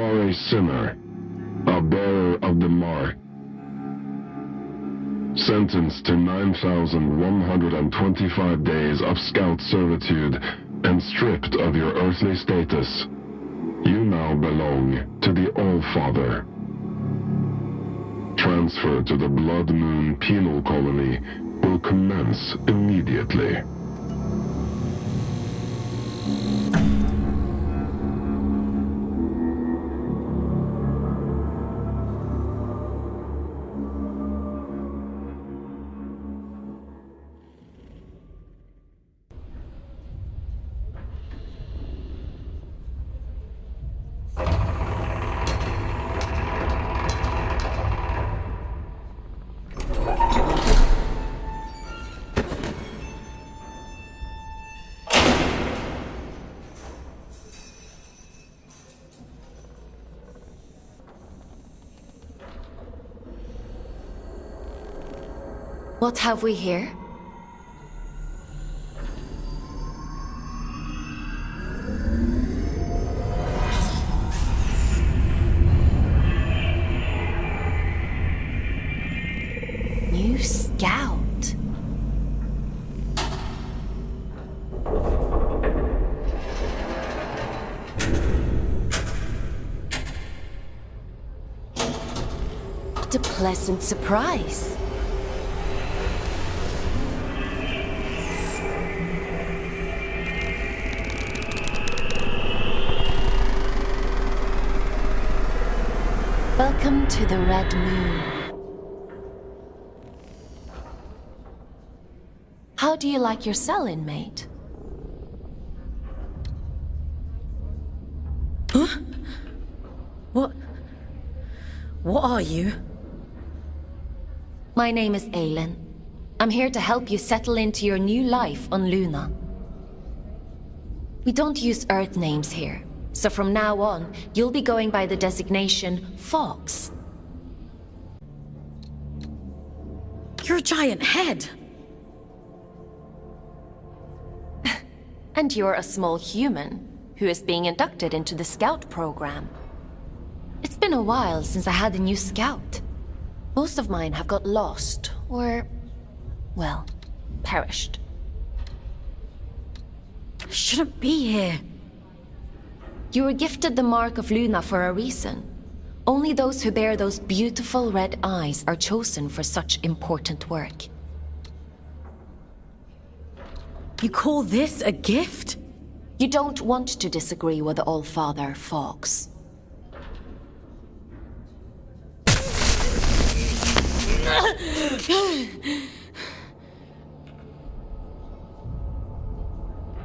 are a sinner, a bearer of the mark, sentenced to 9,125 days of scout servitude and stripped of your earthly status. You now belong to the All-Father. Transfer to the Blood Moon Penal Colony will commence immediately. What have we here? New scout. What a pleasant surprise. Welcome to the Red Moon. How do you like your cell, inmate? Huh? What are you? My name is Aylin. I'm here to help you settle into your new life on Luna. We don't use Earth names here. So from now on, you'll be going by the designation Fox. You're a giant head. And you're a small human who is being inducted into the Scout program. It's been a while since I had a new Scout. Most of mine have got lost or, well, perished. I shouldn't be here. You were gifted the Mark of Luna for a reason. Only those who bear those beautiful red eyes are chosen for such important work. You call this a gift? You don't want to disagree with the All-Father, Fox.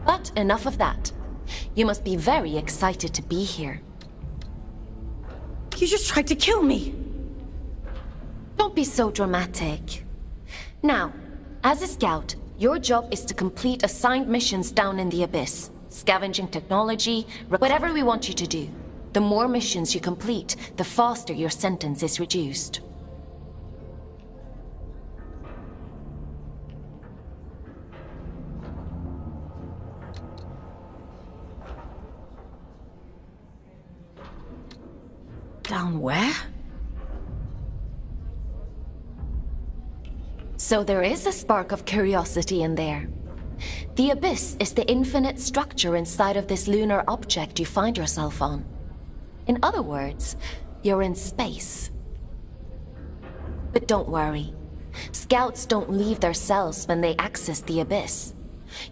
But enough of that. You must be very excited to be here. You just tried to kill me. Don't be so dramatic. Now, as a scout, your job is to complete assigned missions down in the Abyss. Scavenging technology, whatever we want you to do. The more missions you complete, the faster your sentence is reduced. Down where? So there is a spark of curiosity in there. The Abyss is the infinite structure inside of this lunar object you find yourself on. In other words, you're in space. But don't worry. Scouts don't leave their cells when they access the Abyss.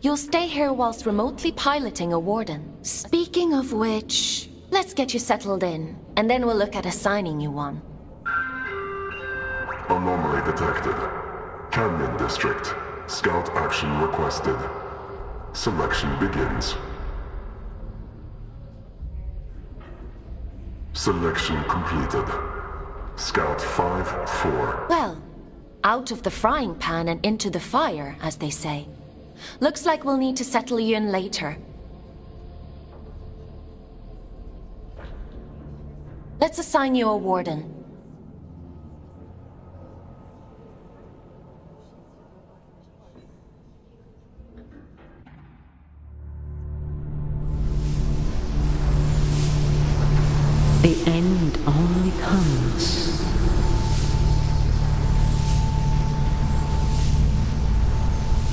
You'll stay here whilst remotely piloting a warden. Speaking of which, let's get you settled in, and then we'll look at assigning you one. Anomaly detected. Canyon District. Scout action requested. Selection begins. Selection completed. Scout 5-4. Well, out of the frying pan and into the fire, as they say. Looks like we'll need to settle you in later. Let's assign you a warden. The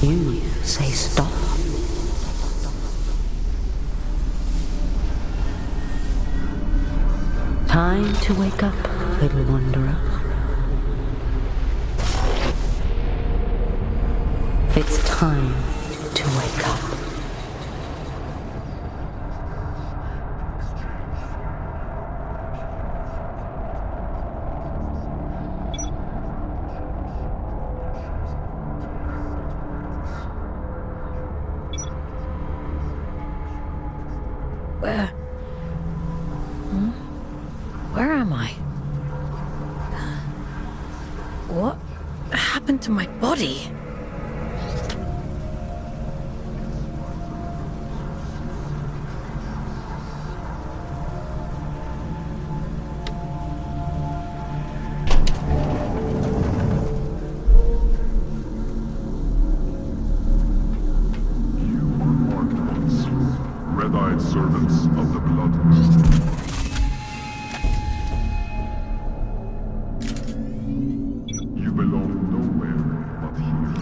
You say stop. Time to wake up, little wanderer. It's time to wake up. Where am I? What happened to my body? Red-eyed servants of the blood. You belong nowhere but here.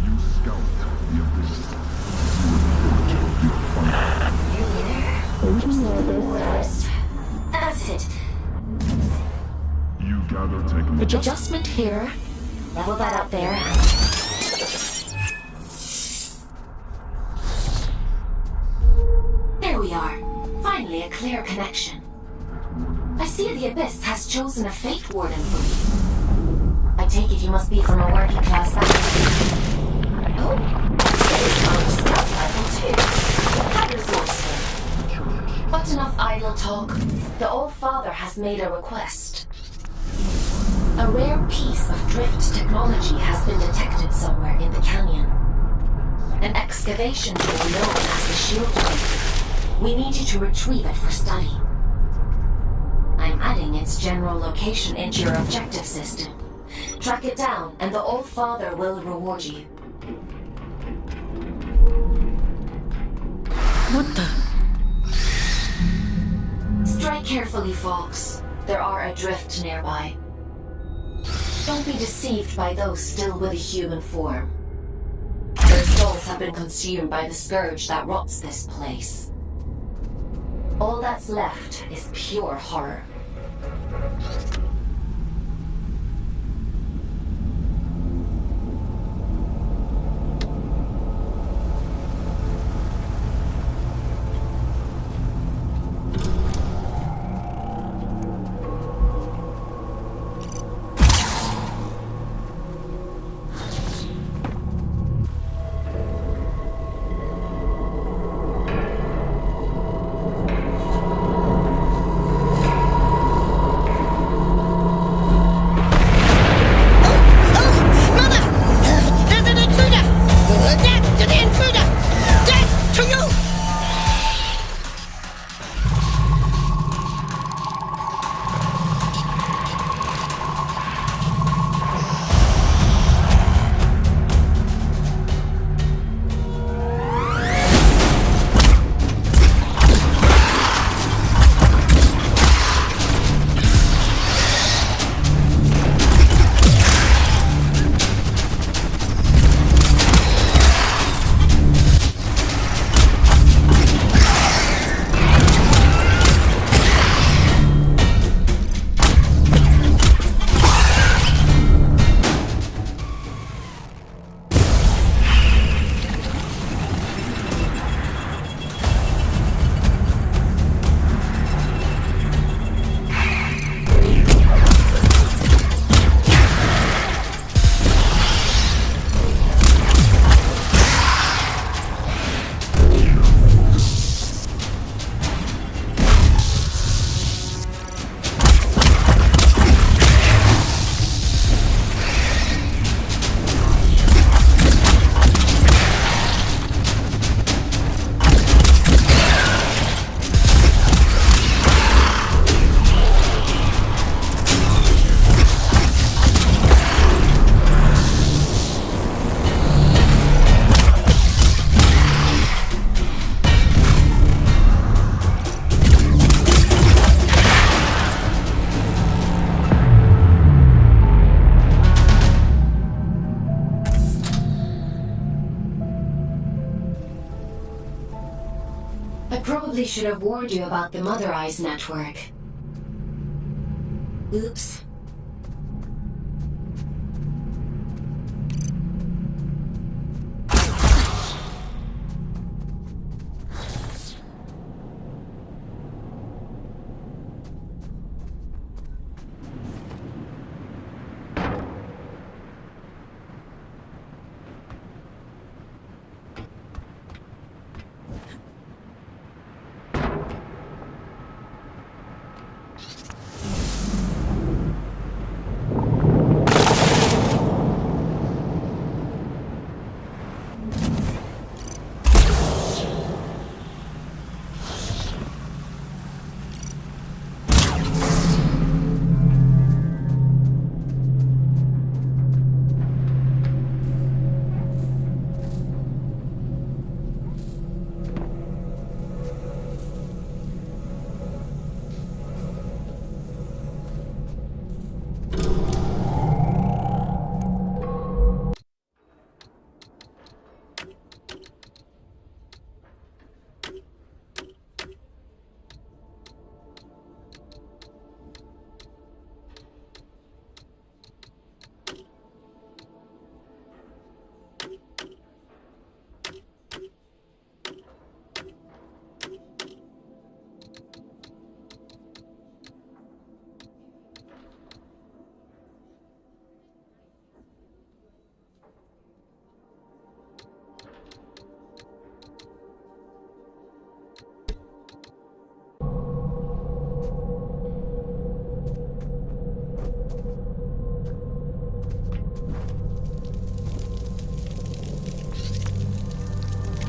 You scout the abyss. You report your fight. That's it. You gather technology. Adjustment here. Level that up there. There we are. Finally, a clear connection. I see the Abyss has chosen a Fate Warden for me. I take it you must be from a working class background. Oh, there's my scout rifle too. How resourceful. But enough idle talk. The Old Father has made a request. A rare piece of drift technology has been detected somewhere in the canyon. An excavation tool known as the Shield Drift. We need you to retrieve it for study. I'm adding its general location into your objective system. Track it down, and the Old Father will reward you. What the? Strike carefully, folks. There are adrift nearby. Don't be deceived by those still with a human form. Their souls have been consumed by the scourge that rots this place. All that's left is pure horror. should have warned you about the Mother Eyes network. Oops.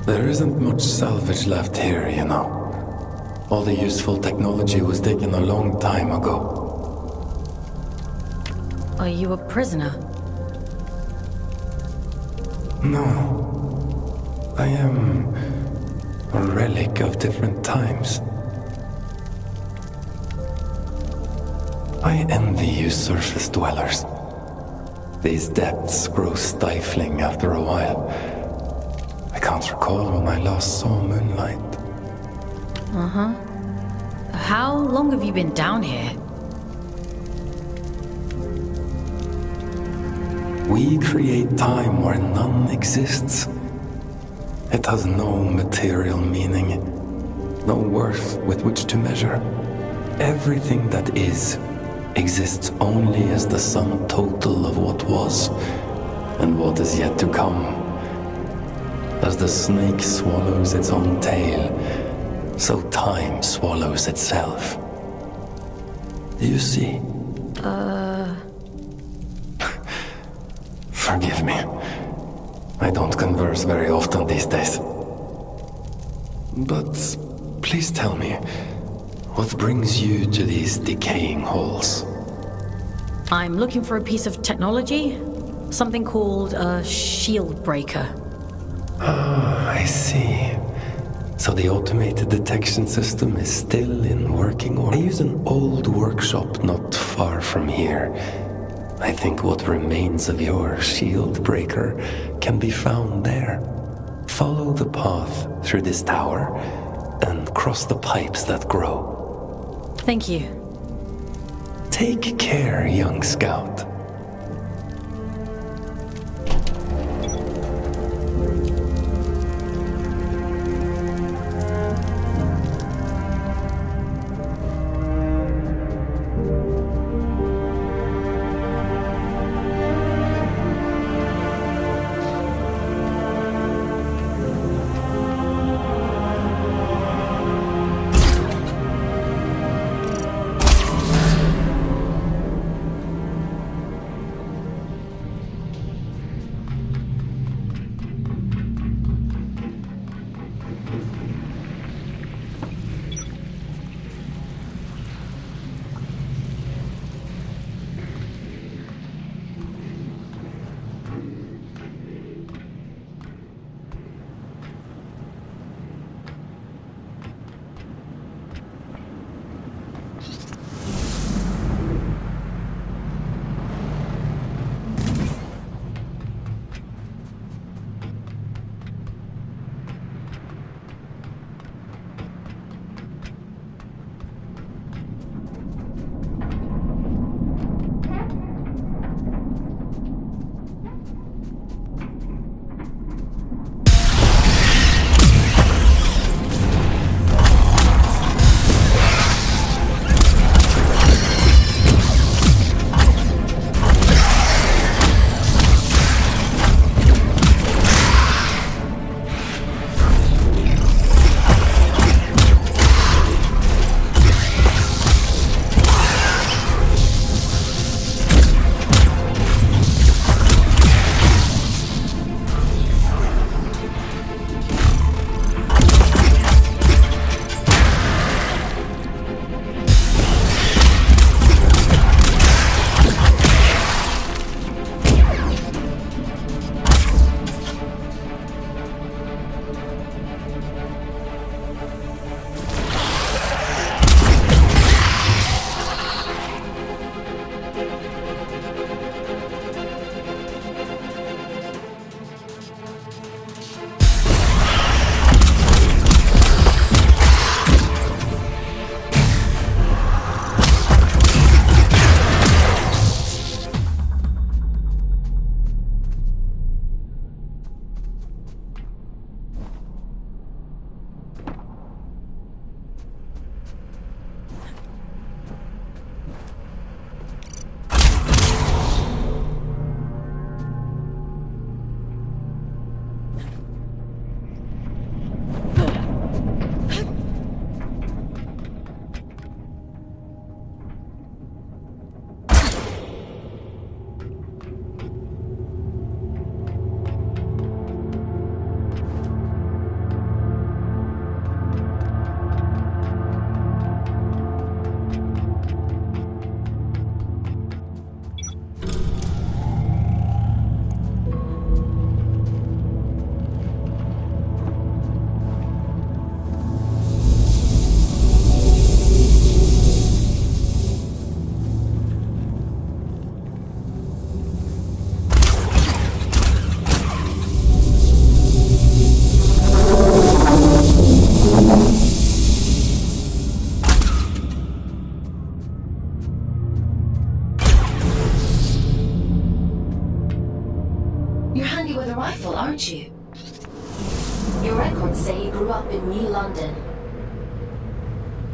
There isn't much salvage left here, you know. All the useful technology was taken a long time ago. Are you a prisoner? No. I am a relic of different times. I envy you surface dwellers. These depths grow stifling after a while. I can't recall when I last saw moonlight. Uh-huh. How long have you been down here? We create time where none exists. It has no material meaning, no worth with which to measure. Everything that is exists only as the sum total of what was and what is yet to come. As the snake swallows its own tail, so time swallows itself. Do you see? Forgive me. I don't converse very often these days. But please tell me, what brings you to these decaying halls? I'm looking for a piece of technology. Something called a shield breaker. Ah, I see. So the automated detection system is still in working order. I use an old workshop not far from here. I think what remains of your shield breaker can be found there. Follow the path through this tower and cross the pipes that grow. Thank you. Take care, young scout. rifle, aren't you? Your records say you grew up in New London.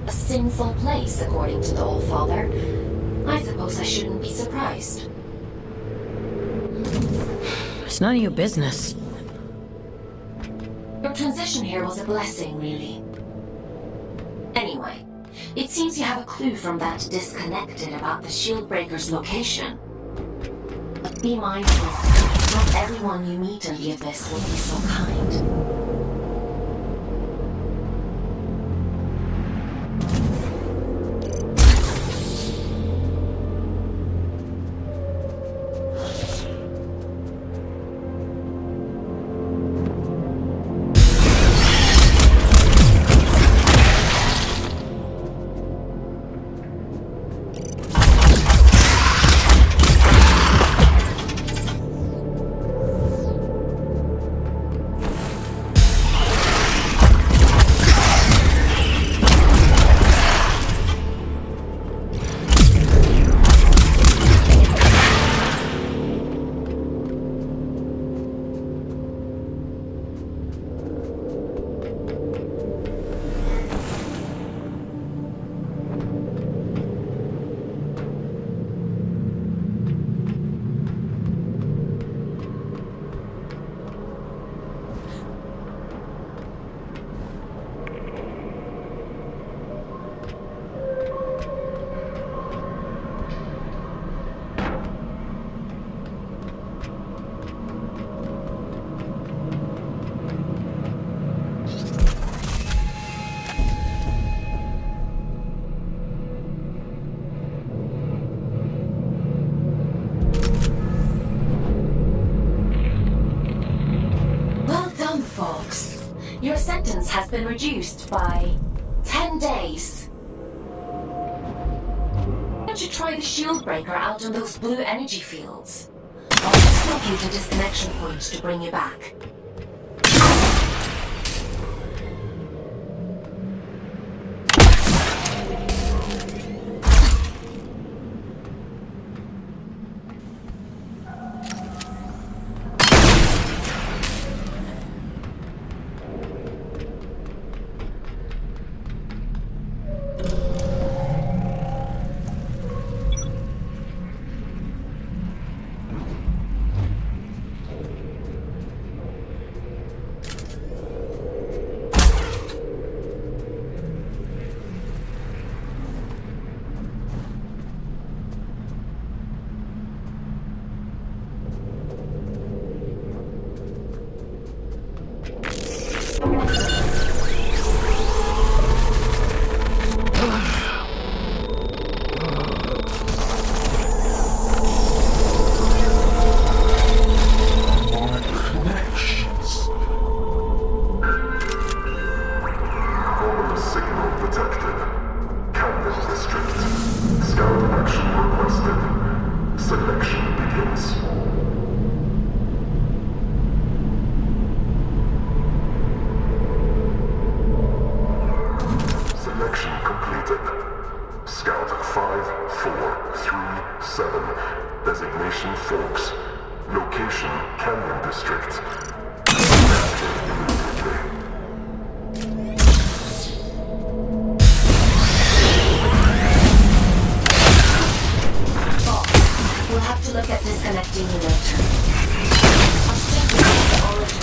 A sinful place, according to the Allfather. I suppose I shouldn't be surprised. It's none of your business. Your transition here was a blessing, really. Anyway, it seems you have a clue from that disconnected about the Shieldbreaker's location. But be mindful, not everyone you meet in the Abyss will be so kind. Your sentence has been reduced by 10 days. Why don't you try the Shieldbreaker out on those blue energy fields? I'll just locate a disconnection point to bring you back. Designation Forks. Location Canyon District. We'll have to look at disconnecting you later. I've sent you the origin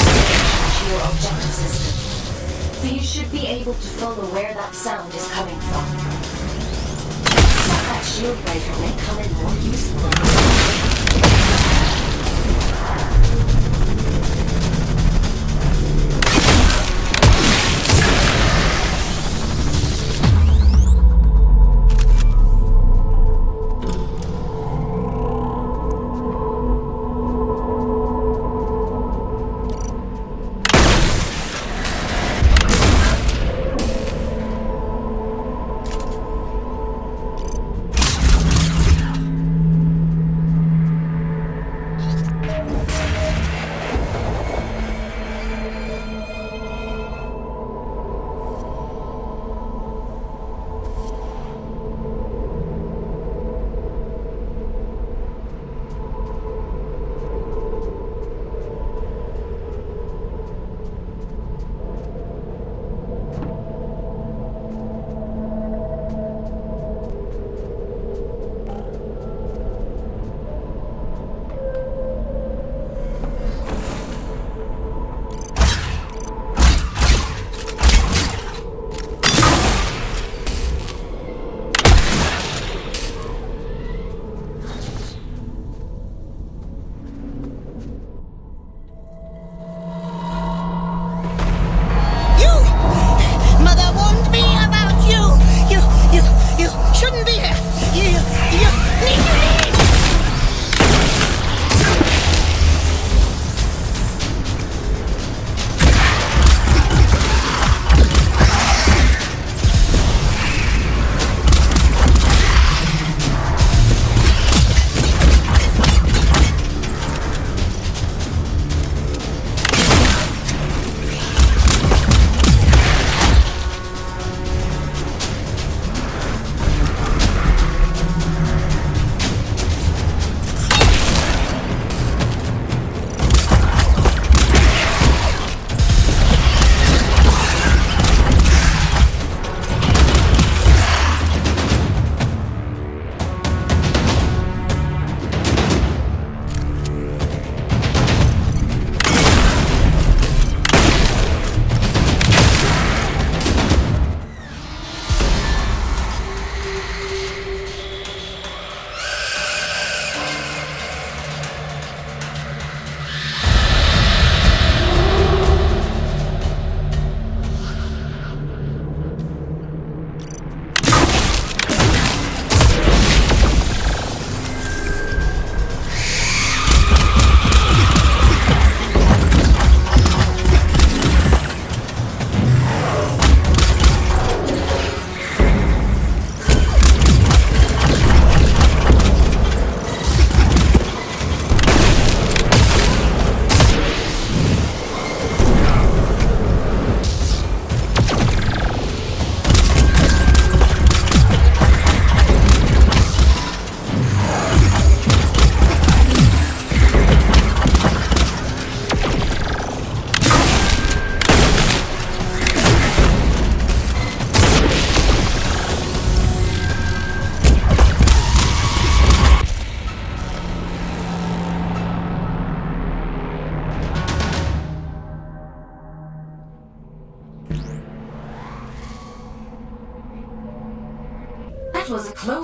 to your objective system, so you should be able to follow where that sound is coming from. That Shieldbreaker may come in more useful.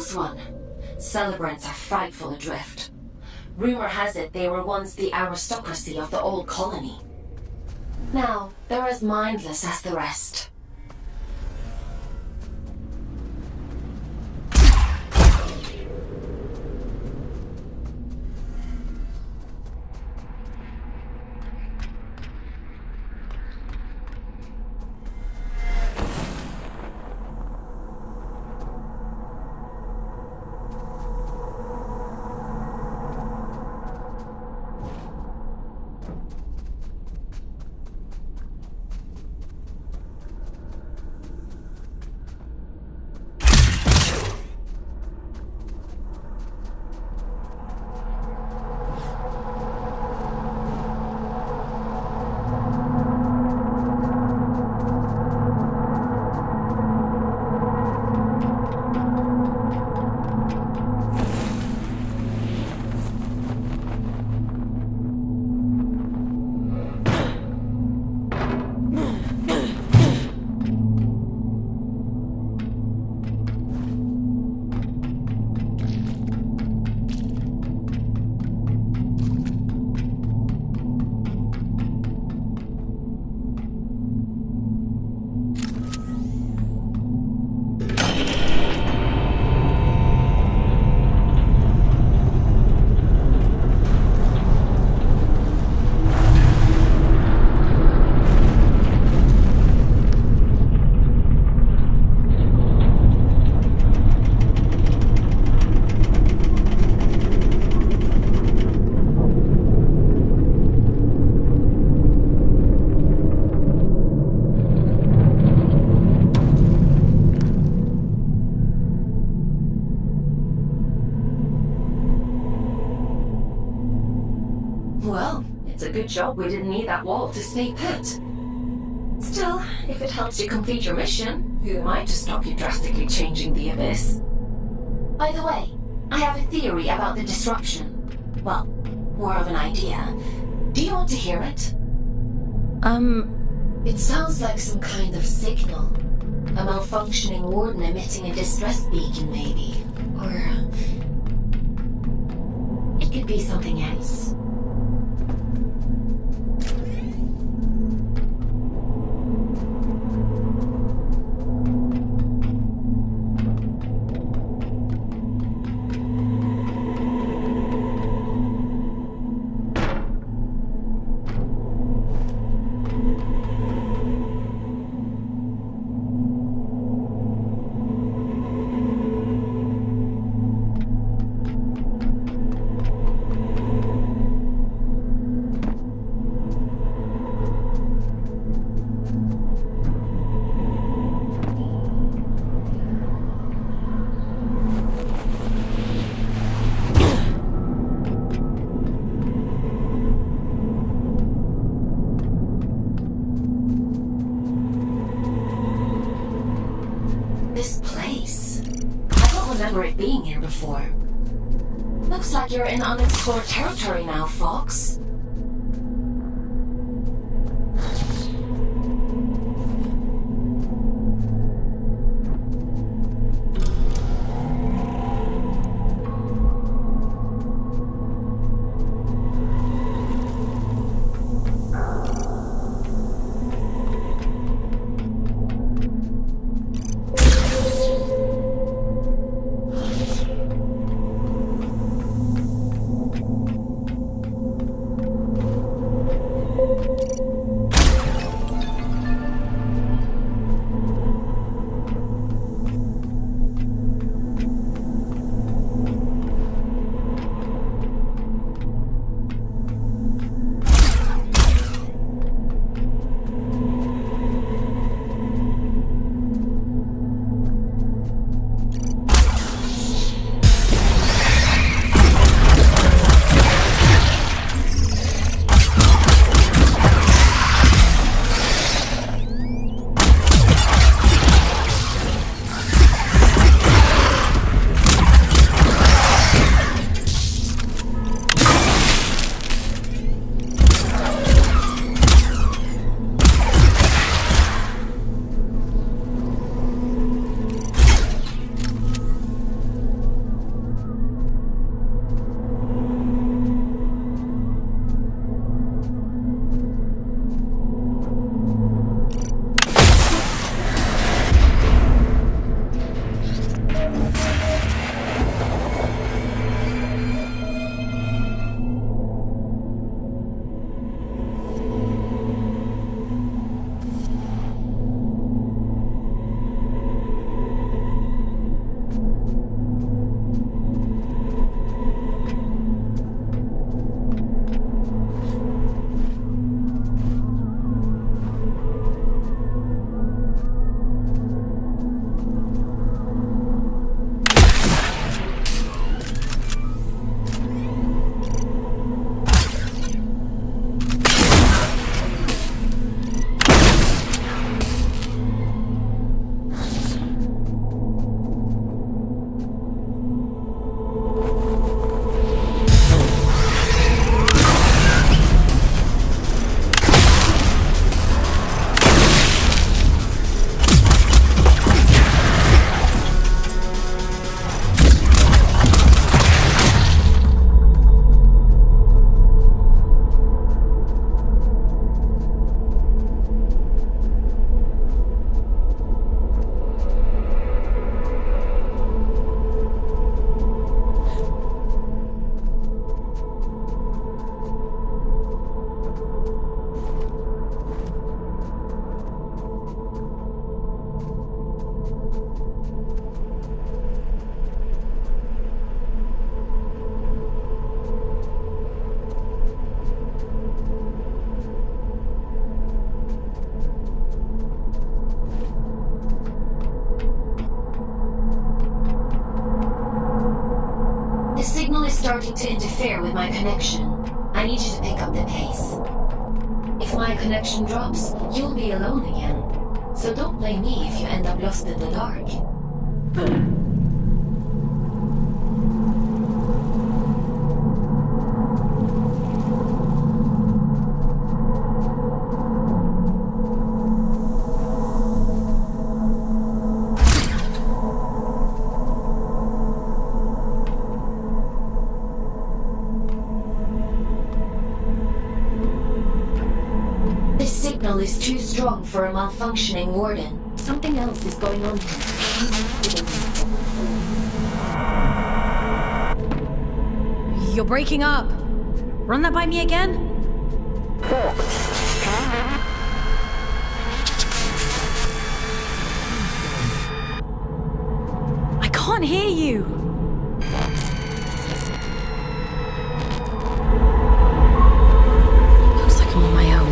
close one. Celebrants are frightful adrift. Rumor has it they were once the aristocracy of the old colony. Now, they're as mindless as the rest. Well, it's a good job we didn't need that wall to stay put. Still, if it helps you complete your mission, who am I to stop you drastically changing the Abyss? By the way, I have a theory about the disruption. Well, more of an idea. Do you want to hear it? It sounds like some kind of signal. A malfunctioning warden emitting a distress beacon, maybe. Or... it could be something else. This place. I don't remember it being here before. Looks like you're in unexplored territory now, Fox. starting to interfere with my connection. I need you to pick up the pace. If my connection drops, you'll be alone again. So don't blame me if you end up lost in the dark. This signal is too strong for a malfunctioning warden. Something else is going on here. You're breaking up. Run that by me again? I can't hear you. Looks like I'm on my own.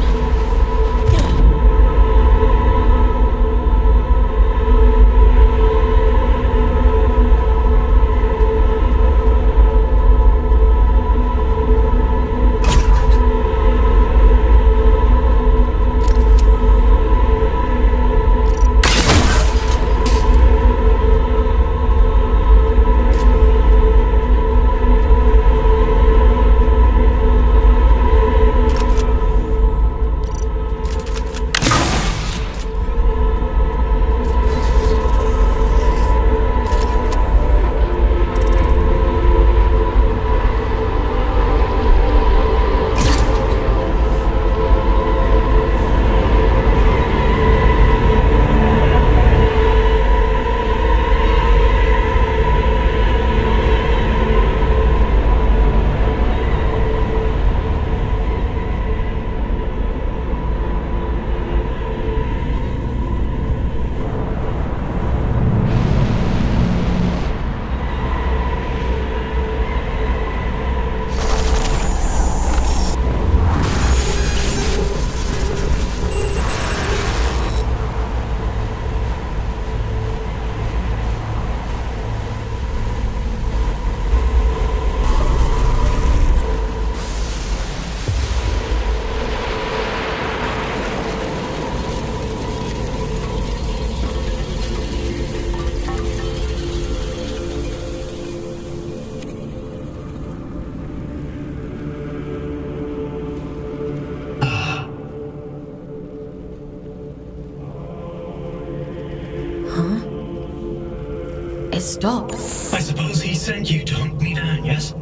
It stopped. I suppose he sent you to hunt me down, yes?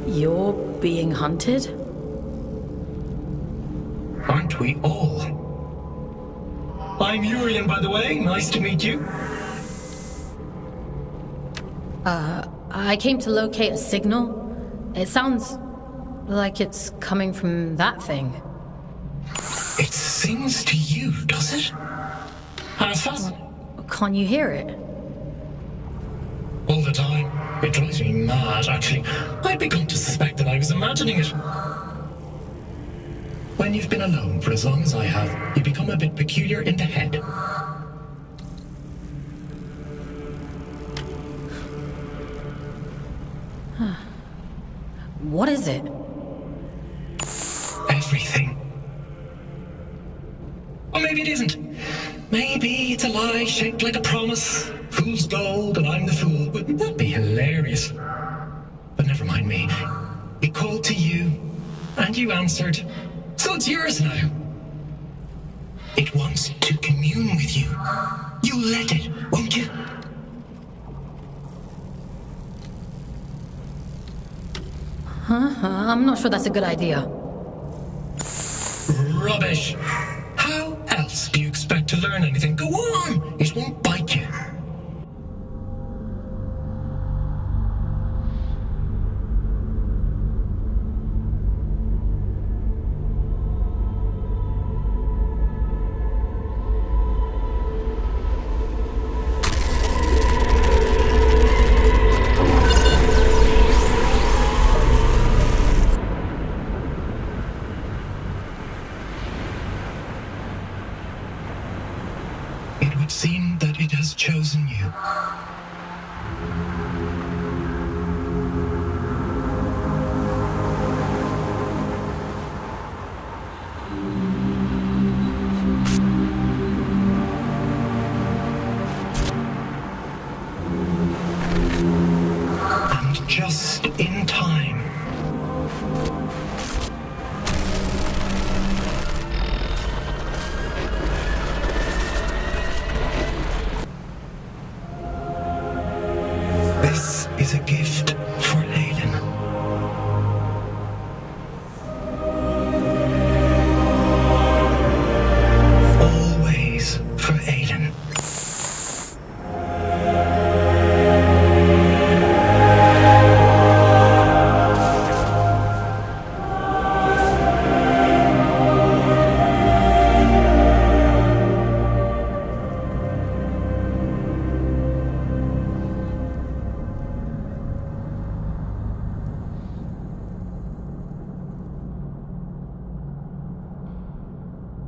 You're being hunted? Aren't we all? I'm Urian, by the way. Nice to meet you. I came to locate a signal. It sounds like it's coming from that thing. It sings to you, does it? How fascinating. Can't you hear it? All the time. It drives me mad, actually. I'd begun to suspect that I was imagining it. When you've been alone for as long as I have, you become a bit peculiar in the head. What is it? Everything. Or maybe it isn't. Maybe it's a lie shaped like a promise. Fool's gold and I'm the fool. Wouldn't that be hilarious? But never mind me. It called to you, and you answered. So it's yours now. It wants to commune with you. You'll let it, won't you? I'm not sure that's a good idea. Rubbish. How else do you expect to learn anything? Go on! It won't bite you. This is a gift for Aiden. Always for Aiden.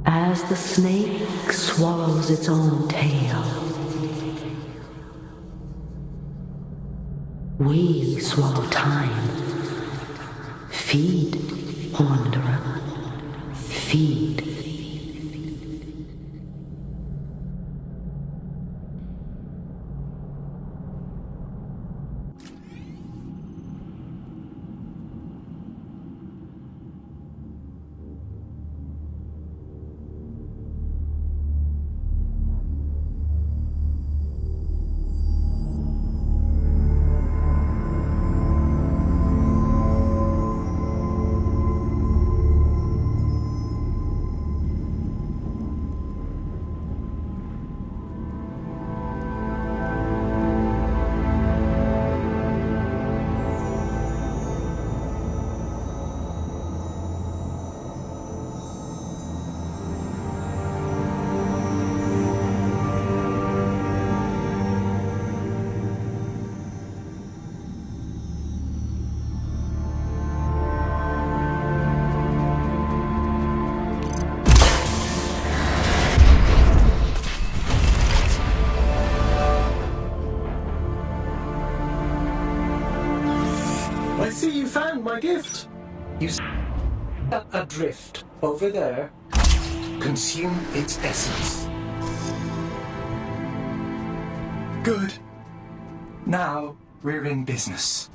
As the snake swallows its own tail, we swallow time. Feed, wanderer. Feed. I see you found my gift. You see a drift over there. Consume its essence. Good. Now we're in business.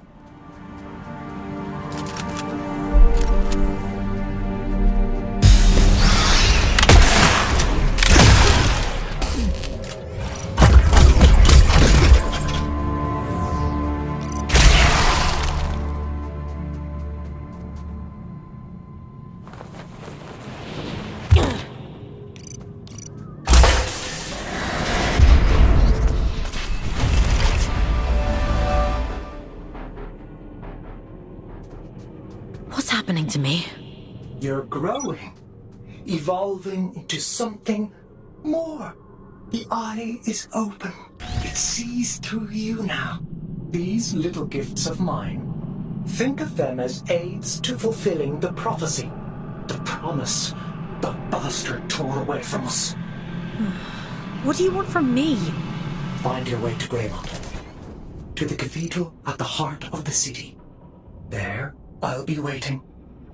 What's happening to me? You're growing, evolving into something more. The eye is open. It sees through you now. These little gifts of mine, think of them as aids to fulfilling the prophecy, the promise the bastard tore away from us. What do you want from me? Find your way to Greymont, to the cathedral at the heart of the city. There, I'll be waiting,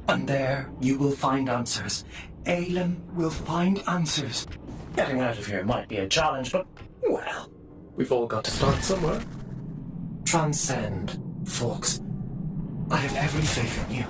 and there you will find answers. Aelin will find answers. Getting out of here might be a challenge, but, well, we've all got to start somewhere. Transcend, folks. I have every faith in you.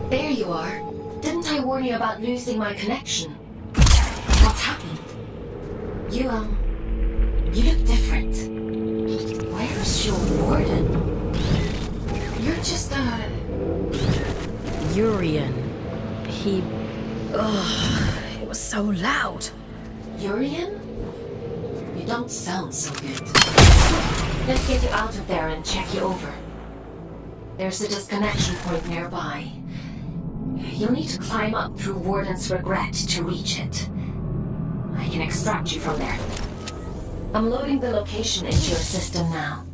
There you are. Didn't I warn you about losing my connection? What's happened? You look different. Where's your warden? You're just Urian. He... Ugh, it was so loud. Urian? You don't sound so good. Let's get you out of there and check you over. There's a disconnection point nearby. You'll need to climb up through Warden's Regret to reach it. I can extract you from there. I'm loading the location into your system now.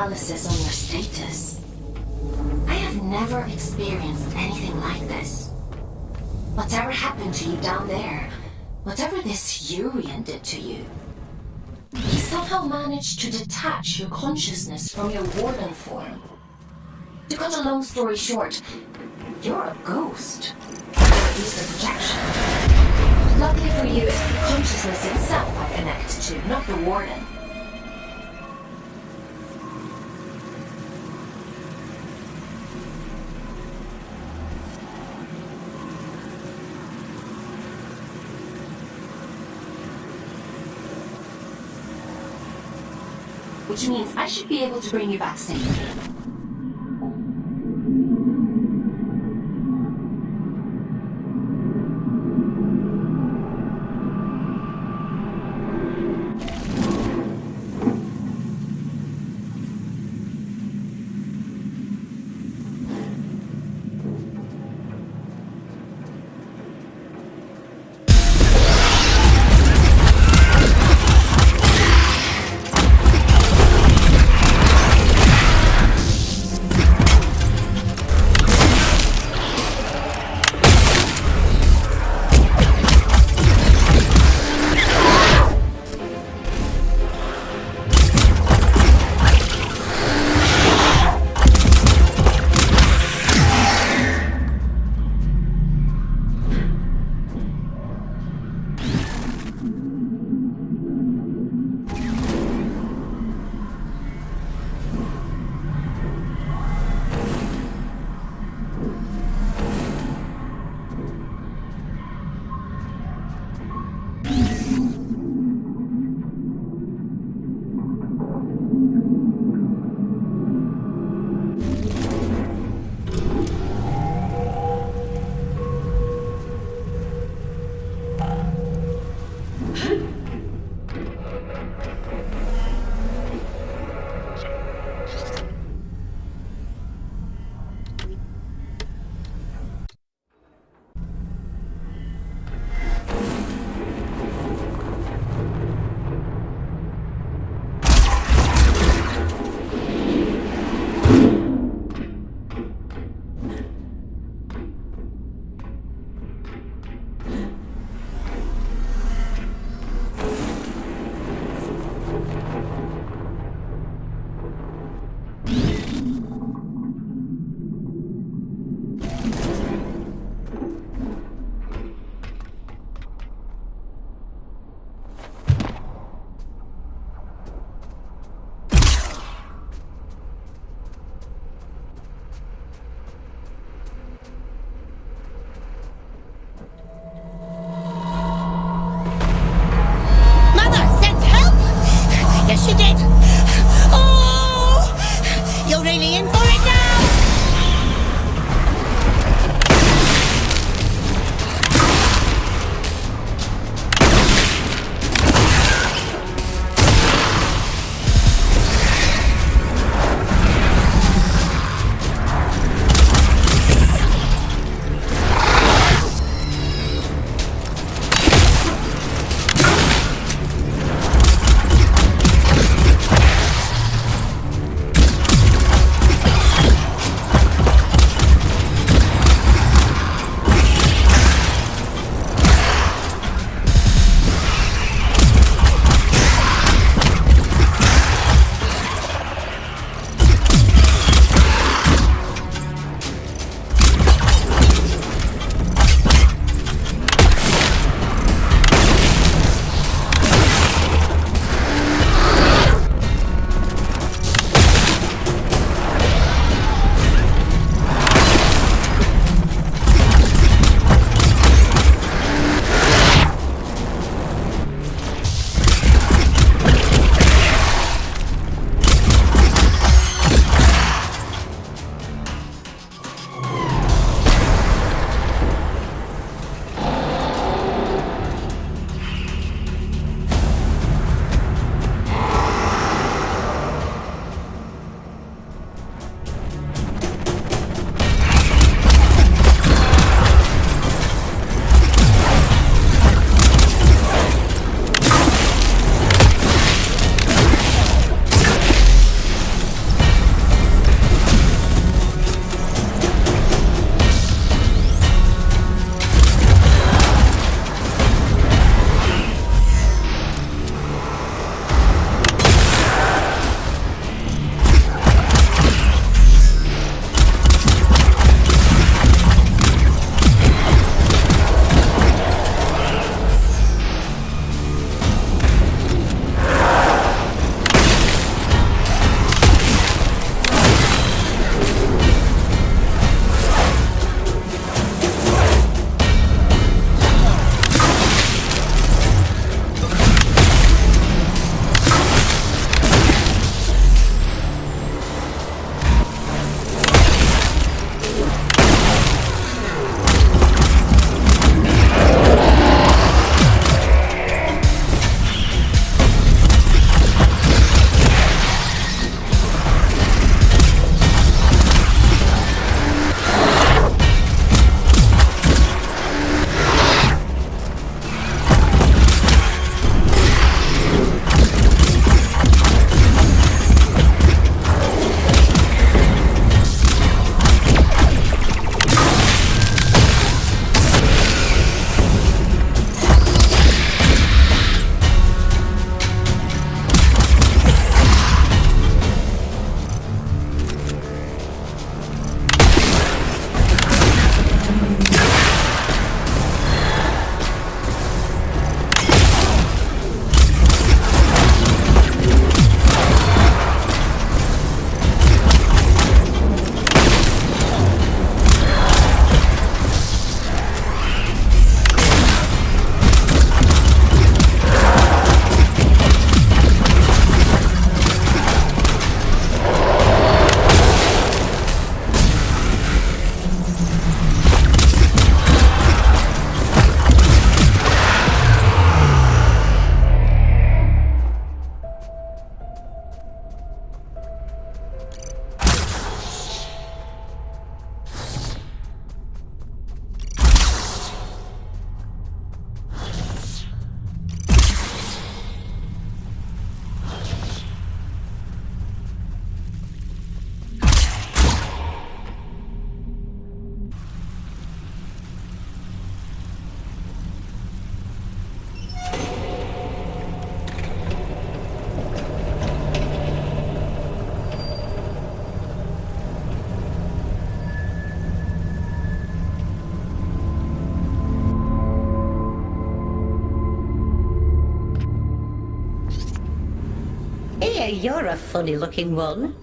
analysis on your status. I have never experienced anything like this. Whatever happened to you down there, whatever this Urian did to you, he somehow managed to detach your consciousness from your warden form. To cut a long story short, you're a ghost. Or at least a projection. Luckily for you, it's the consciousness itself I connect to, not the warden. Which means I should be able to bring you back safely. Hey, you're a funny-looking one.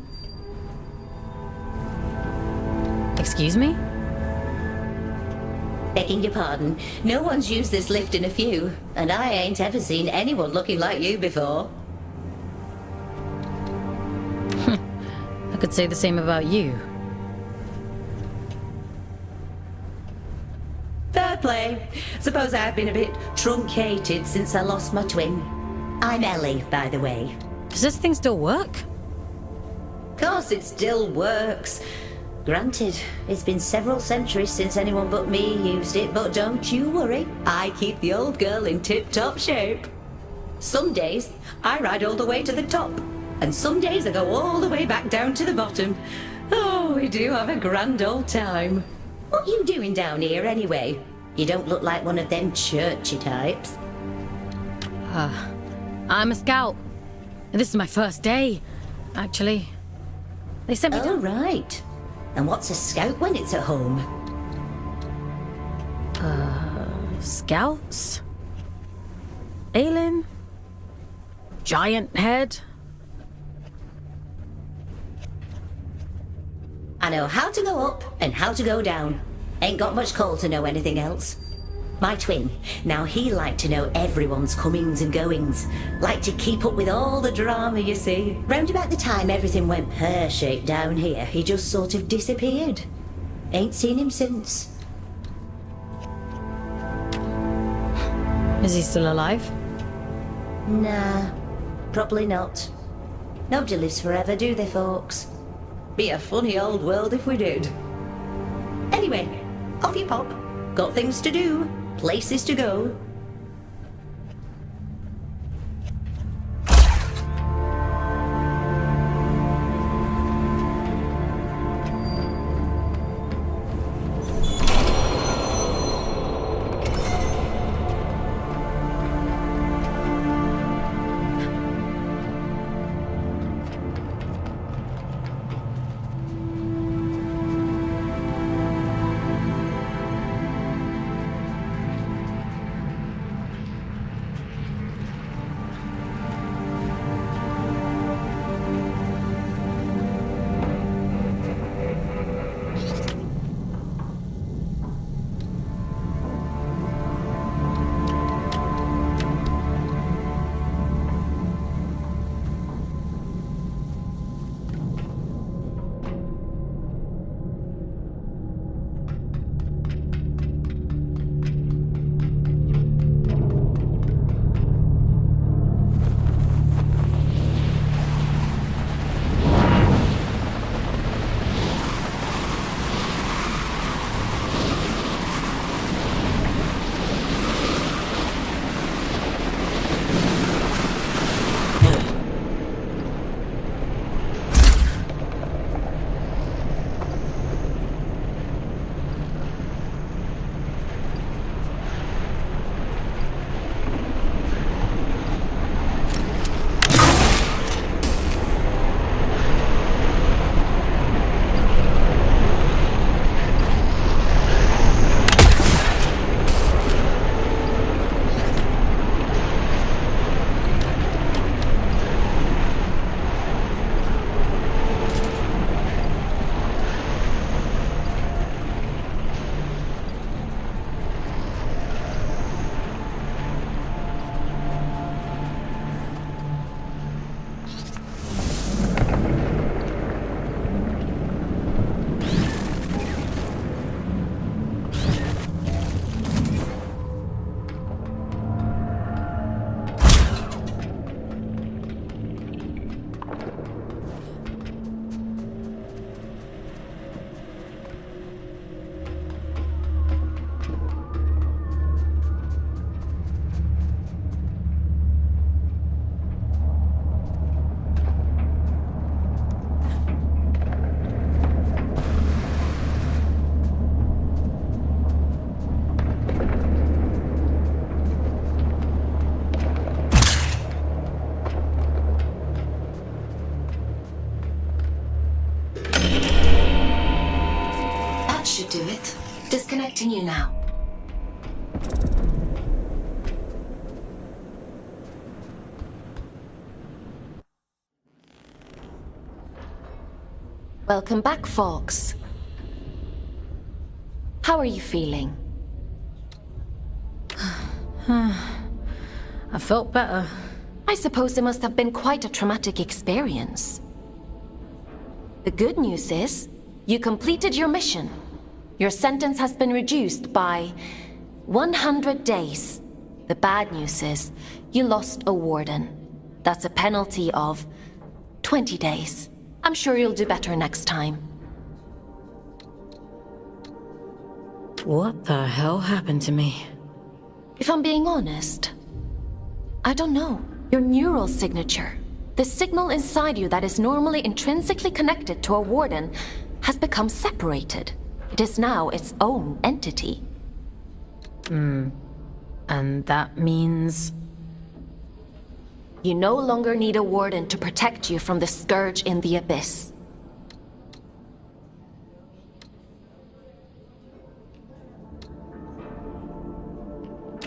Excuse me? Begging your pardon, no one's used this lift in a few, and I ain't ever seen anyone looking like you before. I could say the same about you. Fair play. Suppose I've been a bit truncated since I lost my twin. I'm Ellie, by the way. Does this thing still work? Course it still works. Granted, it's been several centuries since anyone but me used it, but don't you worry. I keep the old girl in tip-top shape. Some days, I ride all the way to the top, and some days I go all the way back down to the bottom. Oh, we do have a grand old time. What you doing down here, anyway? You don't look like one of them churchy types. I'm a scout. This is my first day, actually. They sent me Oh, right. And what's a scout when it's at home? Scouts? Aelin? Giant head? I know how to go up and how to go down. Ain't got much call to know anything else. My twin, now he liked to know everyone's comings and goings. Liked to keep up with all the drama, you see. Round about the time everything went pear-shaped down here, he just sort of disappeared. Ain't seen him since. Is he still alive? Nah, probably not. Nobody lives forever, do they, folks? Be a funny old world if we did. Anyway, off you pop. Got things to do, places to go. Should do it. Disconnecting you now. Welcome back, Fox. How are you feeling? I felt better. I suppose it must have been quite a traumatic experience. The good news is, you completed your mission. Your sentence has been reduced by 100 days. The bad news is, you lost a warden. That's a penalty of 20 days. I'm sure you'll do better next time. What the hell happened to me? If I'm being honest, I don't know. Your neural signature, the signal inside you that is normally intrinsically connected to a warden, has become separated. It is now its own entity. And that means... You no longer need a warden to protect you from the scourge in the abyss.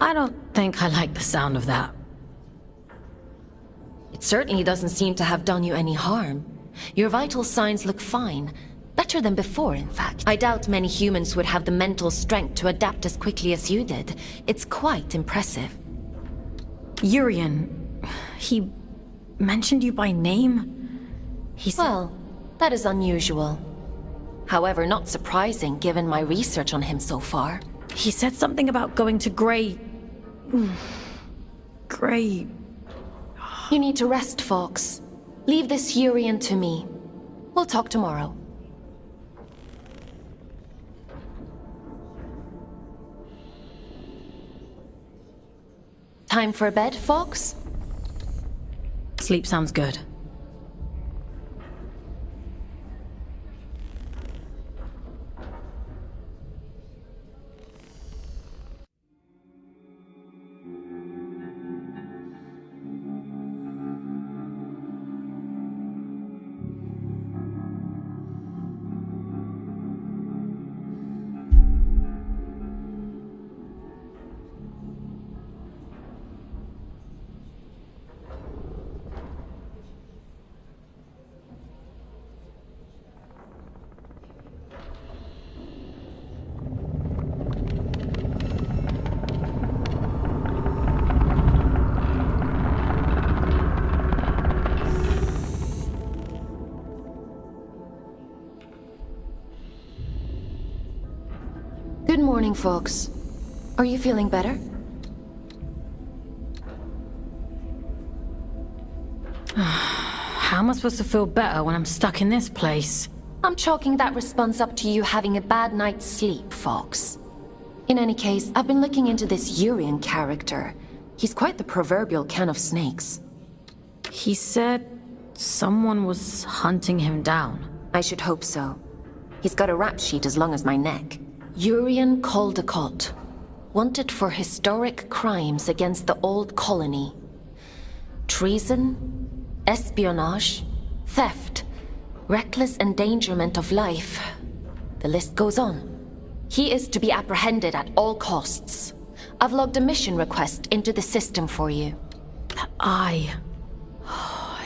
I don't think I like the sound of that. It certainly doesn't seem to have done you any harm. Your vital signs look fine. Better than before, in fact. I doubt many humans would have the mental strength to adapt as quickly as you did. It's quite impressive. Urian... he mentioned you by name? He said... Well, that is unusual. However, not surprising given my research on him so far. He said something about going to Grey... Grey... You need to rest, Fox. Leave this Urian to me. We'll talk tomorrow. Time for bed, Fox? Sleep sounds good. Good morning, Fox. Are you feeling better? How am I supposed to feel better when I'm stuck in this place? I'm chalking that response up to you having a bad night's sleep, Fox. In any case, I've been looking into this Urian character. He's quite the proverbial can of snakes. He said someone was hunting him down. I should hope so. He's got a rap sheet as long as my neck. Urian Caldecott, wanted for historic crimes against the old colony. Treason, espionage, theft, reckless endangerment of life. The list goes on. He is to be apprehended at all costs. I've logged a mission request into the system for you. That eye...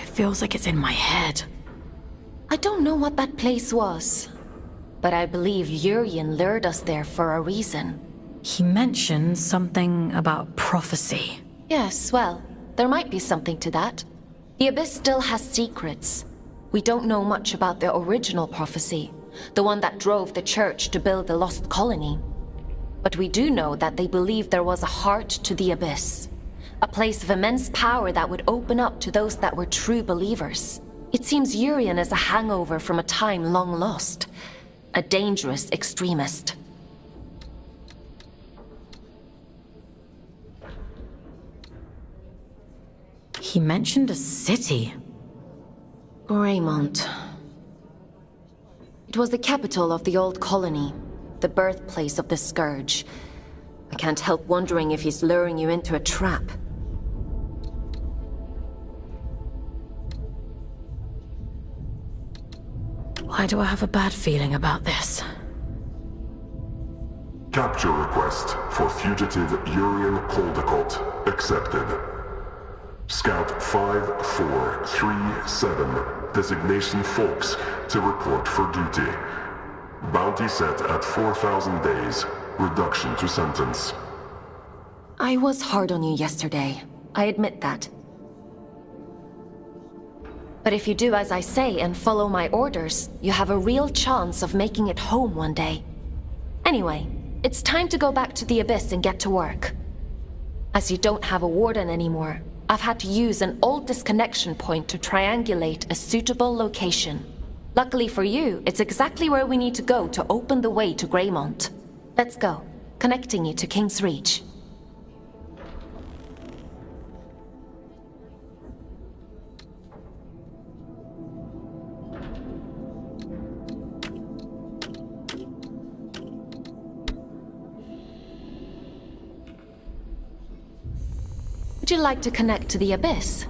it feels like it's in my head. I don't know what that place was, but I believe Urian lured us there for a reason. He mentioned something about prophecy. Yes, well, there might be something to that. The Abyss still has secrets. We don't know much about the original prophecy, the one that drove the Church to build the lost colony. But we do know that they believed there was a heart to the Abyss, a place of immense power that would open up to those that were true believers. It seems Urian is a hangover from a time long lost, a dangerous extremist. He mentioned a city. Greymont. It was the capital of the old colony, the birthplace of the Scourge. I can't help wondering if he's luring you into a trap. Why do I have a bad feeling about this? Capture request for fugitive Urian Caldecott accepted. Scout 5437 Designation Folks to report for duty. Bounty set at 4,000 days. Reduction to sentence. I was hard on you yesterday. I admit that. But if you do as I say and follow my orders, you have a real chance of making it home one day. Anyway, it's time to go back to the Abyss and get to work. As you don't have a warden anymore, I've had to use an old disconnection point to triangulate a suitable location. Luckily for you, it's exactly where we need to go to open the way to Greymont. Let's go, connecting you to King's Reach. Would you like to connect to the Abyss?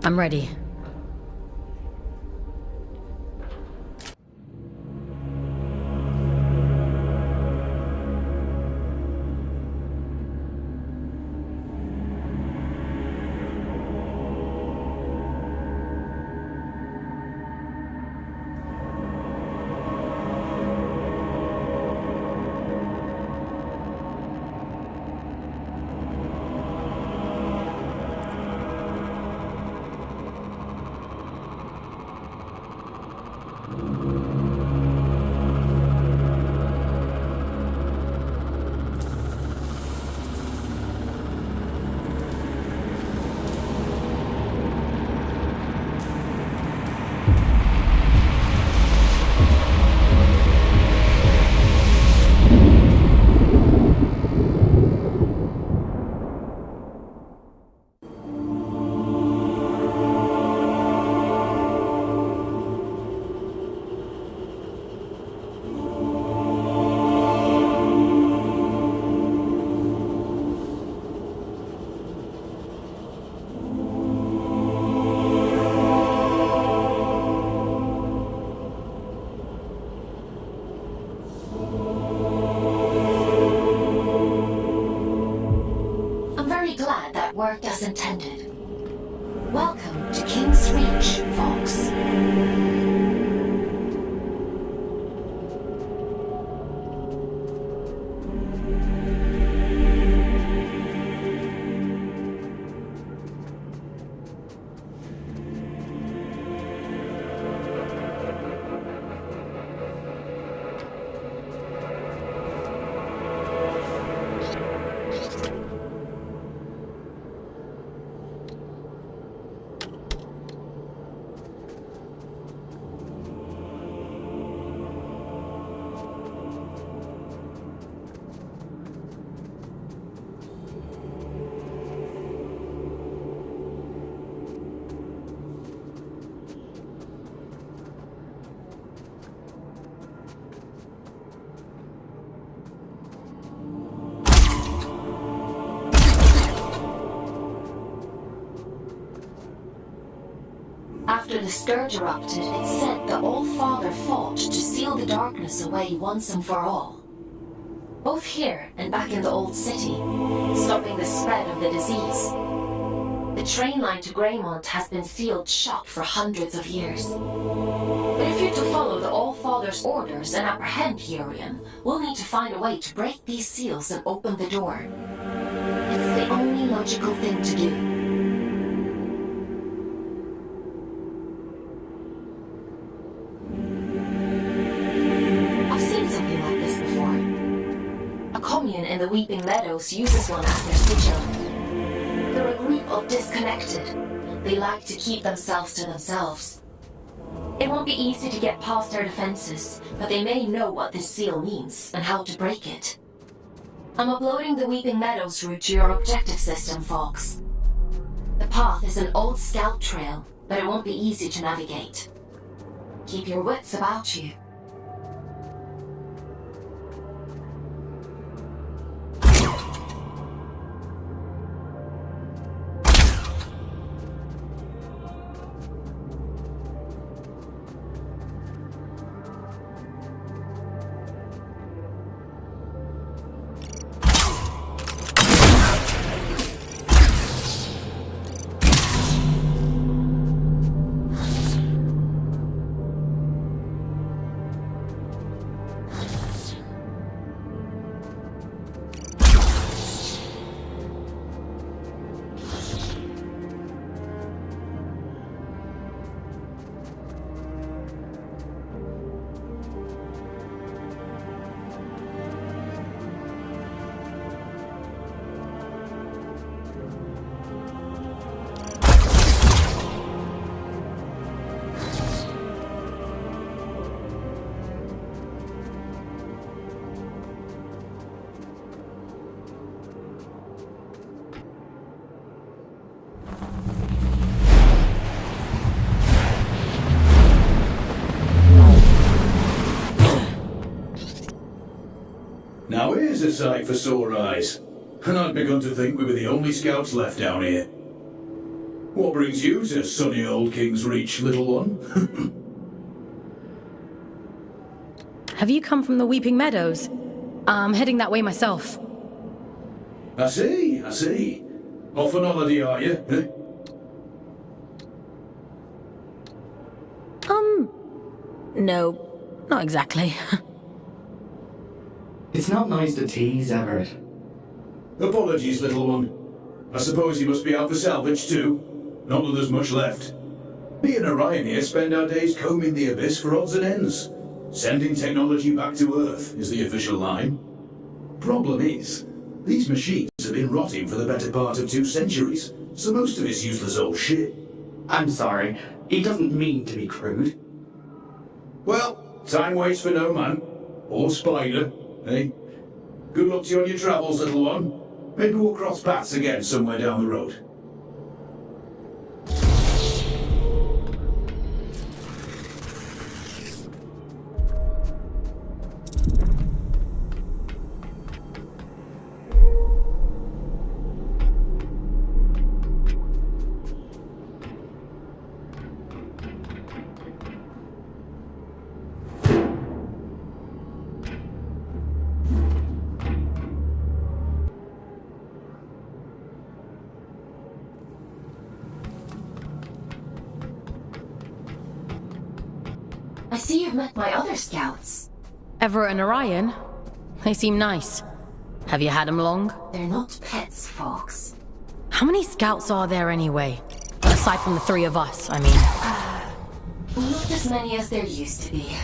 I'm ready. Worked as intended. Welcome to King's Reach, Fox. After the Scourge erupted, it's said the All-Father fought to seal the darkness away once and for all. Both here and back in the Old City, stopping the spread of the disease. The train line to Greymont has been sealed shut for hundreds of years. But if you're to follow the All-Father's orders and apprehend Hurian, we'll need to find a way to break these seals and open the door. It's the only logical thing to do. In the Weeping Meadows uses one as their sigil. They're a group of disconnected. They like to keep themselves to themselves. It won't be easy to get past their defenses, but they may know what this seal means and how to break it. I'm uploading the Weeping Meadows route to your objective system, Fox. The path is an old scout trail, but it won't be easy to navigate. Keep your wits about you. Now here's a sight for sore eyes. And I'd begun to think we were the only scouts left down here. What brings you to sunny old King's Reach, little one? Have you come from the Weeping Meadows? I'm heading that way myself. I see. Off on holiday, are you? Eh? No, not exactly. It's not nice to tease, Everett. Apologies, little one. I suppose you must be out for salvage too. Not that there's much left. Me and Orion here spend our days combing the abyss for odds and ends. Sending technology back to Earth is the official line. Problem is, these machines have been rotting for the better part of 2 centuries, so most of it's useless old shit. I'm sorry, he doesn't mean to be crude. Well, time waits for no man. Or spider, eh? Good luck to you on your travels, little one. Maybe we'll cross paths again somewhere down the road. I see you've met my other scouts. Everett and Orion? They seem nice. Have you had them long? They're not pets, Fox. How many scouts are there anyway? Aside from the 3 of us, I mean. Not as many as there used to be.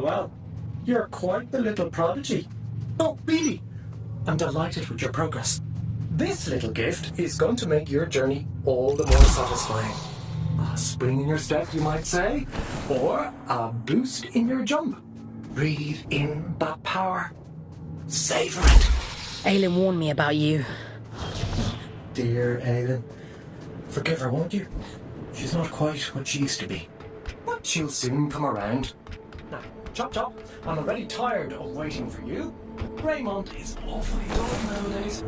Well, you're quite the little prodigy. Oh, Billy, I'm delighted with your progress. This little gift is going to make your journey all the more satisfying. A spring in your step, you might say, or a boost in your jump. Breathe in that power. Savor it. Aelin warned me about you. Dear Aelin, forgive her, won't you? She's not quite what she used to be. But she'll soon come around. Now, chop chop, I'm already tired of waiting for you. Raymond is awfully dull nowadays.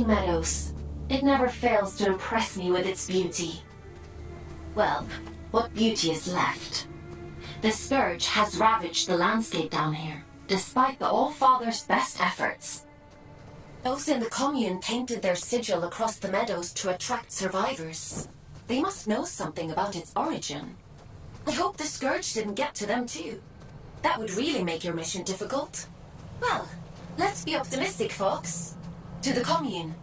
Rolling Meadows. It never fails to impress me with its beauty. Well, what beauty is left? The Scourge has ravaged the landscape down here, despite the All-Father's best efforts. Those in the commune painted their sigil across the meadows to attract survivors. They must know something about its origin. I hope the Scourge didn't get to them too. That would really make your mission difficult. Well, let's be optimistic, folks. To the commune.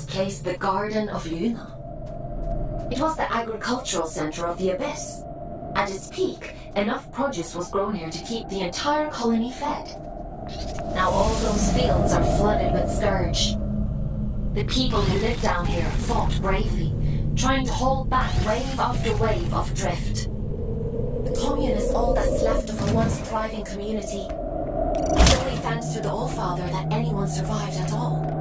this place the Garden of Luna. It was the agricultural center of the Abyss. At its peak, enough produce was grown here to keep the entire colony fed. Now all those fields are flooded with scourge. The people who live down here fought bravely, trying to hold back wave after wave of drift. The commune is all that's left of a once thriving community. It's only thanks to the Allfather that anyone survived at all.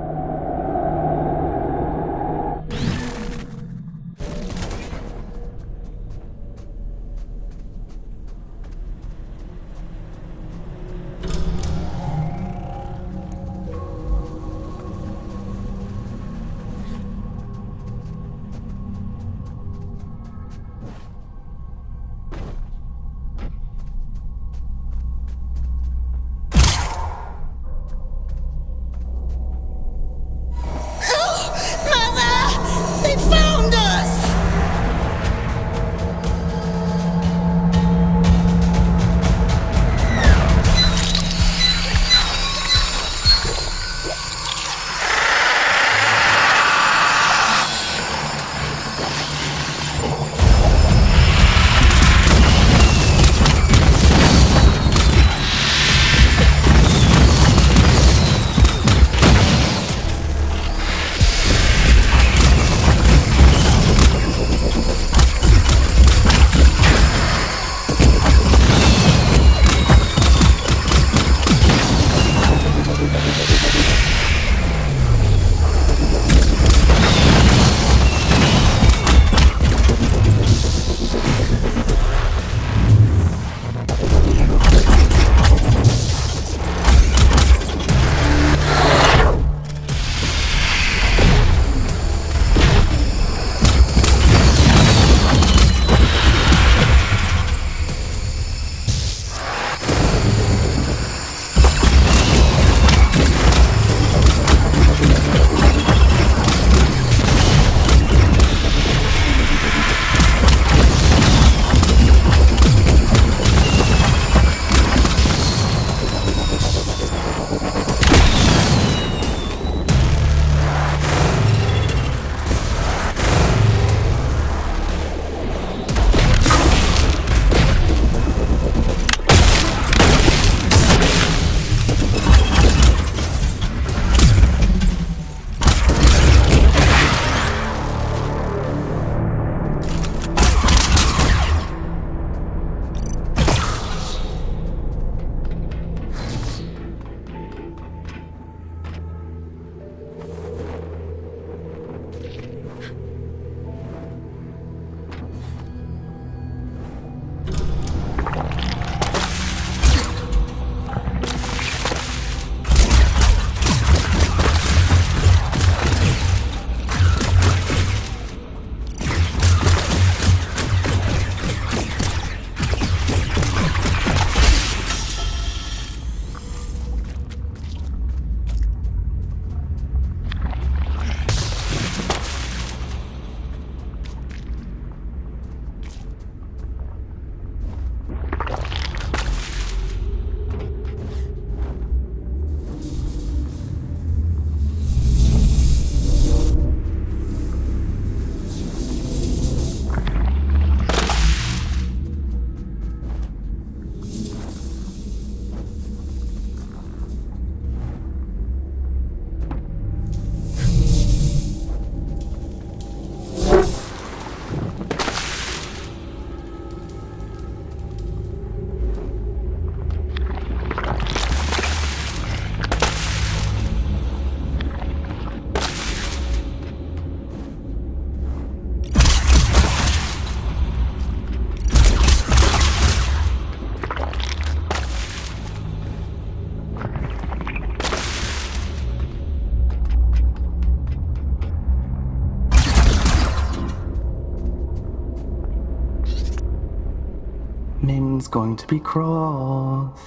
Min's going to be cross.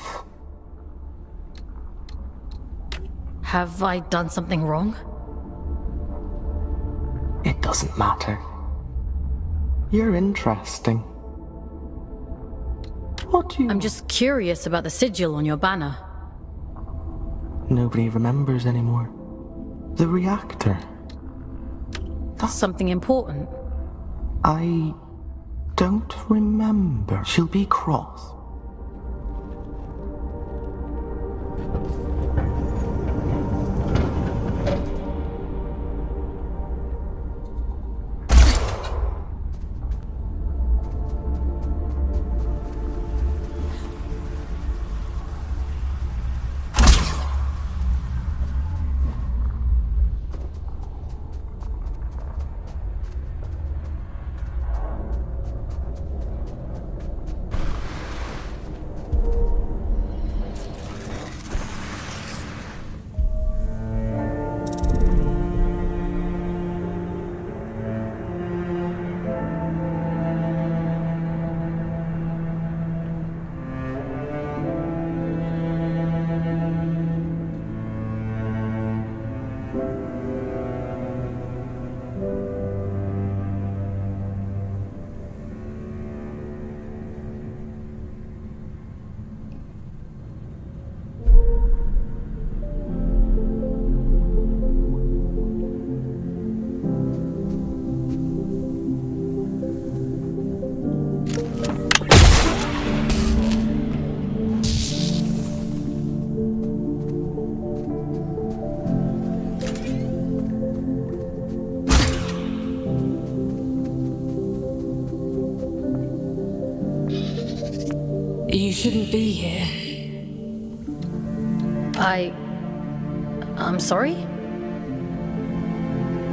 Have I done something wrong? It doesn't matter. You're interesting. What do you... I'm just curious about the sigil on your banner. Nobody remembers anymore. The reactor. Something important? I don't remember. She'll be cross. You shouldn't be here. I'm sorry?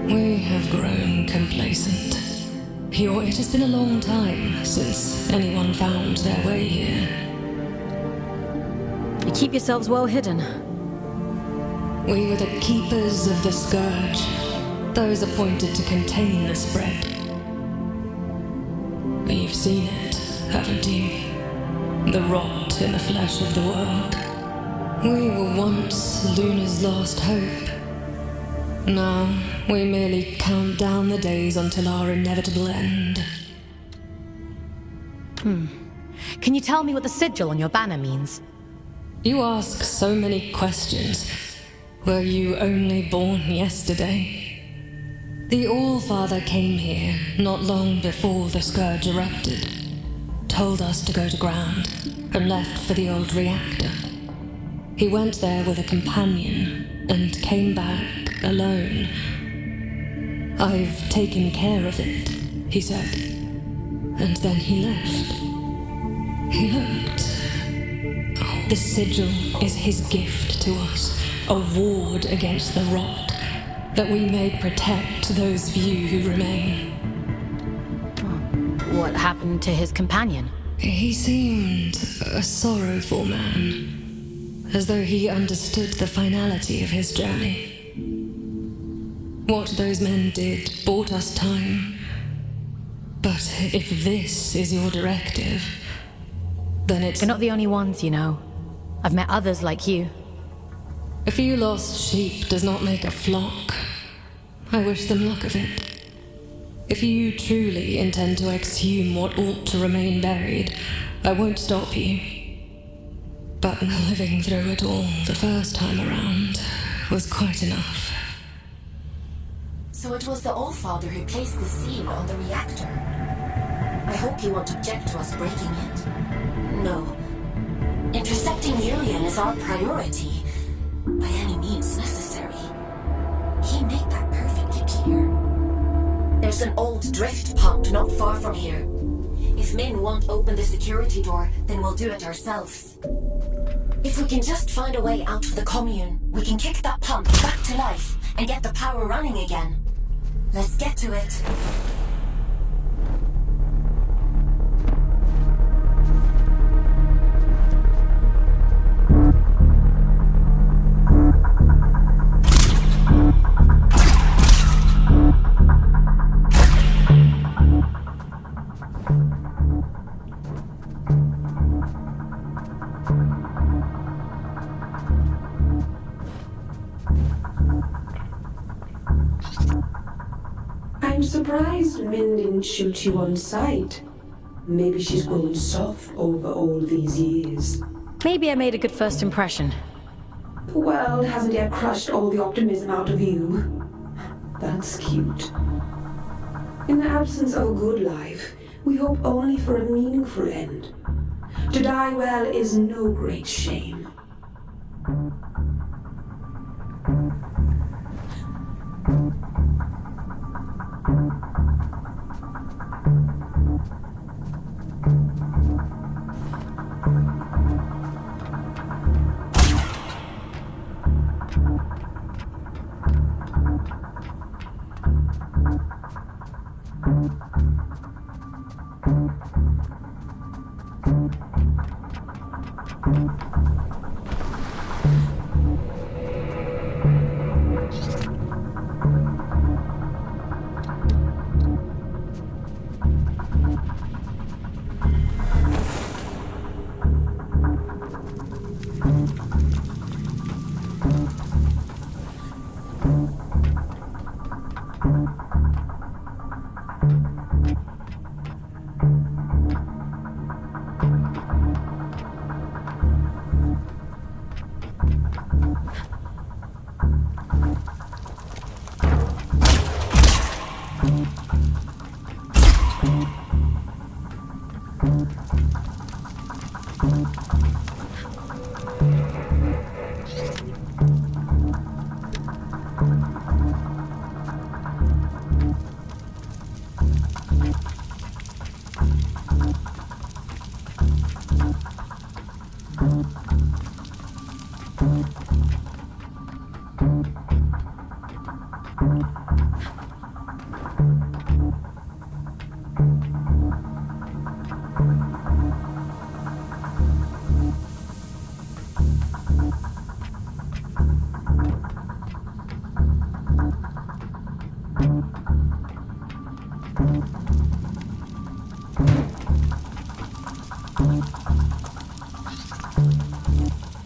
We have grown complacent. It has been a long time since anyone found their way here. You keep yourselves well hidden. We were the keepers of the scourge, those appointed to contain the spread. You've seen it, haven't you? The rot in the flesh of the world. We were once Luna's last hope. Now, we merely count down the days until our inevitable end. Can you tell me what the sigil on your banner means? You ask so many questions. Were you only born yesterday? The All-Father came here not long before the Scourge erupted. Told us to go to ground and left for the old reactor. He went there with a companion and came back alone. I've taken care of it, he said. And then he left. He looked. Oh, the sigil is his gift to us, a ward against the rot, that we may protect those few who remain. What happened to his companion? He seemed a sorrowful man, as though he understood the finality of his journey. What those men did bought us time. But if this is your directive, then it's... You're not the only ones, you know. I've met others like you. A few lost sheep does not make a flock. I wish them luck of it. If you truly intend to exhume what ought to remain buried, I won't stop you. But living through it all the first time around was quite enough. So it was the All-Father who placed the seal on the reactor. I hope you won't object to us breaking it. No. Intercepting Urian is our priority, by any means necessary. He made that perfectly clear. There's an old drift pump not far from here. If Min won't open the security door, then we'll do it ourselves. If we can just find a way out of the commune, we can kick that pump back to life and get the power running again. Let's get to it. I'm surprised Min didn't shoot you on sight. Maybe she's grown soft over all these years. Maybe I made a good first impression. The world hasn't yet crushed all the optimism out of you. That's cute. In the absence of a good life, we hope only for a meaningful end. To die well is no great shame.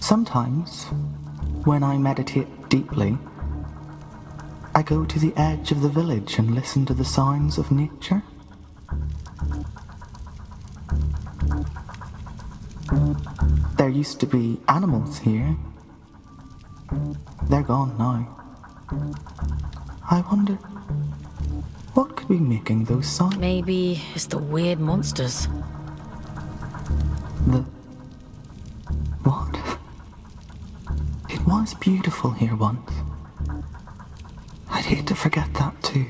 Sometimes, when I meditate deeply, I go to the edge of the village and listen to the sounds of nature. There used to be animals here. They're gone now. I wonder, what could be making those sounds? Maybe it's the weird monsters. The... what? It was beautiful here once. I'd hate to forget that too.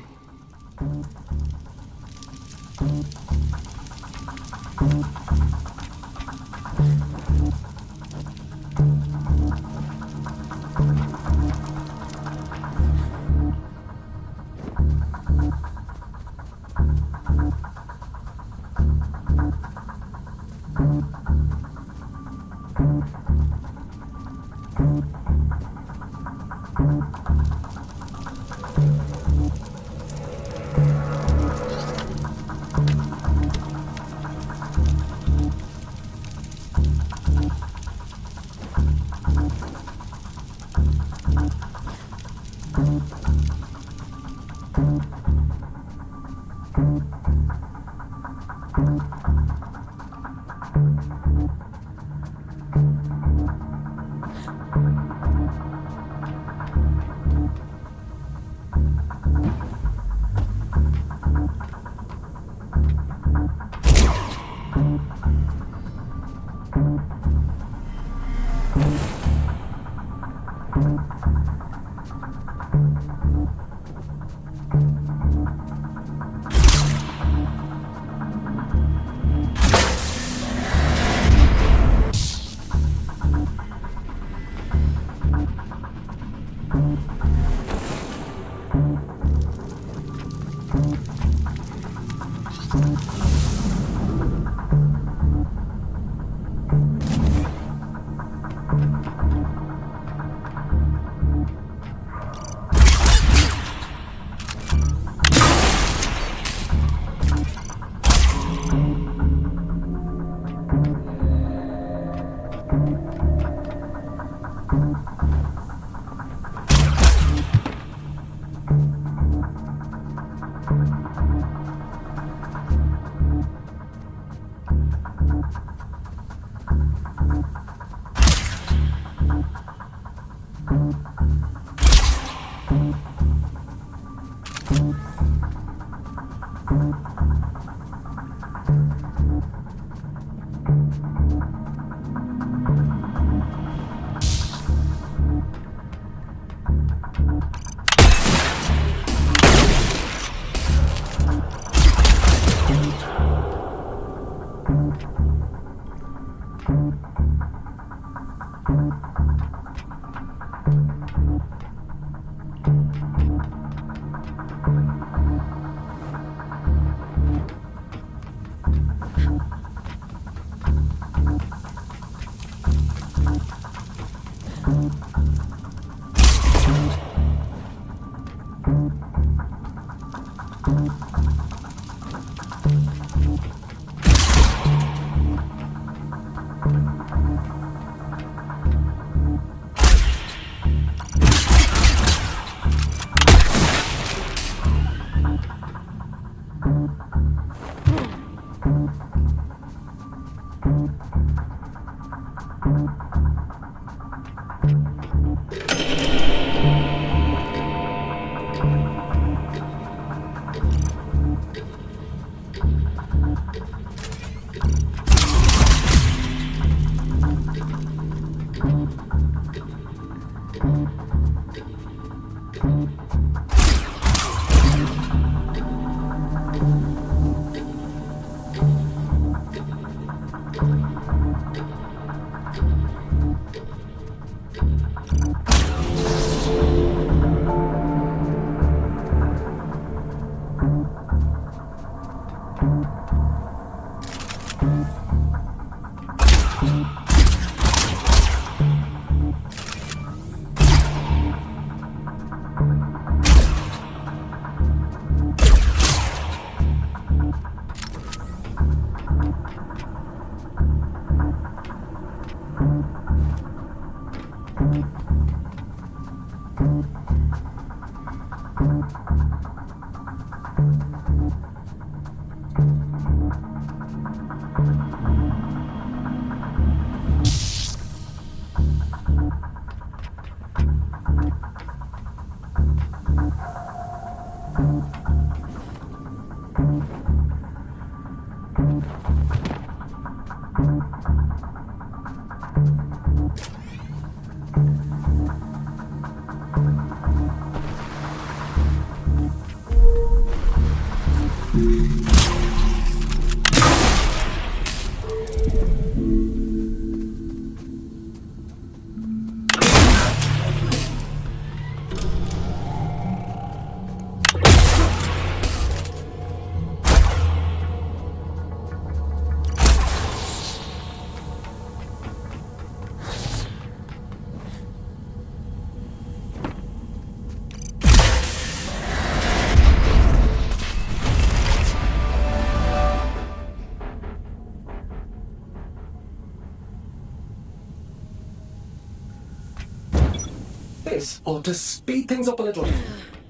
This ought to speed things up a little.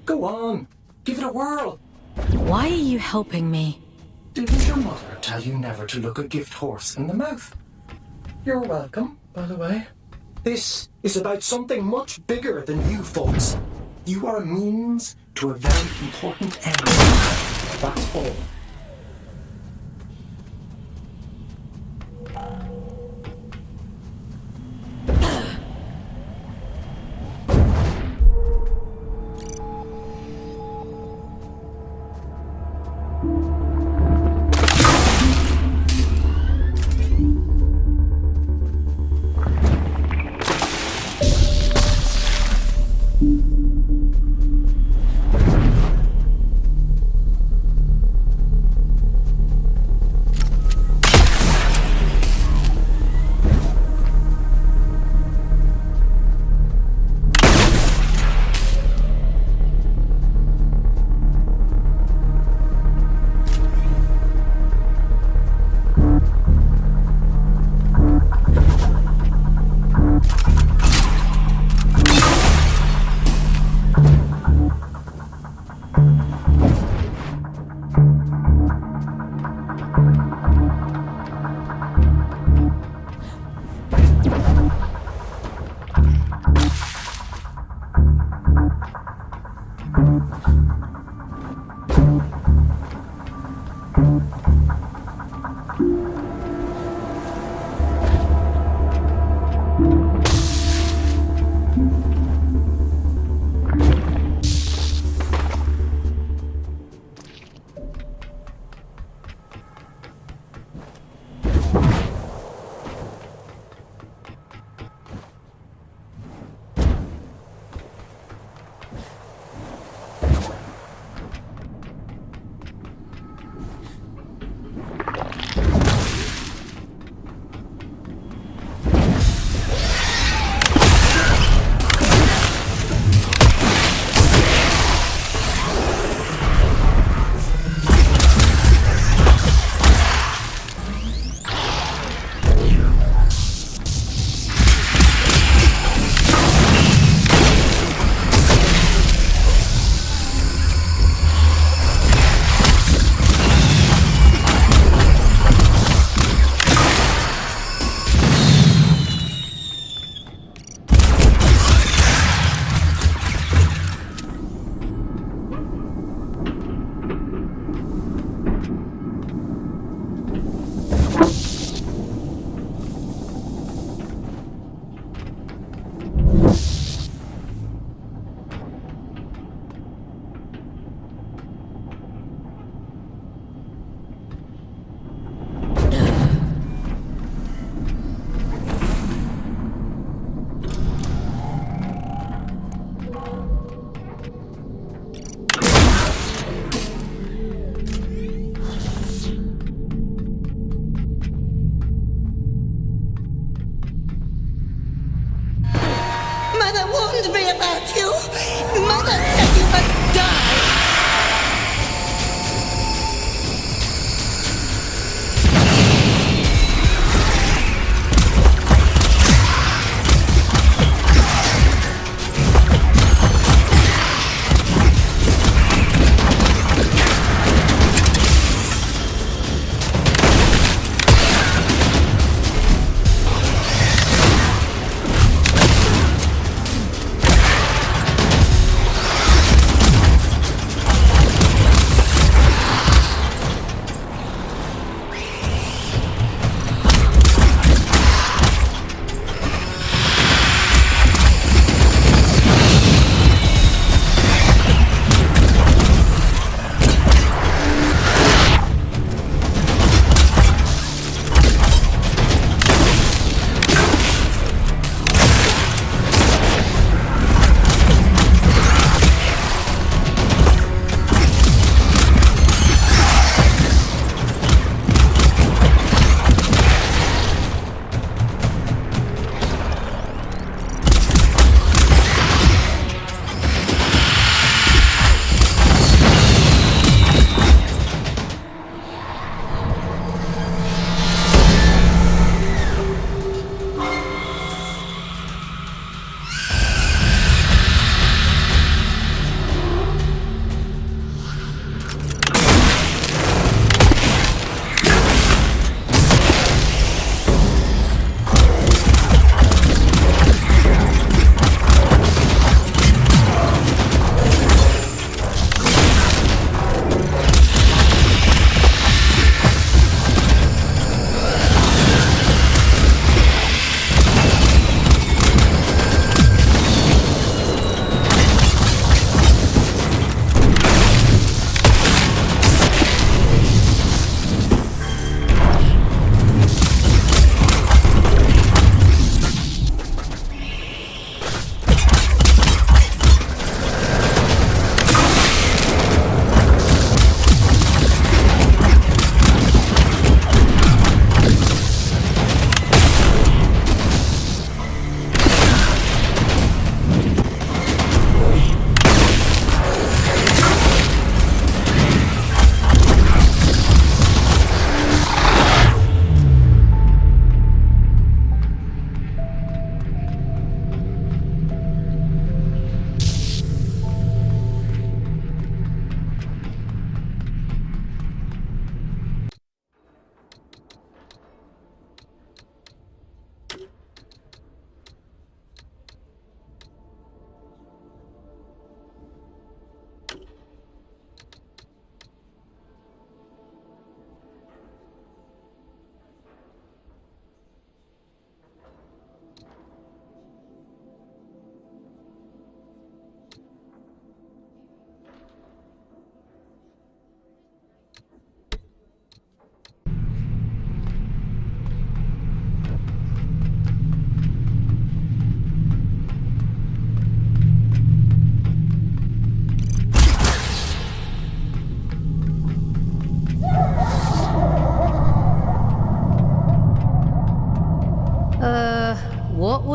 Go on, give it a whirl. Why are you helping me? Didn't your mother tell you never to look a gift horse in the mouth? You're welcome, by the way. This is about something much bigger than you folks. You are a means to a very important end. That's all.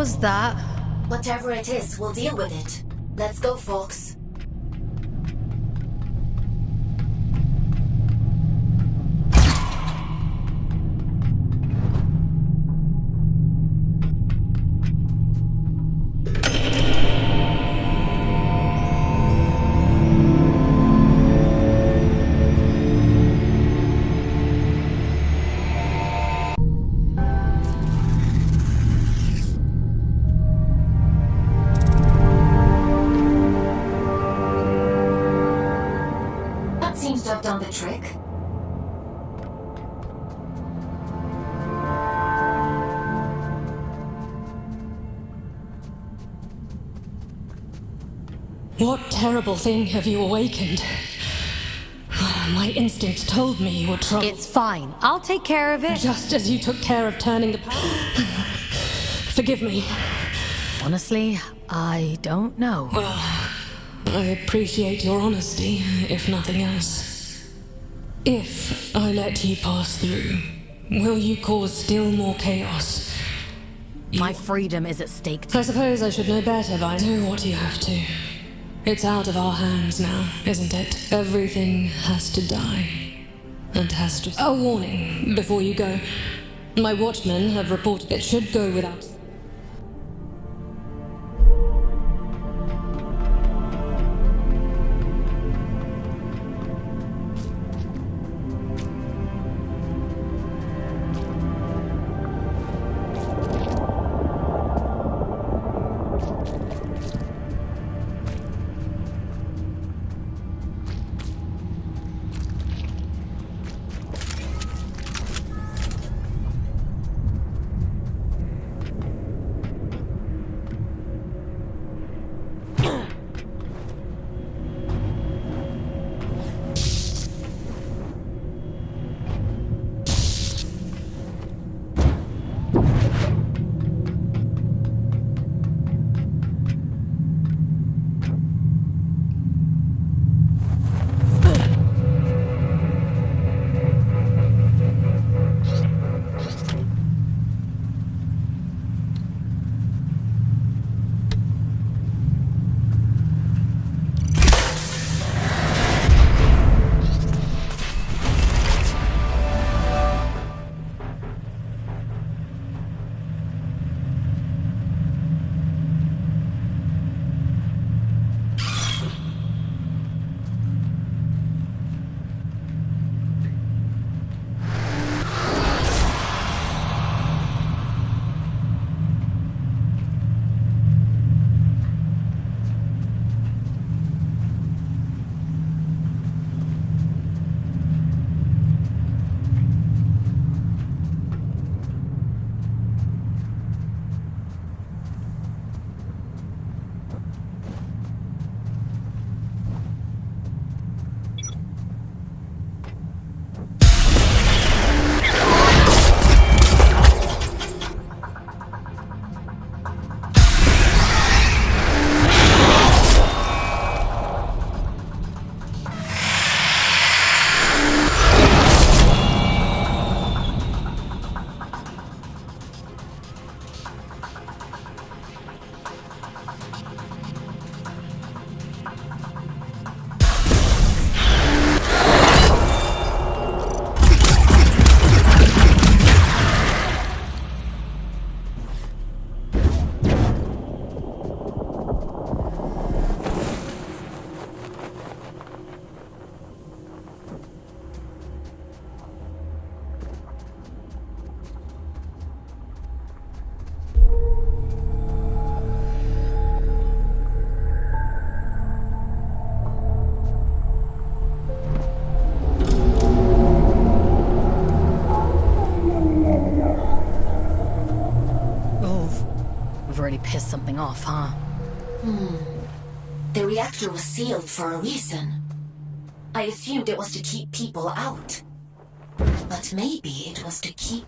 was that? Whatever it is, we'll deal with it. Let's go, folks. Seems to have done the trick. What terrible thing have you awakened? My instincts told me you were trouble. It's fine. I'll take care of it. Just as you took care of turning the Forgive me. Honestly, I don't know. Well, I appreciate your honesty, if nothing else. If I let you pass through, will you cause still more chaos? My freedom is at stake. I suppose I should know better by do what you have to. It's out of our hands now, isn't it? Everything has to die. And has to... A warning, before you go. My watchmen have reported it should go without... Pissed something off, huh? The reactor was sealed for a reason. I assumed it was to keep people out. But maybe it was to keep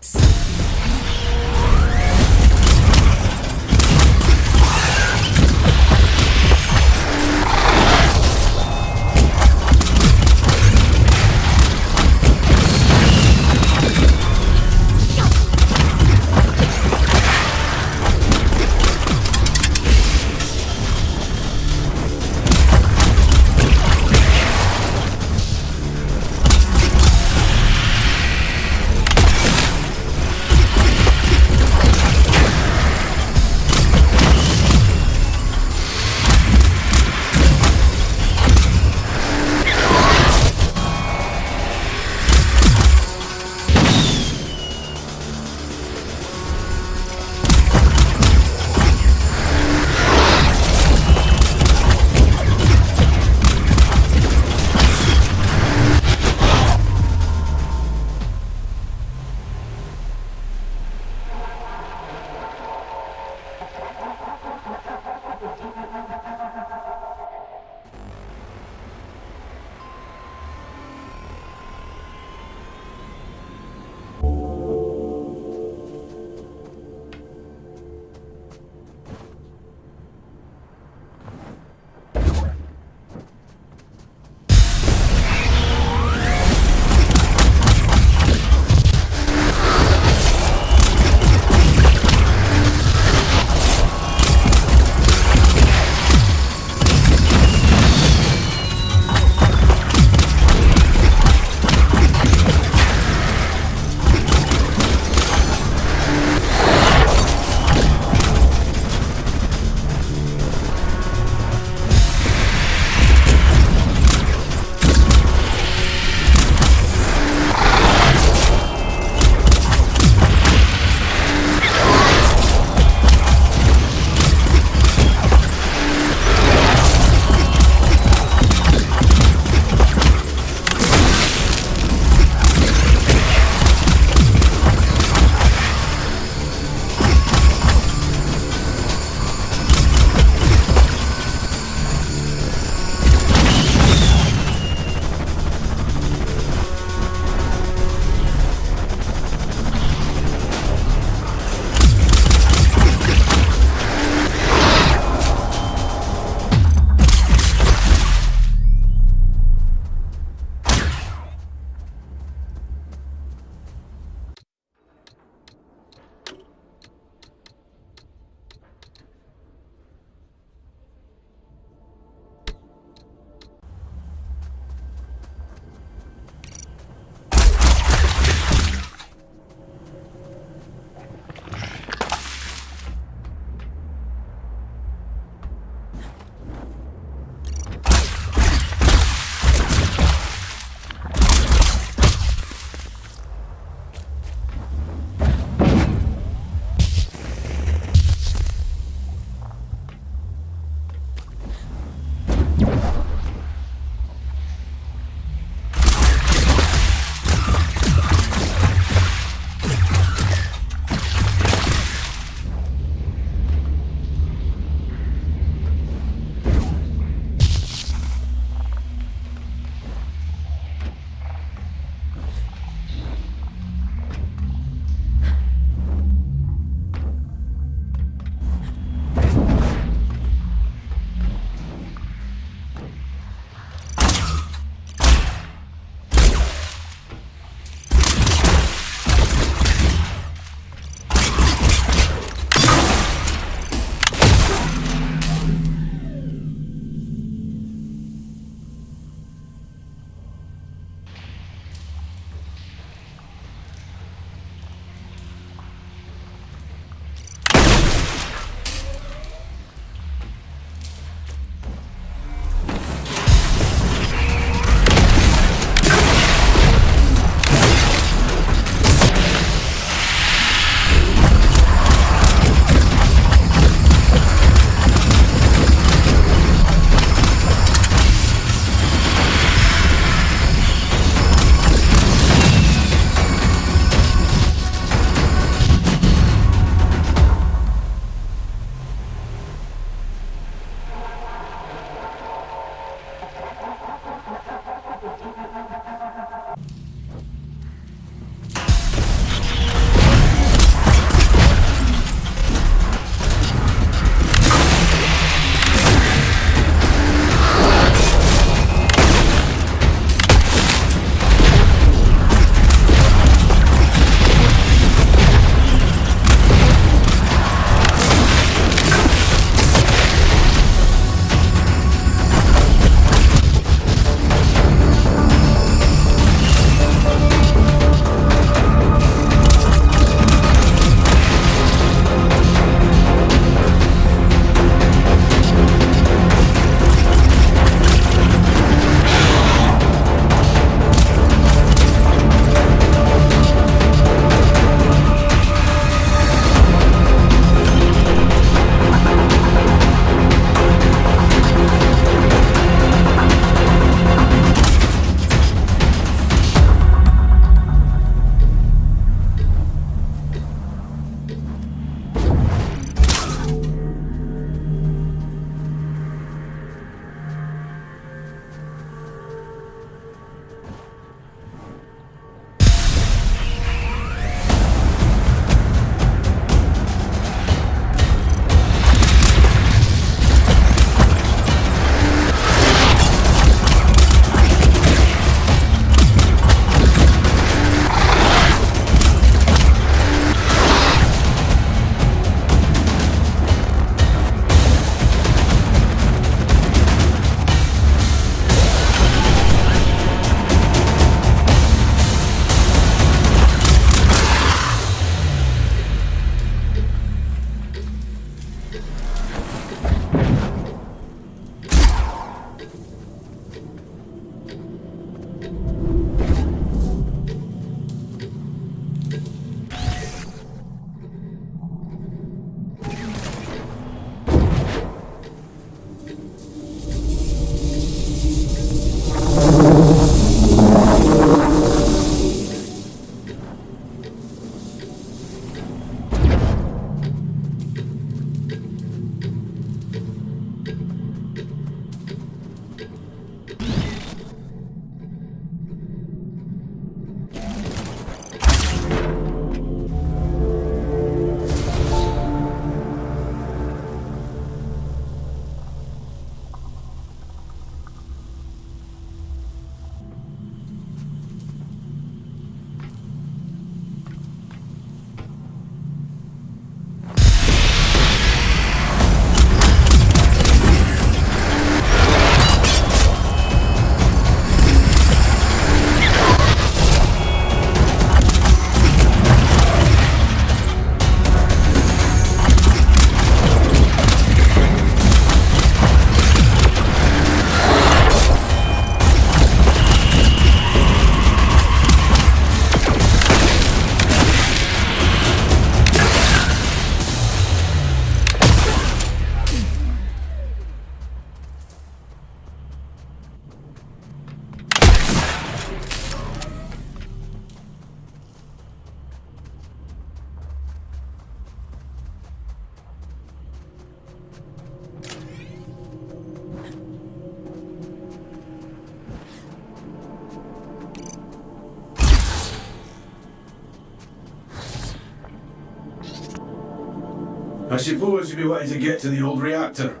I suppose you'll be wanting to get to the old reactor.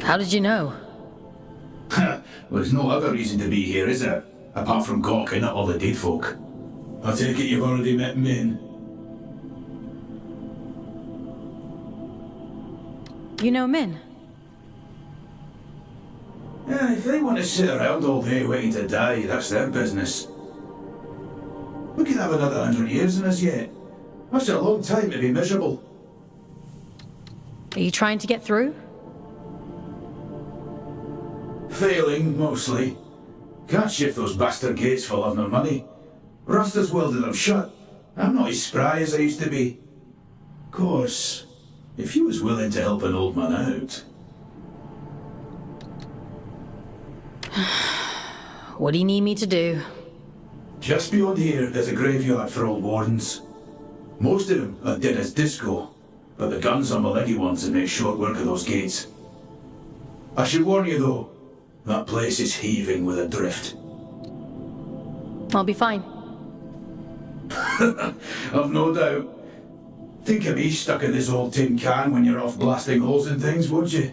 How did you know? Well, there's no other reason to be here, is there? Apart from gawking at all the dead folk. I take it you've already met Min. You know Min? Yeah, if they want to sit around all day waiting to die, that's their business. We could have another 100 years in us yet. That's a long time to be miserable. Are you trying to get through? Failing, mostly. Can't shift those bastard gates for love nor money. Rasta's welded them shut. I'm not as spry as I used to be. Of course, if you was willing to help an old man out... What do you need me to do? Just beyond here, there's a graveyard for old wardens. Most of them are dead as disco, but the guns are my leggy ones that make short work of those gates. I should warn you though, that place is heaving with a drift. I'll be fine. I've no doubt. Think of me stuck in this old tin can when you're off blasting holes in things, won't you?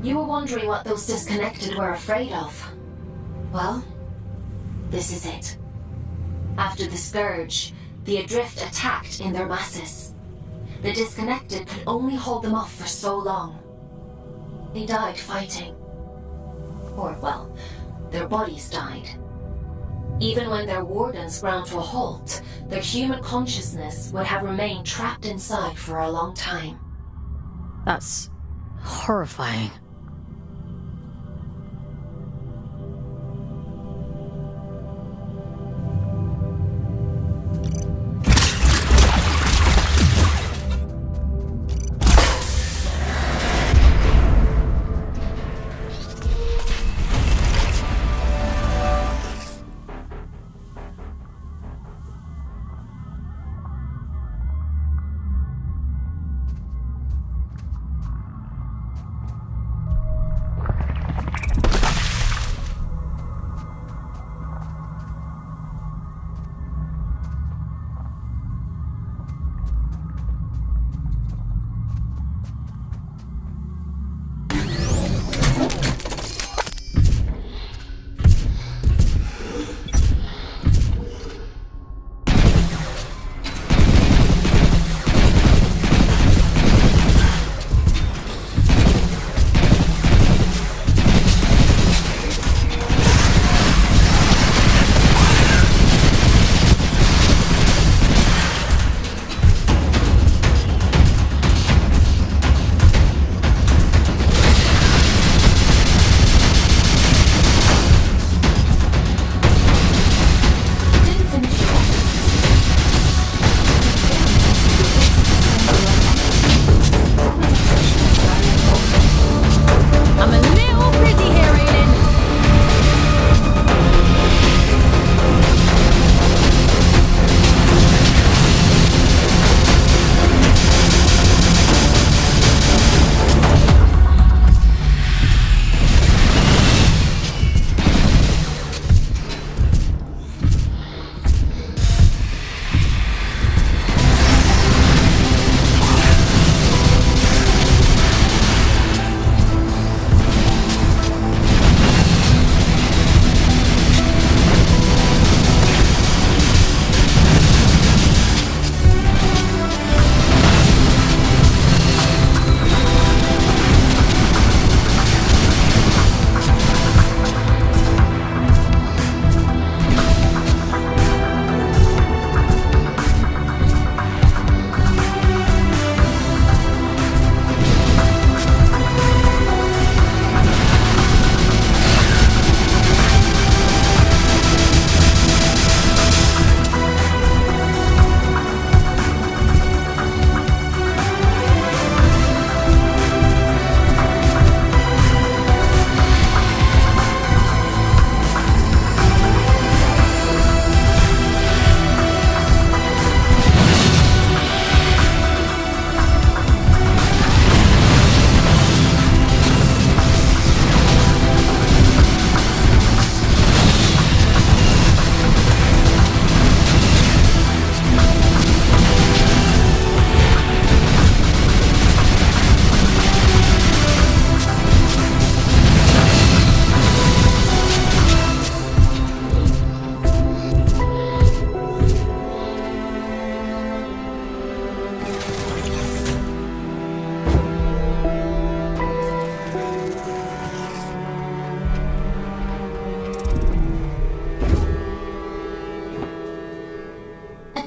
You were wondering what those disconnected were afraid of. Well, this is it. After the Scourge, the Adrift attacked in their masses. The disconnected could only hold them off for so long. They died fighting. Or, well, their bodies died. Even when their wardens ground to a halt, their human consciousness would have remained trapped inside for a long time. That's horrifying.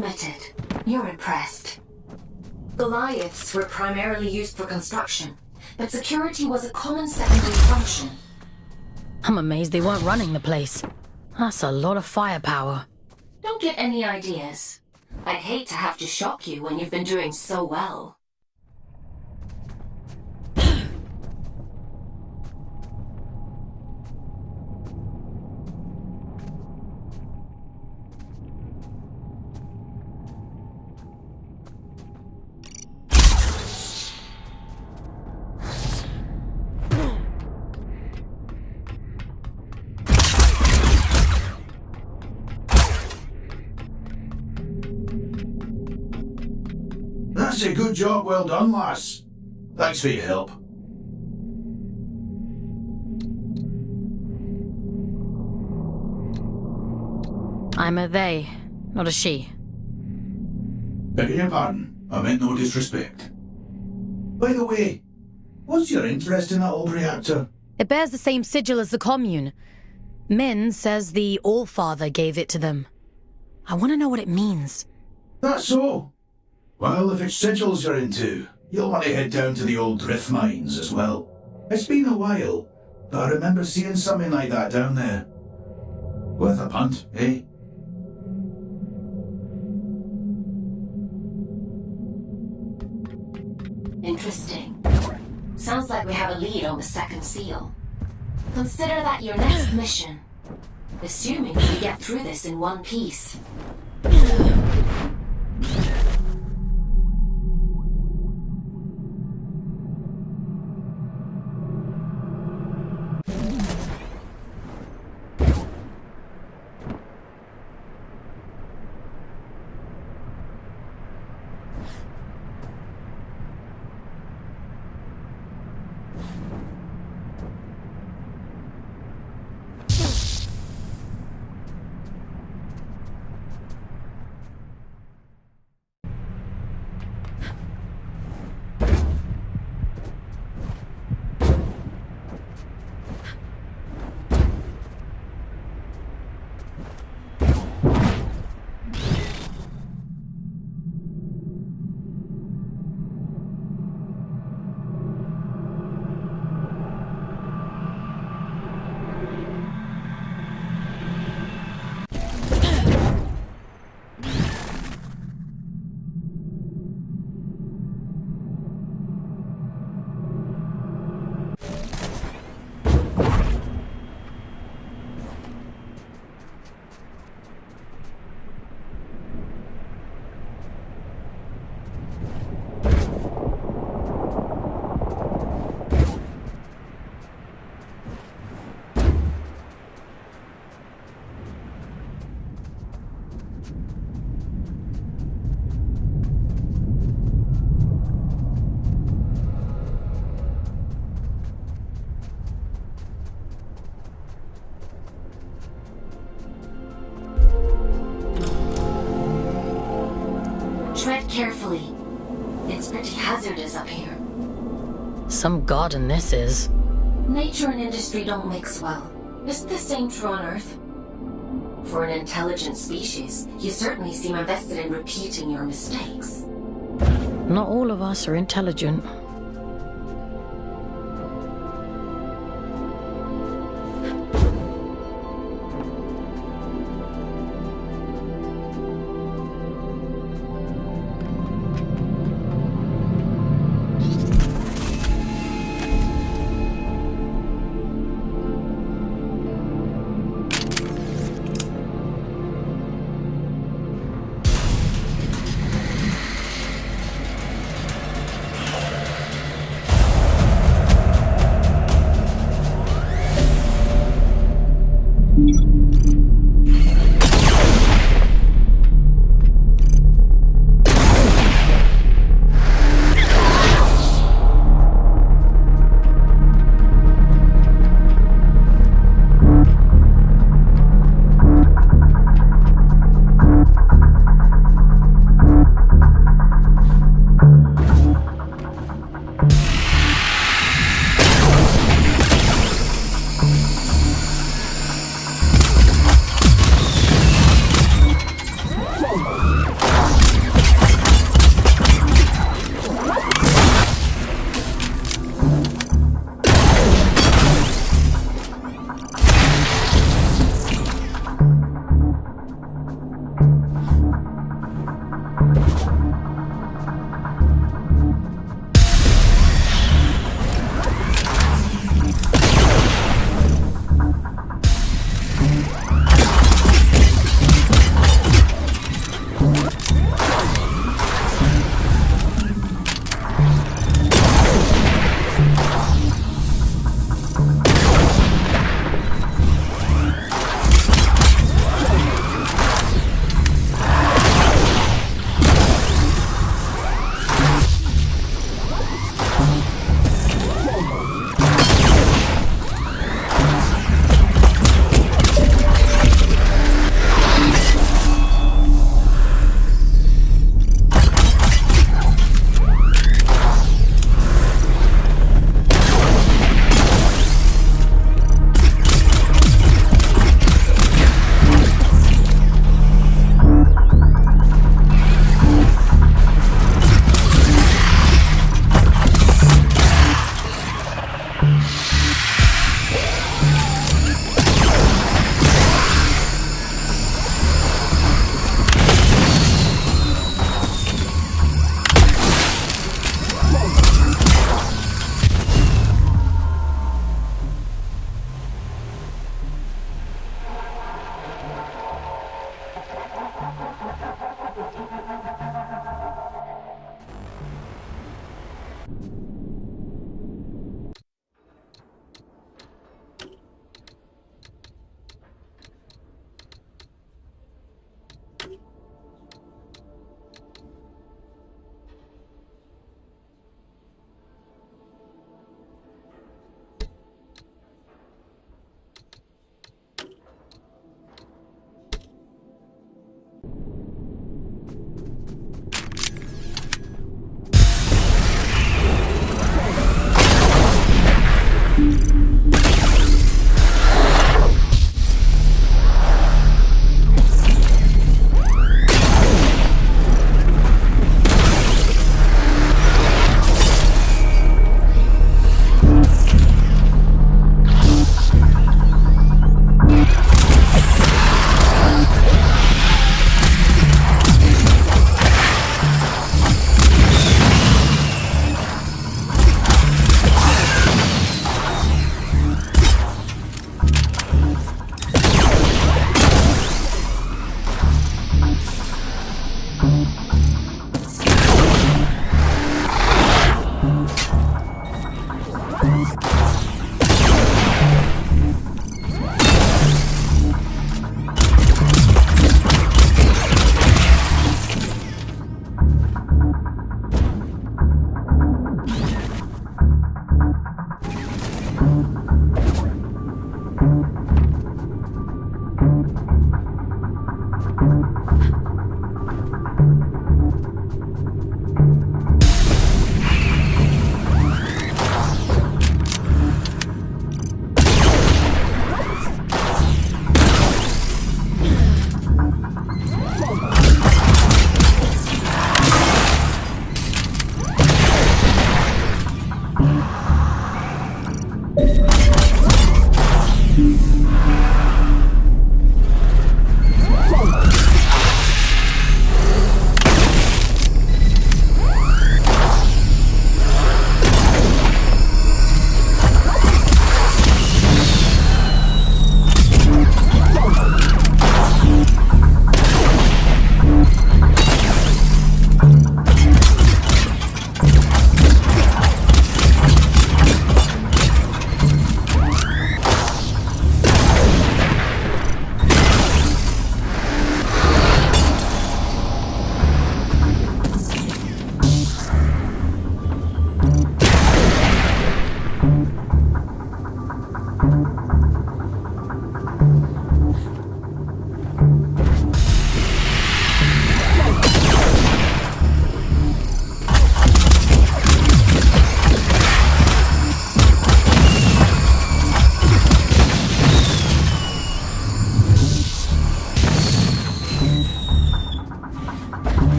admit it. You're impressed. Goliaths were primarily used for construction, but security was a common secondary function. I'm amazed they weren't running the place. That's a lot of firepower. Don't get any ideas. I'd hate to have to shock you when you've been doing so well. That's a good job, well done, lass. Thanks for your help. I'm a they, not a she. Begging your pardon, I meant no disrespect. By the way, what's your interest in that old reactor? It bears the same sigil as the commune. Min says the Allfather gave it to them. I want to know what it means. That's so. Well, if it's sigils you're into, you'll want to head down to the old drift mines as well. It's been a while, but I remember seeing something like that down there. Worth a punt, eh? Interesting. Sounds like we have a lead on the second seal. Consider that your next mission. Assuming we get through this in one piece. Tread carefully. It's pretty hazardous up here. Some garden this is. Nature and industry don't mix well. Is the same true on Earth? For an intelligent species, you certainly seem invested in repeating your mistakes. Not all of us are intelligent.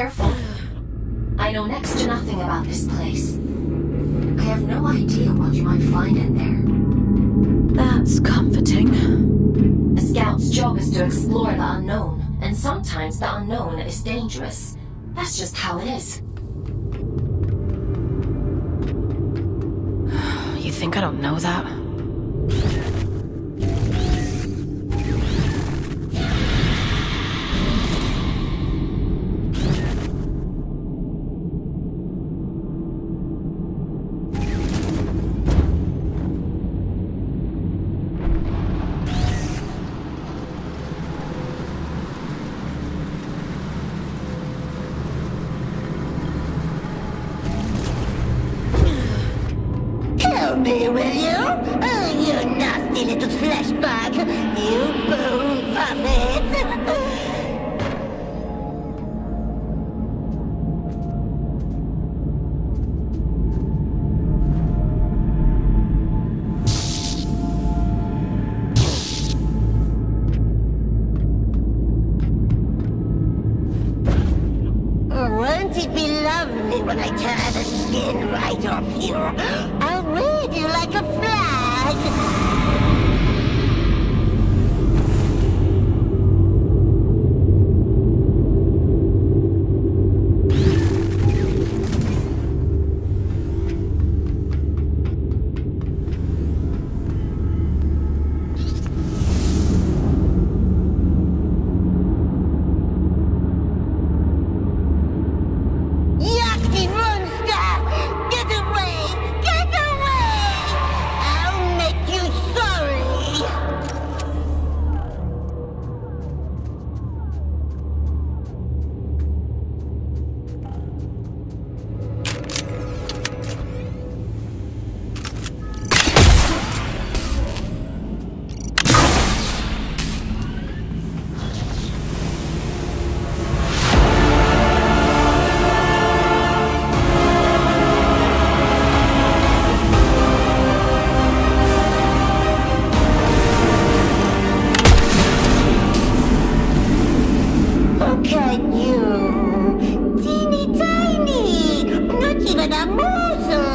careful. I know next to nothing about this place. I have no idea what you might find in there. That's comforting. A scout's job is to explore the unknown, and sometimes the unknown is dangerous. That's just how it is. You think I don't know that? Help me, will you? Oh, you nasty little flesh bag. You bone puppet. Won't it be lovely when I tear the skin right off you? I'll wave you like a flag. Yucky monster! Get away! Get away! I'll make you sorry! How can you? Teeny tiny! Not even a morsel!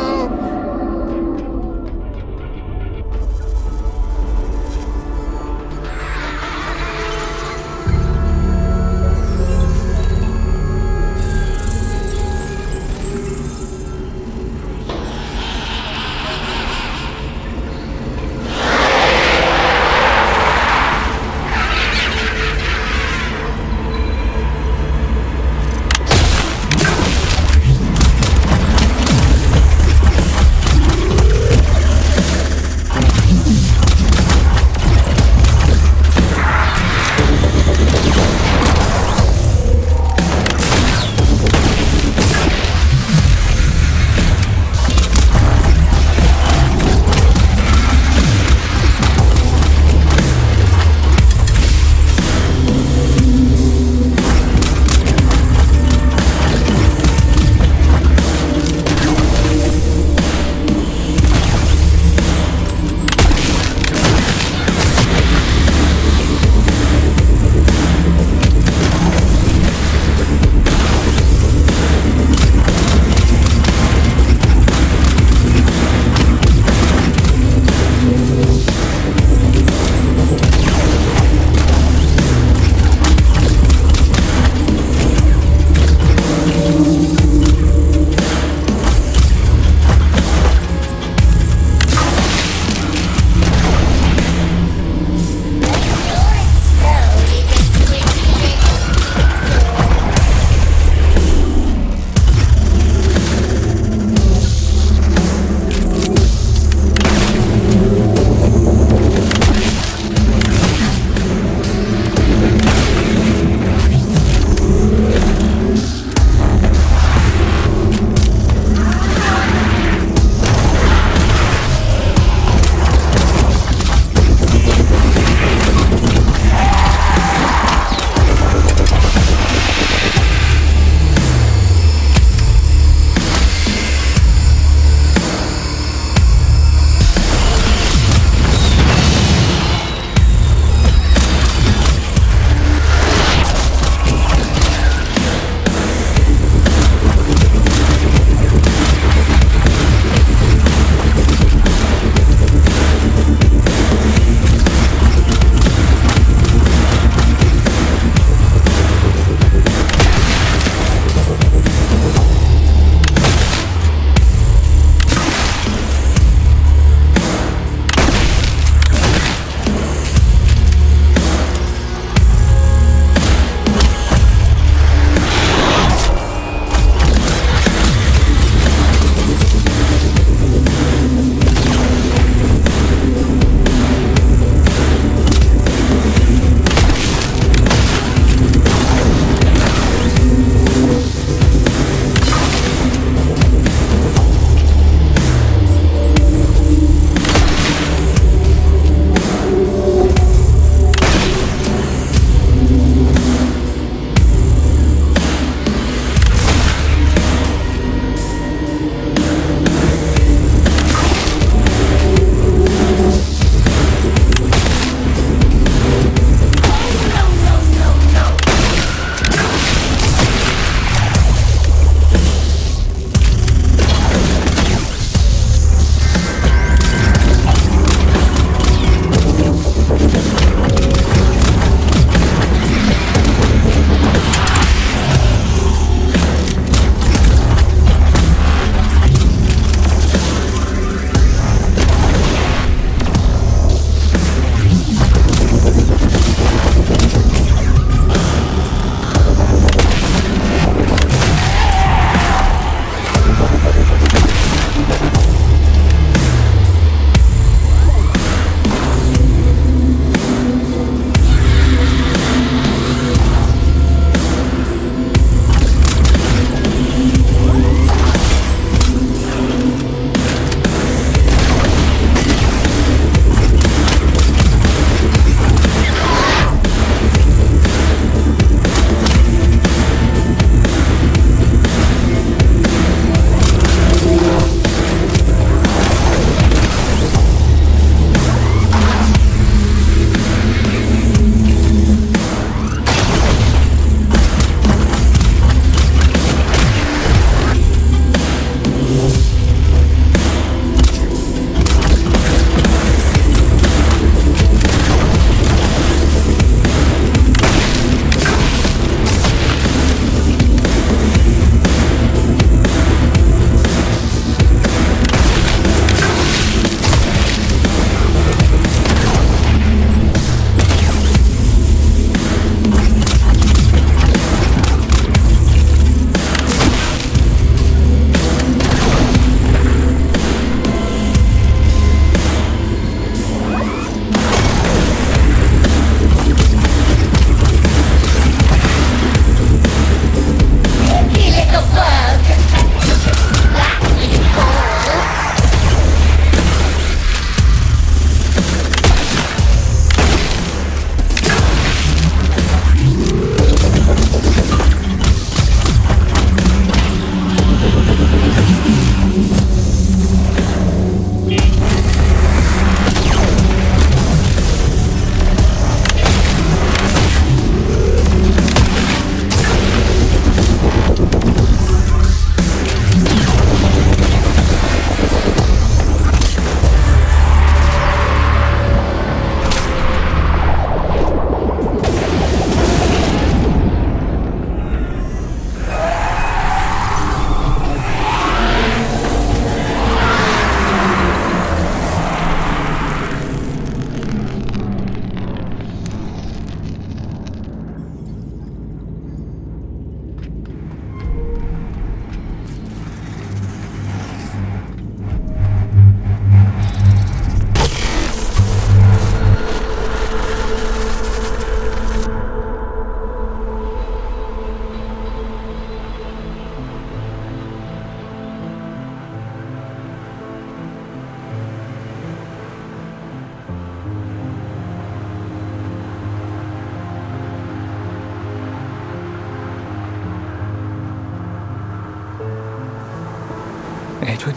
Edwin?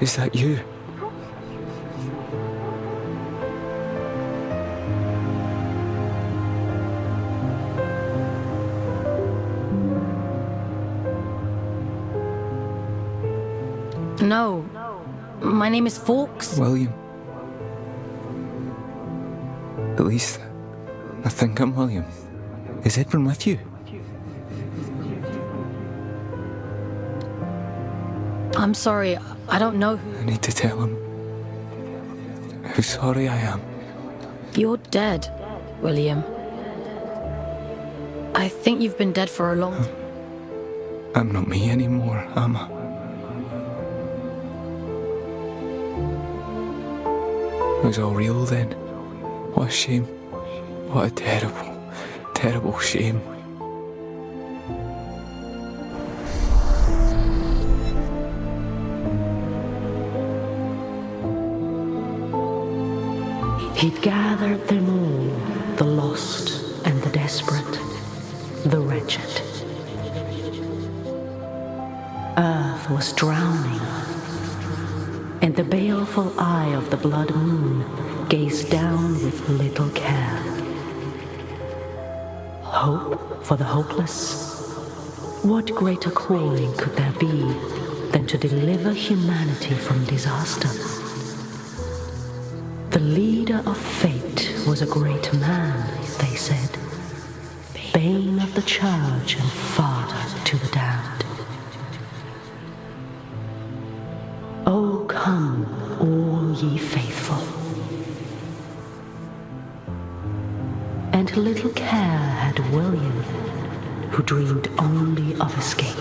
Is that you? No. My name is Fawkes. William. At least, I think I'm William. Is Edwin with you? I'm sorry, I don't know. I need to tell him how sorry I am. You're dead, William. I think you've been dead for a long time. I'm not me anymore, am I? It was all real then. What a shame. What a terrible, terrible shame. He'd gathered them all, the lost and the desperate, the wretched. Earth was drowning, and the baleful eye of the blood moon gazed down with little care. Hope for the hopeless? What greater calling could there be than to deliver humanity from disaster? The leader of fate was a great man, they said, bane of the church and father to the damned. Oh, come, all ye faithful. And little care had William, who dreamed only of escape.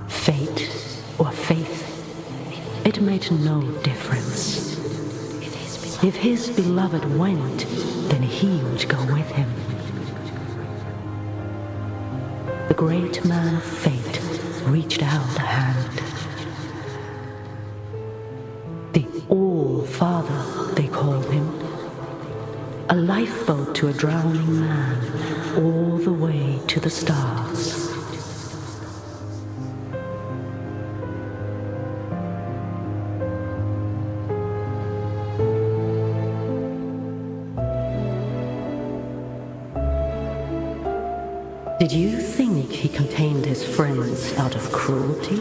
Fate or faith, it made no difference. If his beloved went, then he would go with him. The great man of fate reached out a hand. The All-Father, they called him. A lifeboat to a drowning man, all the way to the stars. Did you think he contained his friends out of cruelty?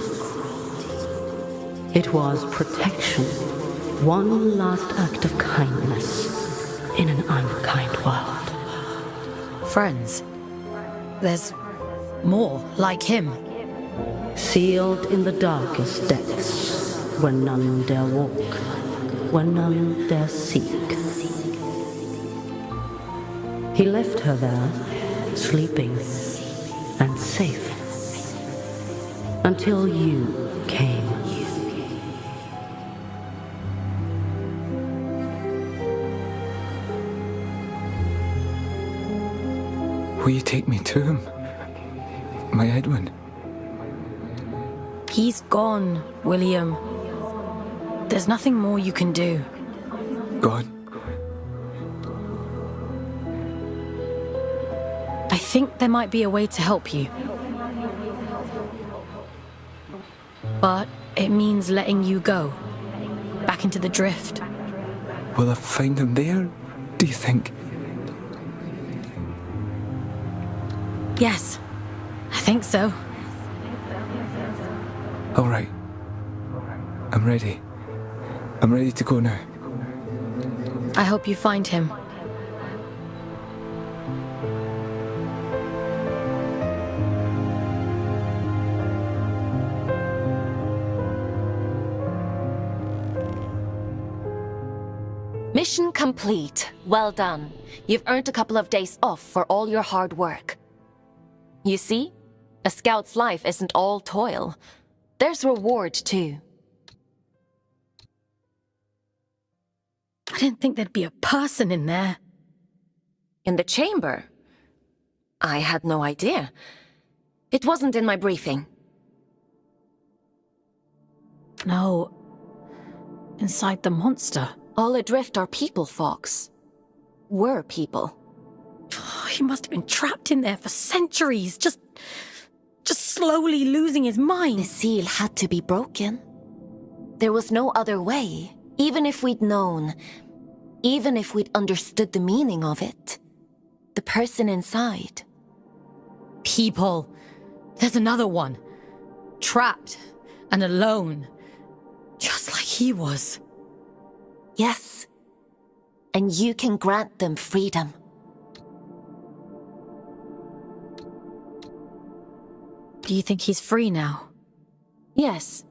It was protection, one last act of kindness in an unkind world. Friends? There's more like him. Sealed in the darkest depths, where none dare walk, where none dare seek. He left her there, sleeping and safe, until you came. Will you take me to him? My Edwin? He's gone, William. There's nothing more you can do. God? I think there might be a way to help you. But it means letting you go. Back into the drift. Will I find him there, do you think? Yes, I think so. All right. I'm ready. I'm ready to go now. I hope you find him. Mission complete. Well done. You've earned a couple of days off for all your hard work. You see, a scout's life isn't all toil. There's reward, too. I didn't think there'd be a person in there. In the chamber? I had no idea. It wasn't in my briefing. No. Inside the monster. All adrift are people, Fox. Were people. He must have been trapped in there for centuries, just slowly losing his mind. The seal had to be broken. There was no other way, even if we'd known, even if we'd understood the meaning of it. The person inside. People. There's another one. Trapped and alone. Just like he was. Yes. And you can grant them freedom. Do you think he's free now? Yes.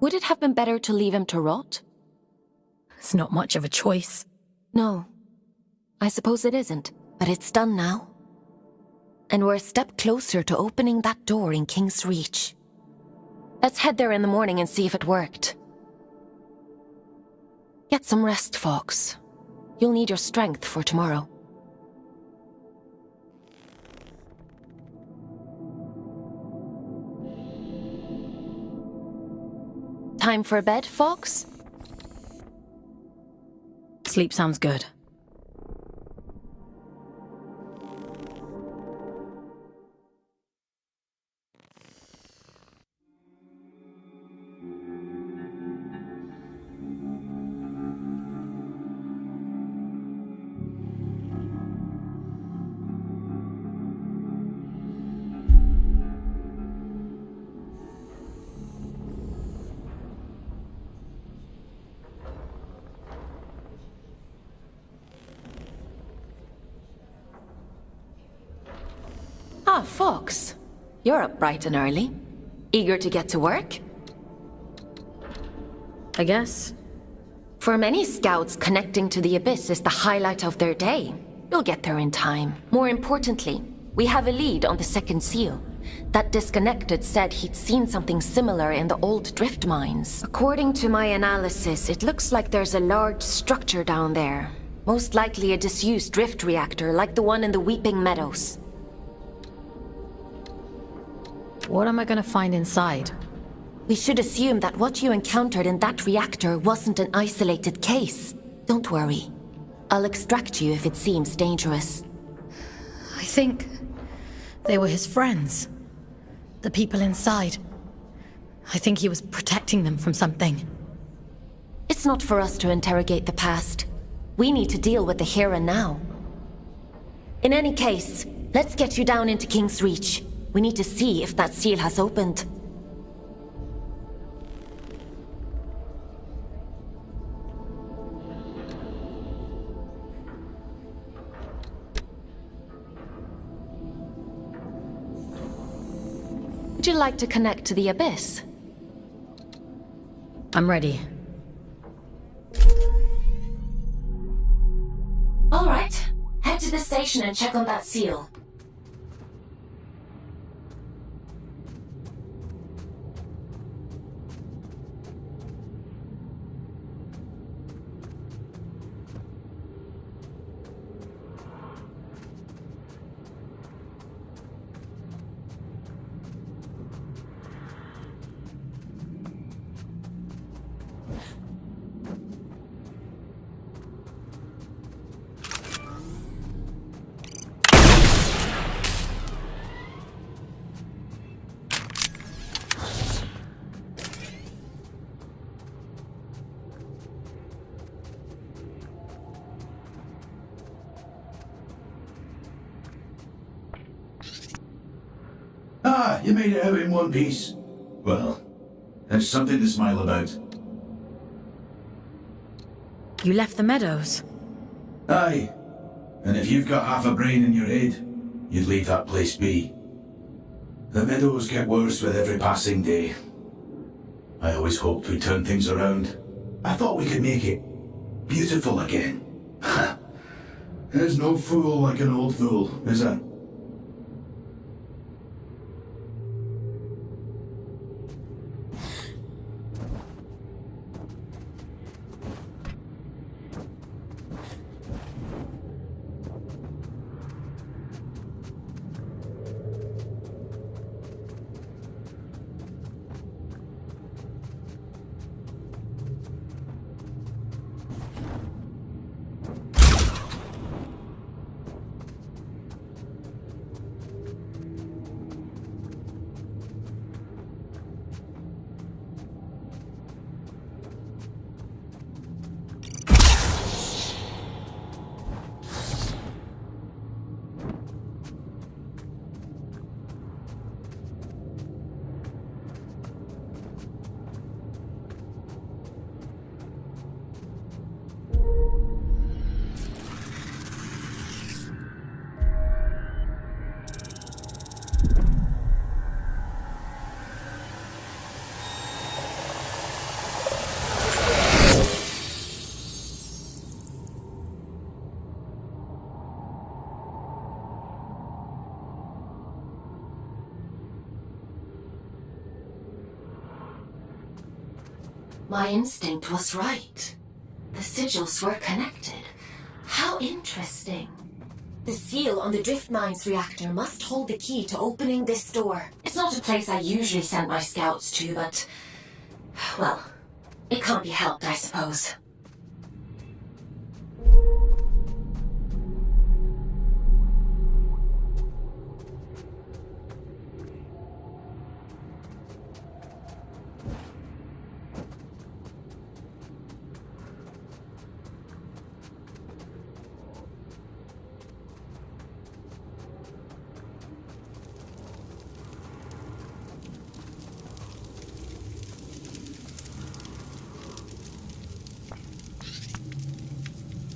Would it have been better to leave him to rot? It's not much of a choice. No. I suppose it isn't, but it's done now. And we're a step closer to opening that door in King's Reach. Let's head there in the morning and see if it worked. Get some rest, Fox. You'll need your strength for tomorrow. Time for bed, Fox? Sleep sounds good. Ah, Fox. You're up bright and early. Eager to get to work? I guess. For many scouts, connecting to the Abyss is the highlight of their day. You'll get there in time. More importantly, we have a lead on the second seal. That disconnected said he'd seen something similar in the old drift mines. According to my analysis, it looks like there's a large structure down there. Most likely a disused drift reactor like the one in the Weeping Meadows. What am I gonna find inside? We should assume that what you encountered in that reactor wasn't an isolated case. Don't worry. I'll extract you if it seems dangerous. I think they were his friends. The people inside. I think he was protecting them from something. It's not for us to interrogate the past. We need to deal with the here and now. In any case, let's get you down into King's Reach. We need to see if that seal has opened. Would you like to connect to the Abyss? I'm ready. All right. Head to the station and check on that seal. Ah, you made it out in one piece. Well, there's something to smile about. You left the meadows? Aye. And if you've got half a brain in your head, you'd leave that place be. The meadows get worse with every passing day. I always hoped we'd turn things around. I thought we could make it beautiful again. There's no fool like an old fool, is there? My instinct was right. The sigils were connected. How interesting. The seal on the drift mines reactor must hold the key to opening this door. It's not a place I usually send my scouts to, but... well, it can't be helped, I suppose.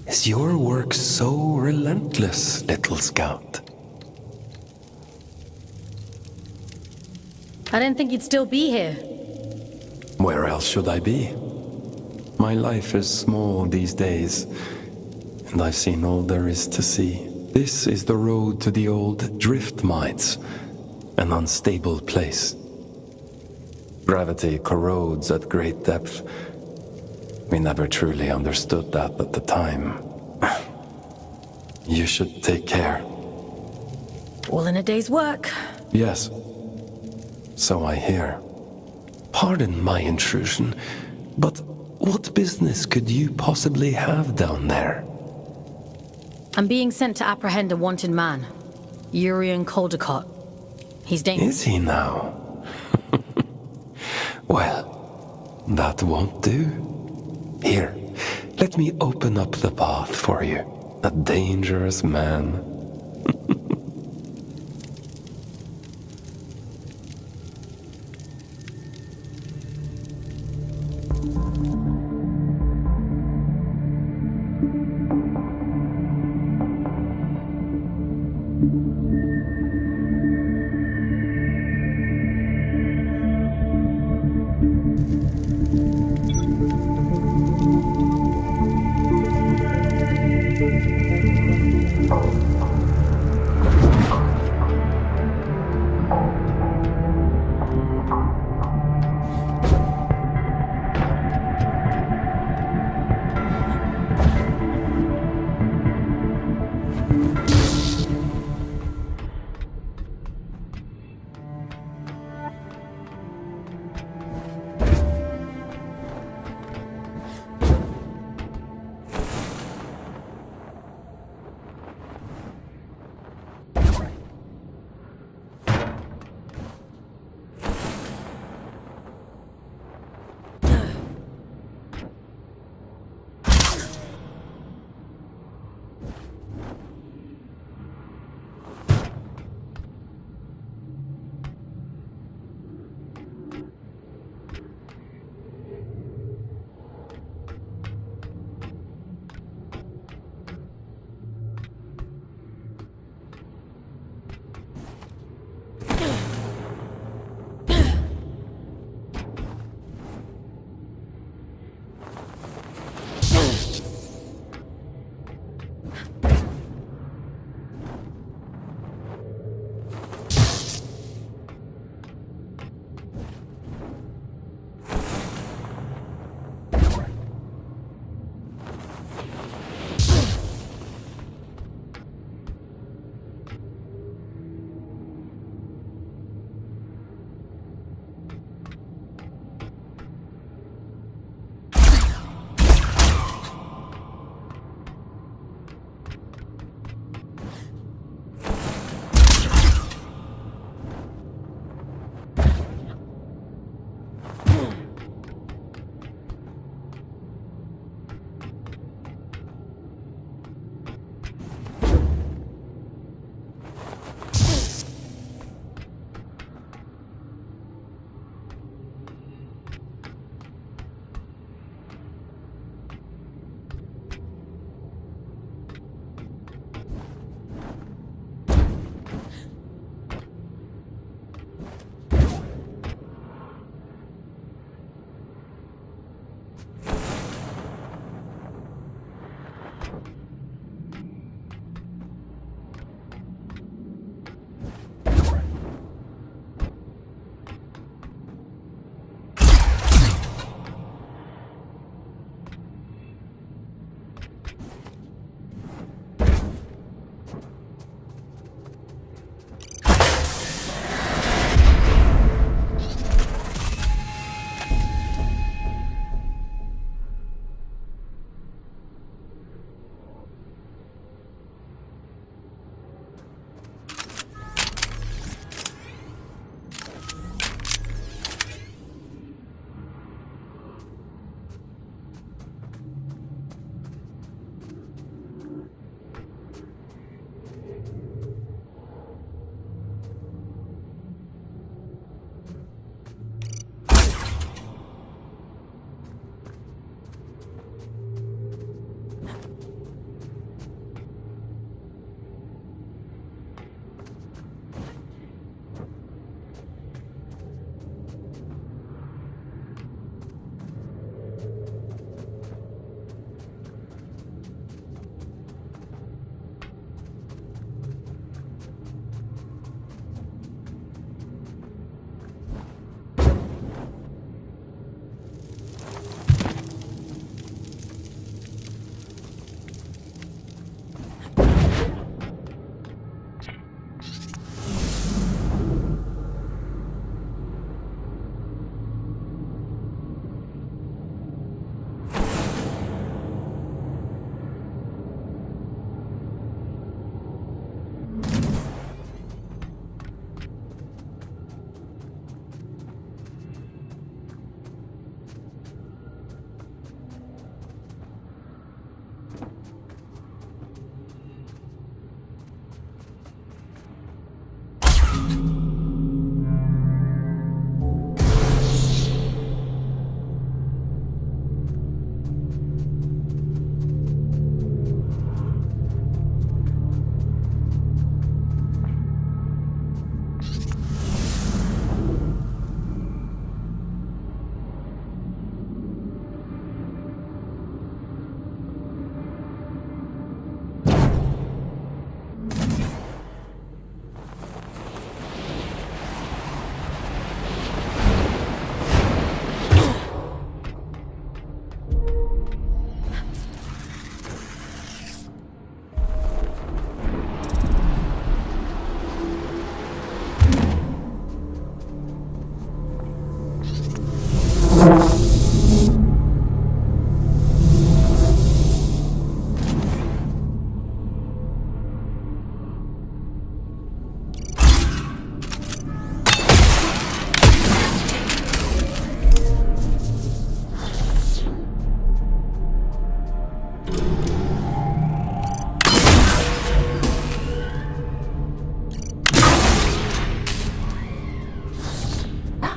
Is your work so relentless, little scout? I didn't think you'd still be here. Where else should I be? My life is small these days, and I've seen all there is to see. This is the road to the old drift mines, an unstable place. Gravity corrodes at great depth. We never truly understood that at the time. You should take care. All in a day's work. Yes. So I hear. Pardon my intrusion, but what business could you possibly have down there? I'm being sent to apprehend a wanted man. Urian Caldecott. He's dangerous. Is he now? Well, that won't do. Here, let me open up the path for you. A dangerous man.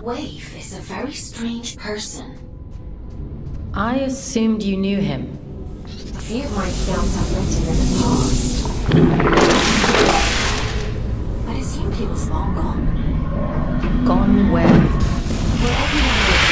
Waif is a very strange person. I assumed you knew him. A few of my scouts have met him in the past. I assumed he was long gone. Gone where? Wherever he is.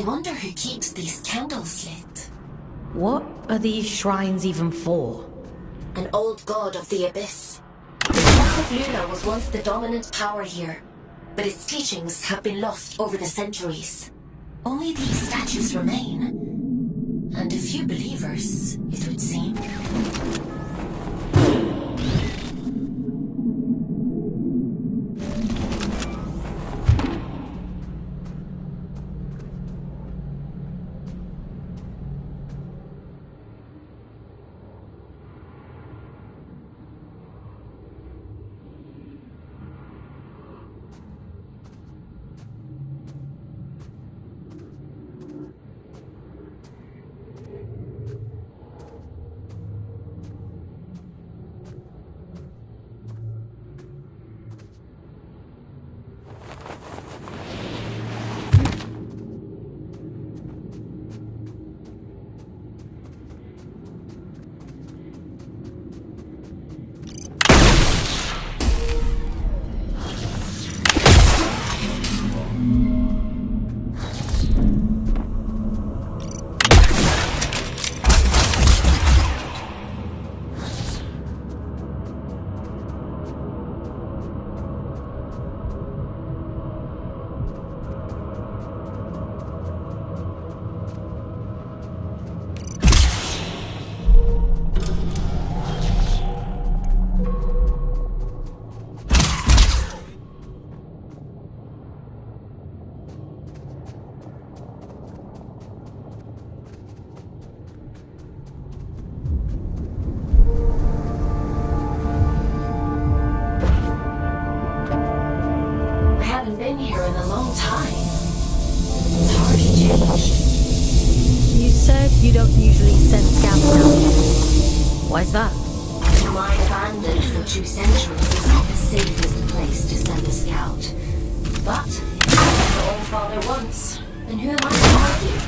I wonder who keeps these candles lit. What are these shrines even for? An old god of the abyss. The Path of Luna was once the dominant power here, but its teachings have been lost over the centuries. Only these statues remain, and a few believers, it would seem. You don't usually send scouts down here. Why's that? To lie abandoned for 2 centuries is not the safest place to send a scout. But if the All-Father wants, then who am I to argue?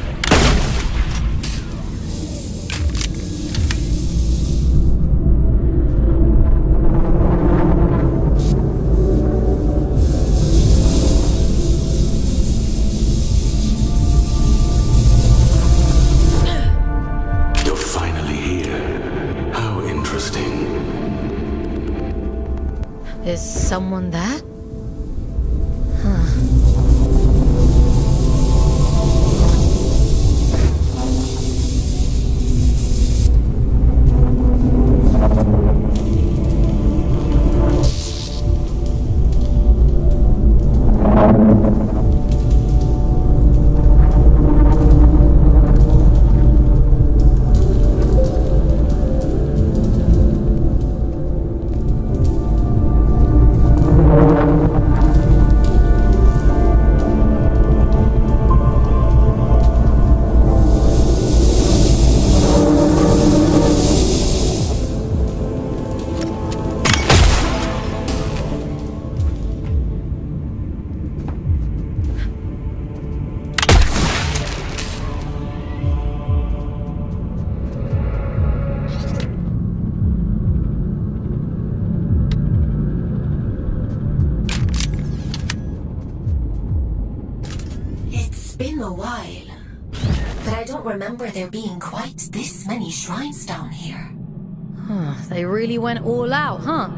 Is someone there? A while, but I don't remember there being quite this many shrines down here. They really went all out, huh?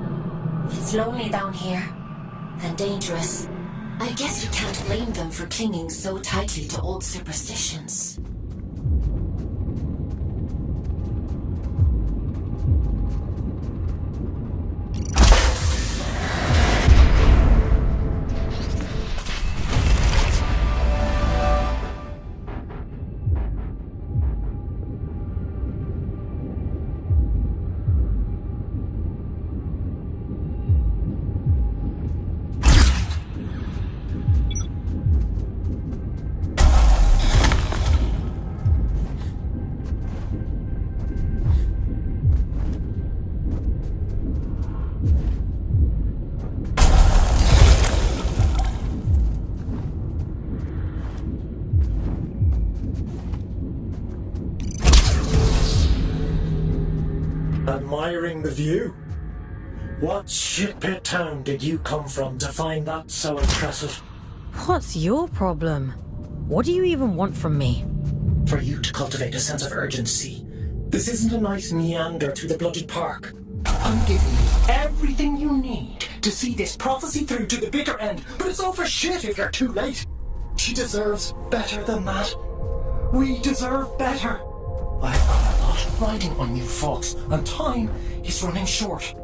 It's lonely down here, and dangerous. I guess you can't blame them for clinging so tightly to old superstitions. Admiring the view? What shitpit town did you come from to find that so impressive? What's your problem? What do you even want from me? For you to cultivate a sense of urgency. This isn't a nice meander through the blooded park. I'm giving you everything you need to see this prophecy through to the bitter end, but it's all for shit if you're too late. She deserves better than that. We deserve better. I've got a lot riding on you folks, and time is running short.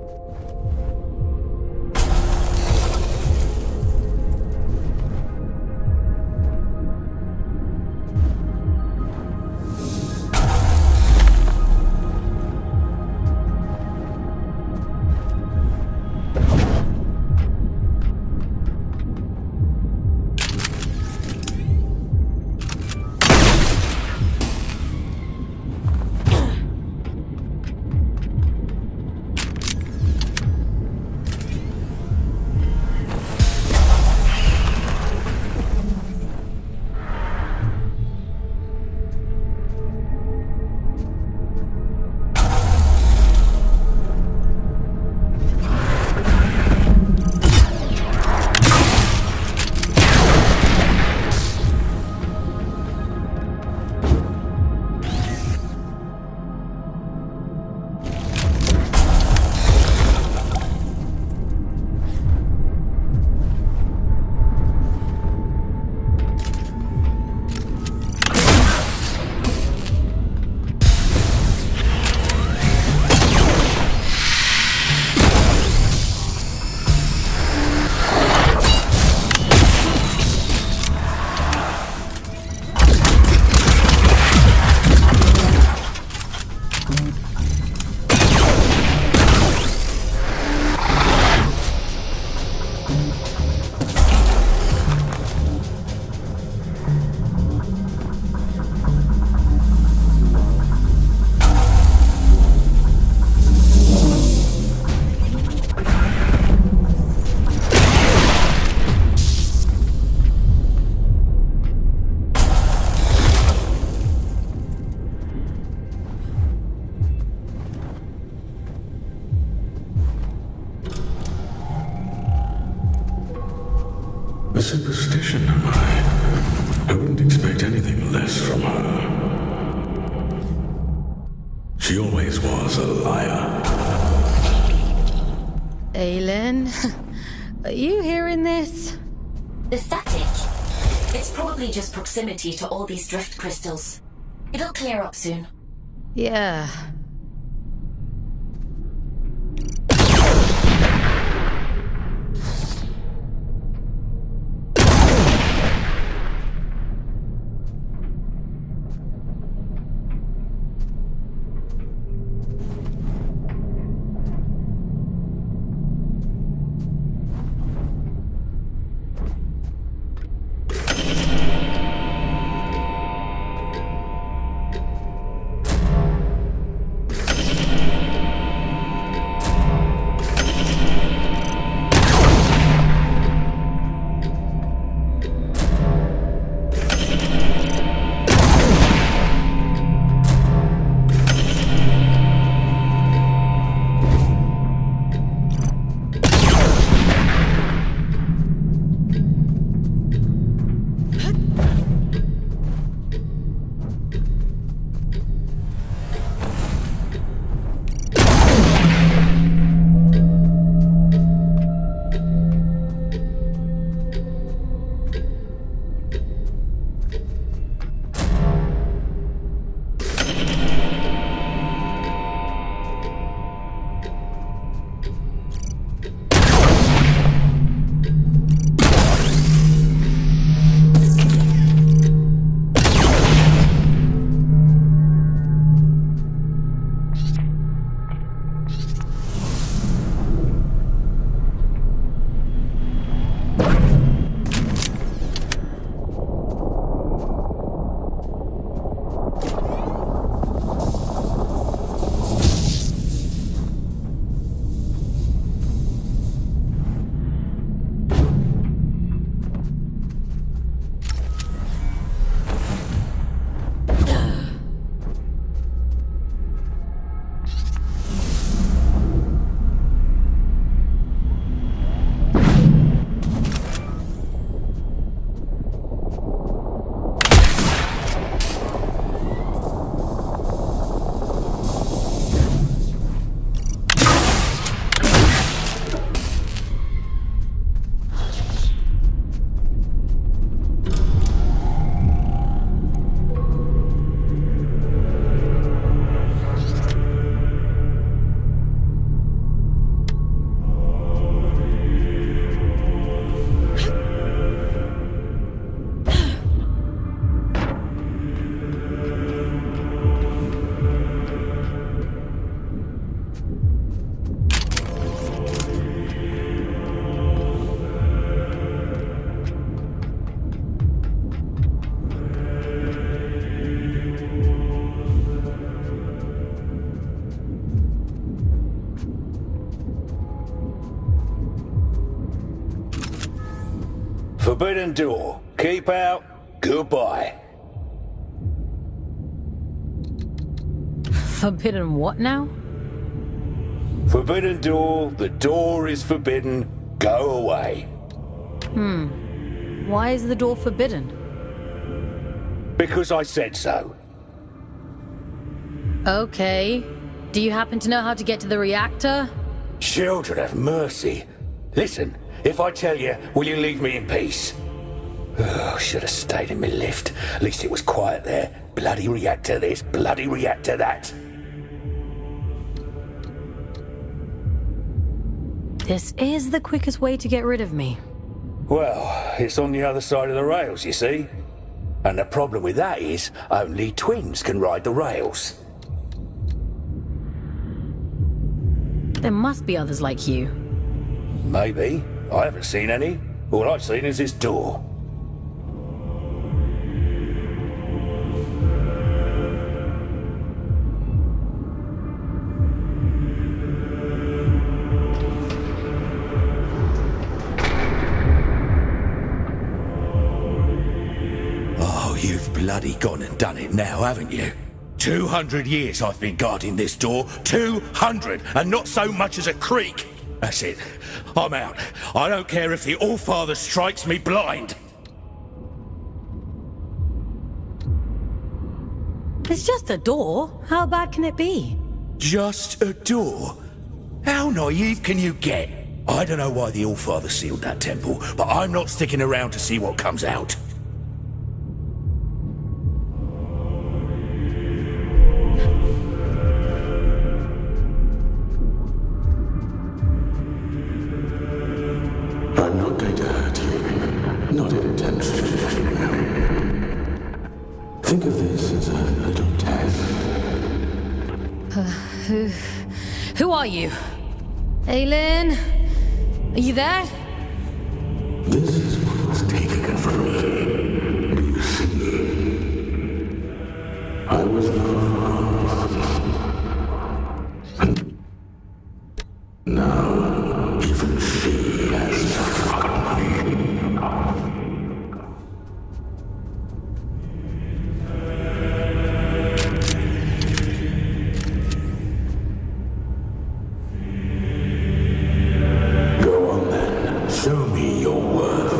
A superstition, am I? I wouldn't expect anything less from her. She always was a liar. Aylin, are you hearing this? The static. It's probably just proximity to all these drift crystals. It'll clear up soon. Yeah. Forbidden door. Keep out. Goodbye. Forbidden what now? Forbidden door. The door is forbidden. Go away. Why is the door forbidden? Because I said so. Okay. Do you happen to know how to get to the reactor? Children have mercy. Listen, if I tell you, will you leave me in peace? Oh, should have stayed in my lift. At least it was quiet there. Bloody reactor this, bloody reactor that. This is the quickest way to get rid of me. Well, it's on the other side of the rails, you see. And the problem with that is, only twins can ride the rails. There must be others like you. Maybe. I haven't seen any. All I've seen is this door. Oh, you've bloody gone and done it now, haven't you? 200 years I've been guarding this door. 200! And not so much as a creak. That's it. I'm out. I don't care if the Allfather strikes me blind. It's just a door. How bad can it be? Just a door? How naive can you get? I don't know why the Allfather sealed that temple, but I'm not sticking around to see what comes out. I'm not going to hurt you. Not intentionally, anyway. Think of this as a little test. Who are you? Aylin? Are you there? This is what was taken from me. Do you see? I was lost. And now, even she has forgotten me. Go on then. Show me your worth.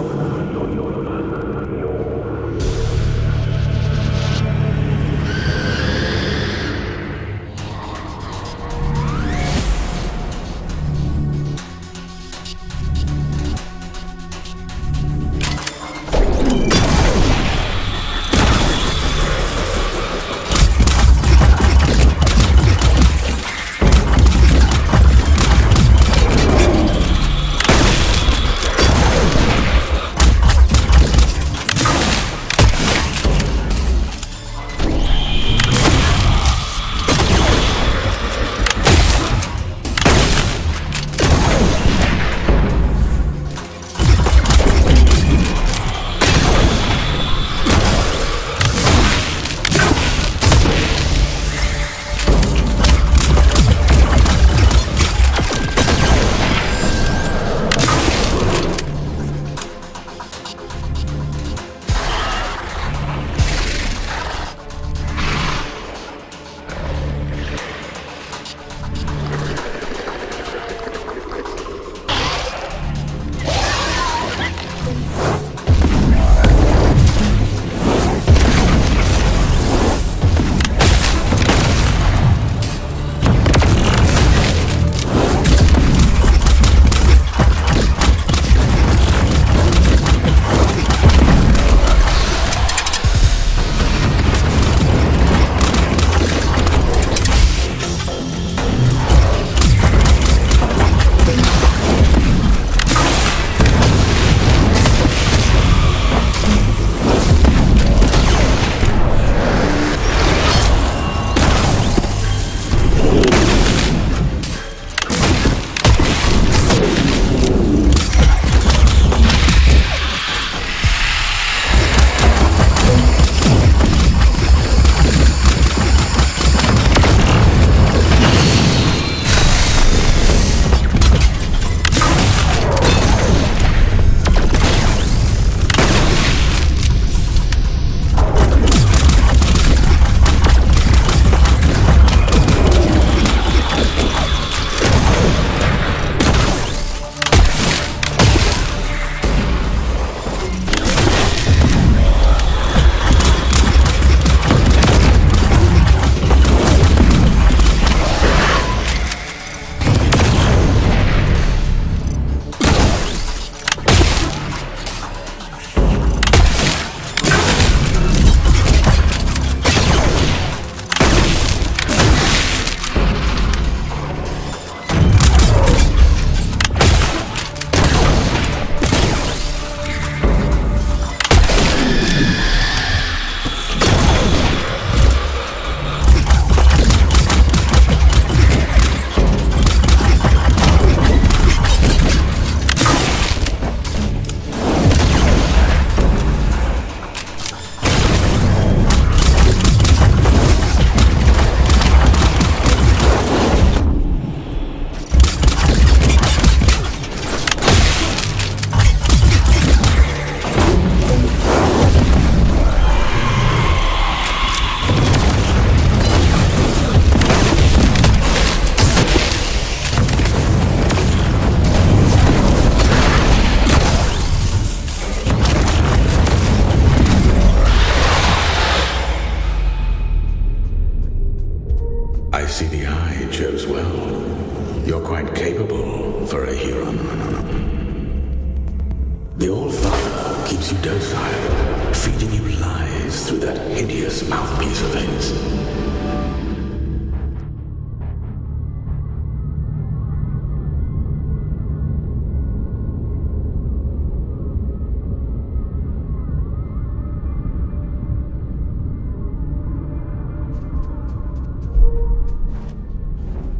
you docile, feeding you lies through that hideous mouthpiece of his.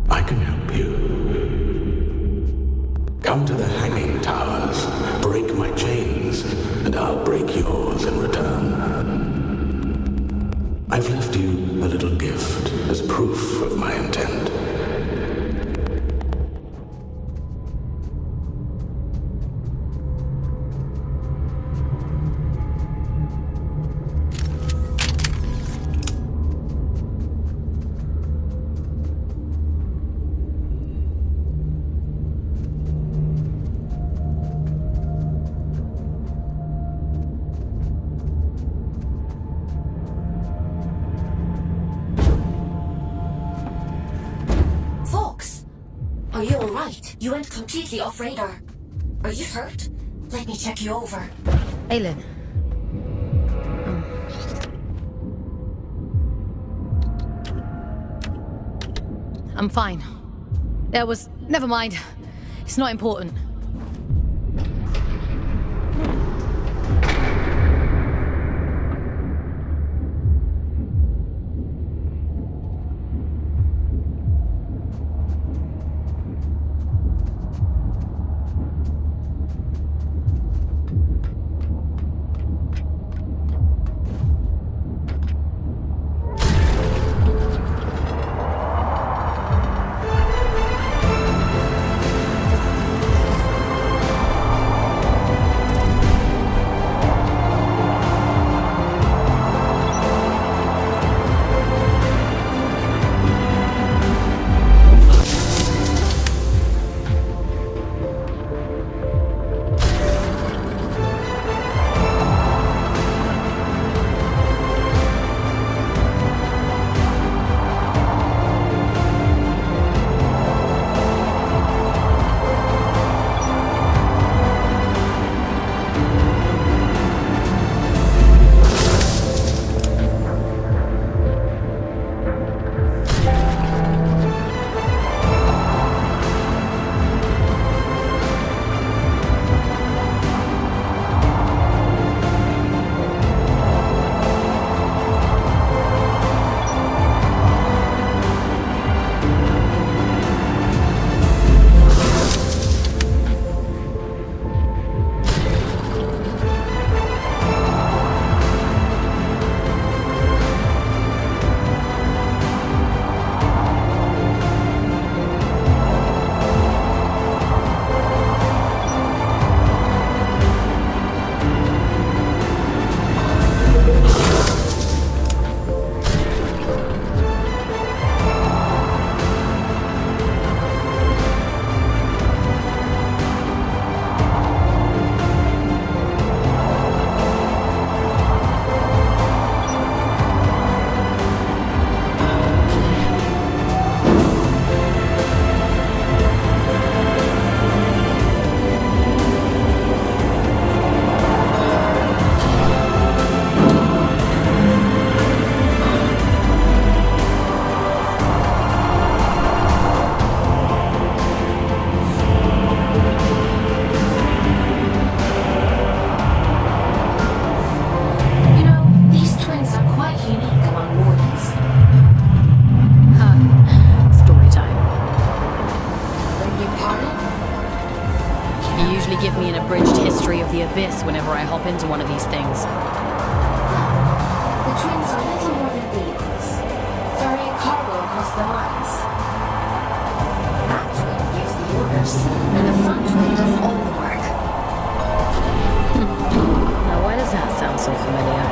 I can help you. Come to the hanging towers, break my chains, and I'll break yours in return. I've left you a little gift as proof of my intent. Are you alright? You went completely off radar. Are you hurt? Let me check you over. Aylin. I'm fine. Never mind. It's not important. The abyss whenever I hop into one of these things. The twins are little more than vehicles, ferrying cargo across the lines. That twin gives the orders, and the front twin does all the work. Now why does that sound so familiar?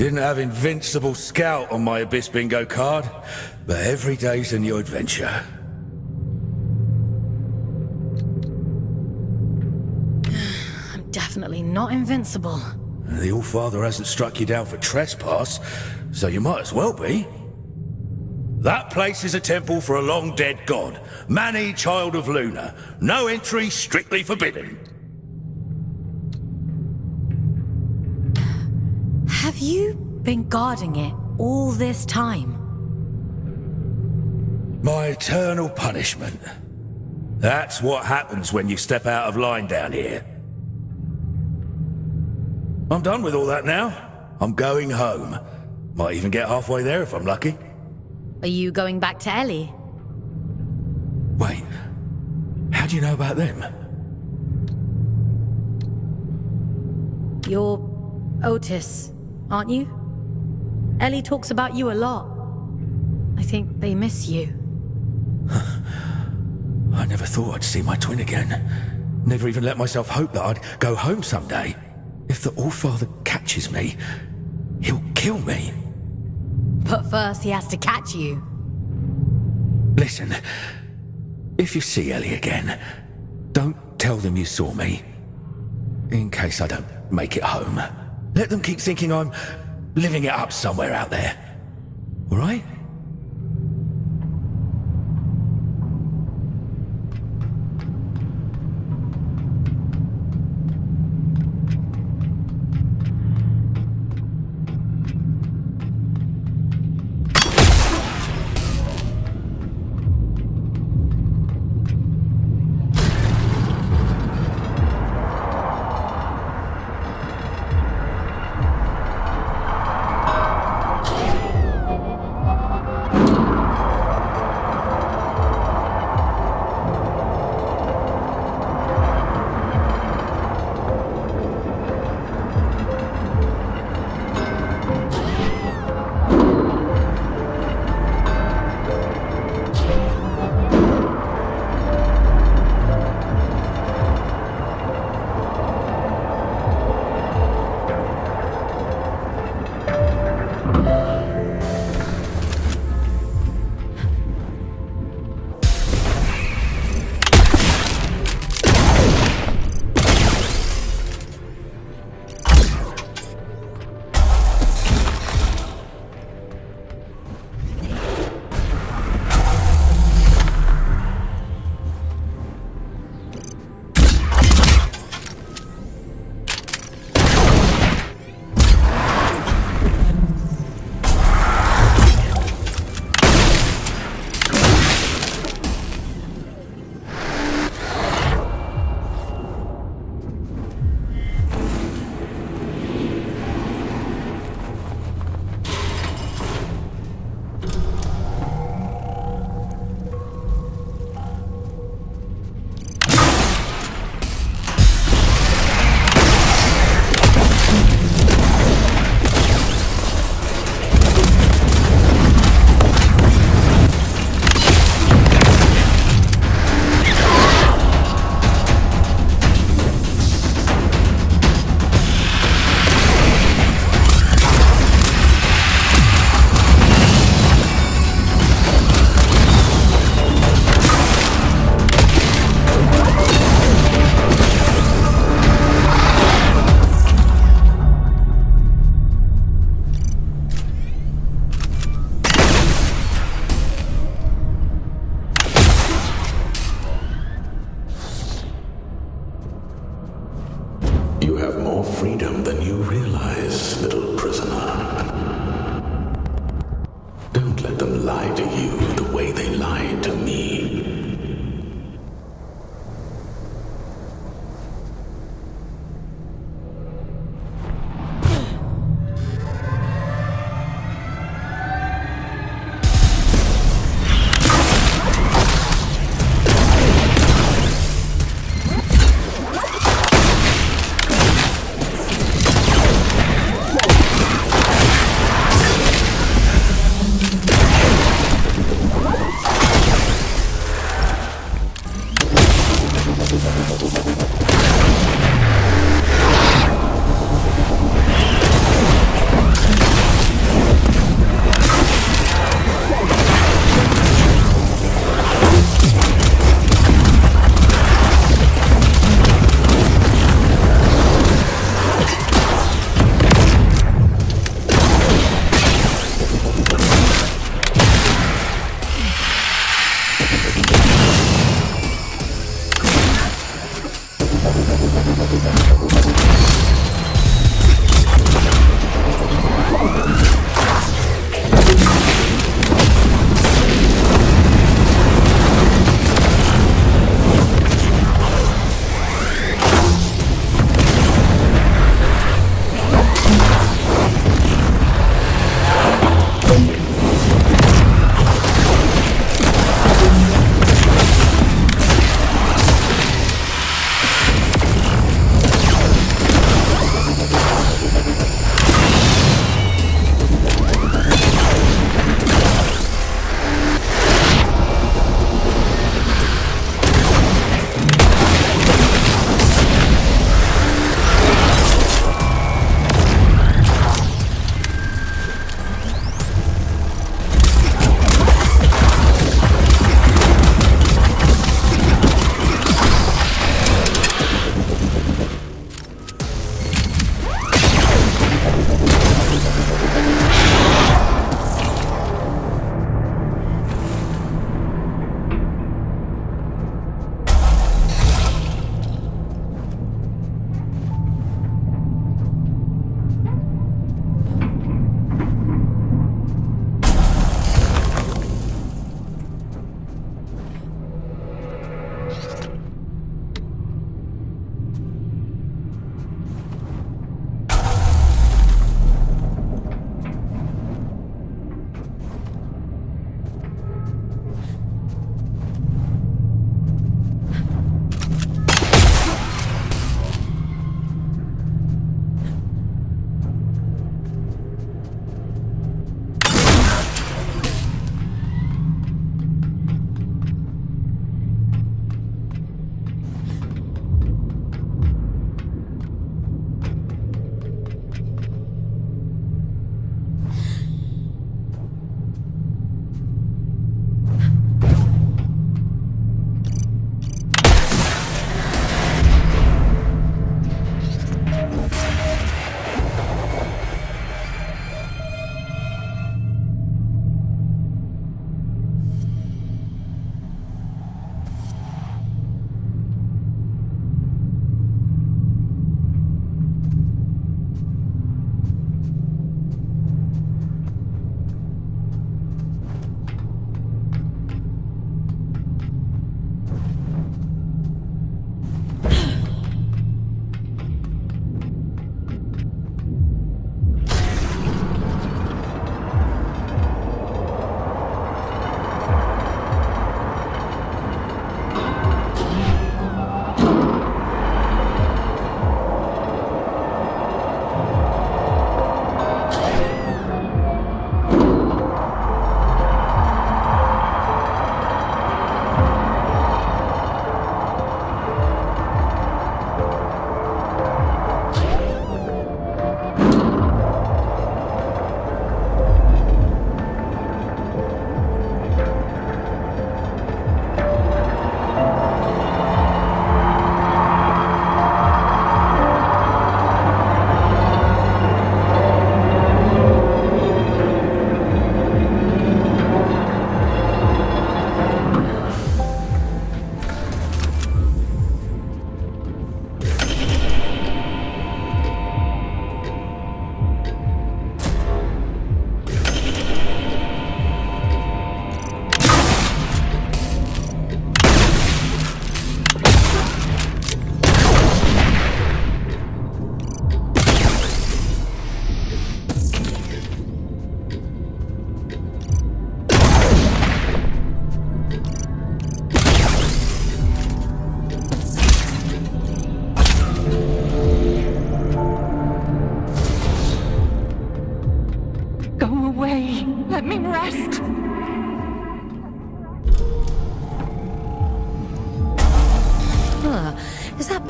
Didn't have Invincible Scout on my Abyss bingo card, but every day's a new adventure. I'm definitely not invincible. The Allfather hasn't struck you down for trespass, so you might as well be. That place is a temple for a long-dead god, Mani, Child of Luna. No entry, strictly forbidden. Have you been guarding it all this time? My eternal punishment. That's what happens when you step out of line down here. I'm done with all that now. I'm going home. Might even get halfway there if I'm lucky. Are you going back to Ellie? Wait, how do you know about them? You're Otis, aren't you? Ellie talks about you a lot. I think they miss you. I never thought I'd see my twin again. Never even let myself hope that I'd go home someday. If the Allfather catches me, he'll kill me. But first he has to catch you. Listen, if you see Ellie again, don't tell them you saw me. In case I don't make it home. Let them keep thinking I'm living it up somewhere out there. All right? You have more freedom than you realize, little prisoner. Don't let them lie to you the way they lied to me.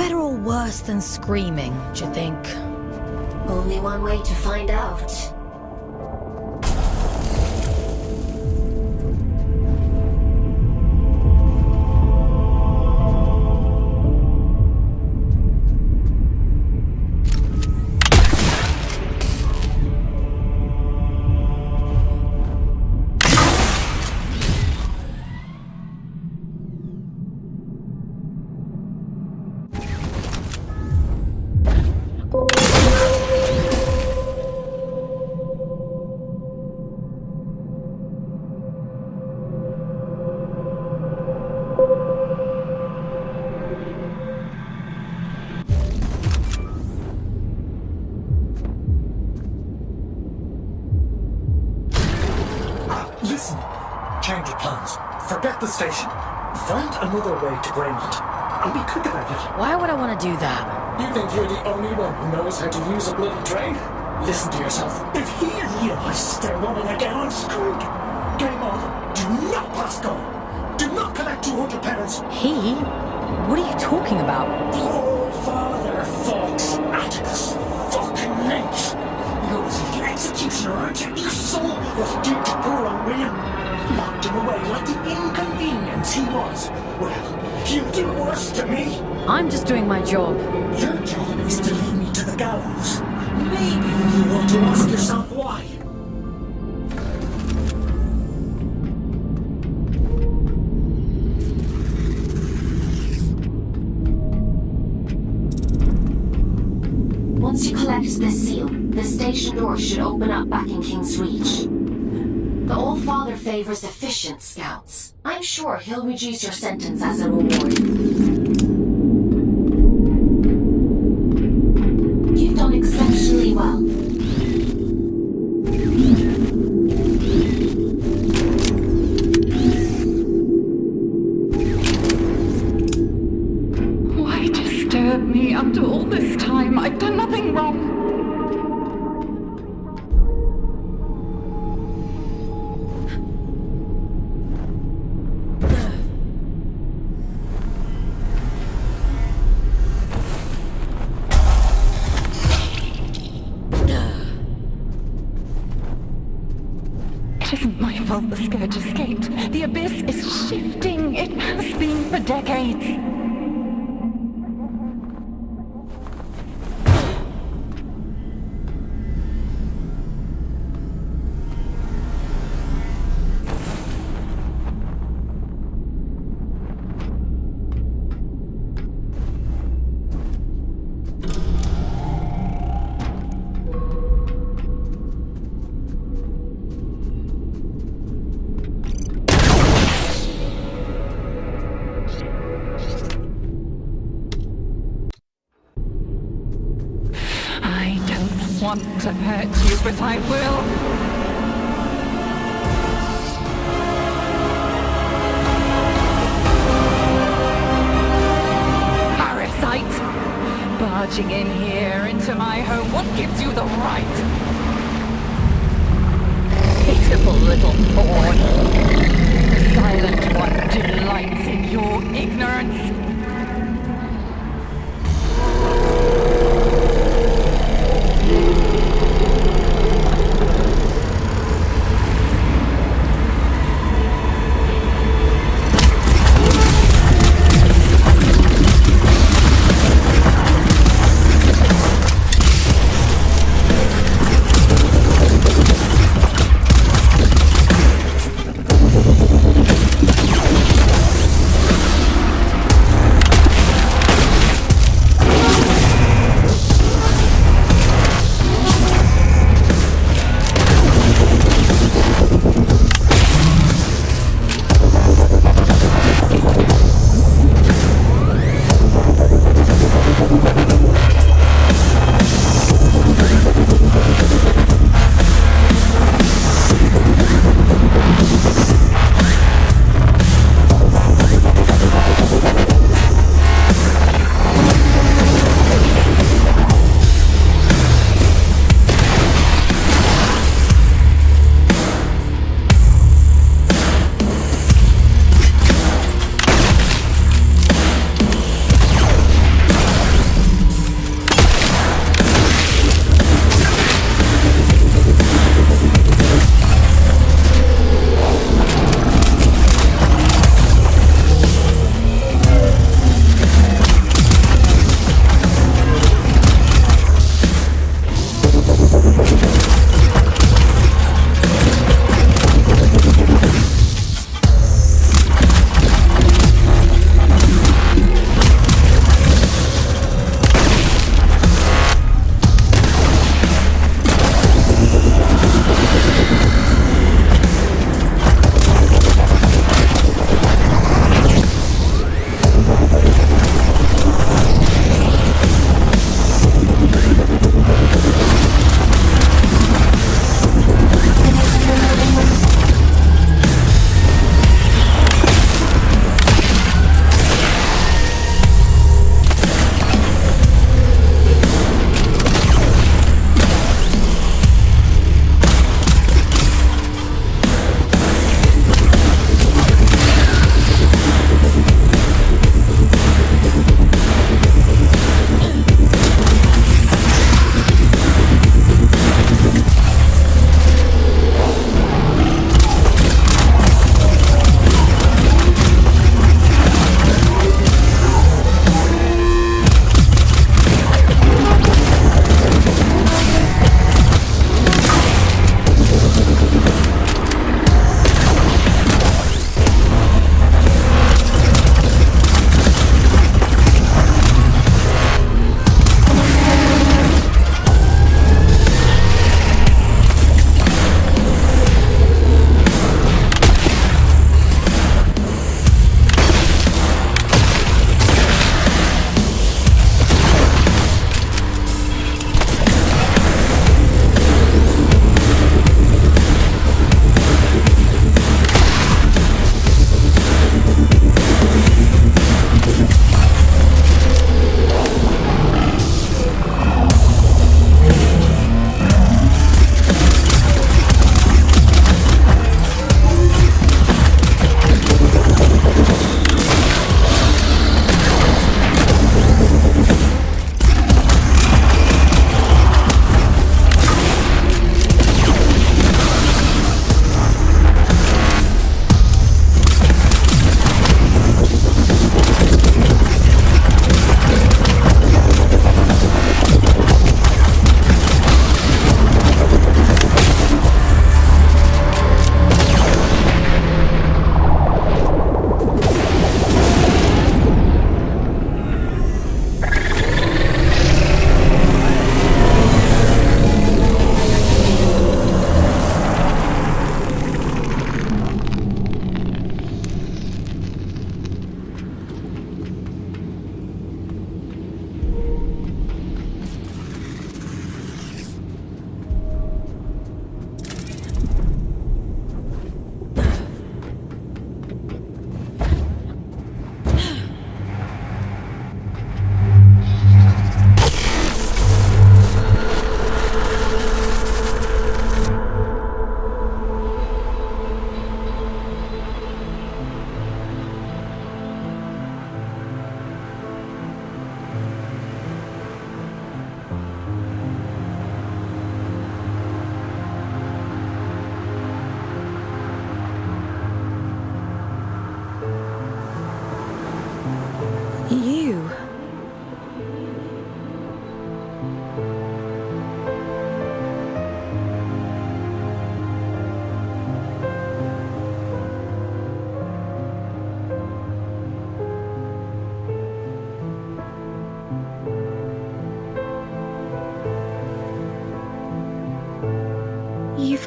better or worse than screaming, do you think? Only one way to find out. Listen, change of plans. Forget the station. Find another way to Greymont. And be quick about it. Why would I want to do that? You think you're the only one who knows how to use a bloody train? Listen to yourself. If he realizes they're running again, I'm screwed. Greymont, do not pass go. Do not collect 200 penance. He? What are you talking about? Oh, Father Fox, Atticus, fucking Lynch. You're the executioner, aren't you? You saw what he did to poor old William. Locked him away like the inconvenience he was. Well, he'll do worse to me. I'm just doing my job. Your job is to lead me to the gallows. Maybe you want to ask yourself why. Once you collect this seal, the station door should open up back in King's Reach. The All-Father favors efficient scouts. I'm sure he'll reduce your sentence as a reward. You've done exceptionally well. Why disturb me after all this time? I've done nothing wrong. It isn't my fault the Scourge escaped. The Abyss is shifting. It has been for decades. I don't want to hurt you, but I will. Parasite! Barging in here into my home, what gives you the right? Pitiful little boy. The silent one delights in your ignorance.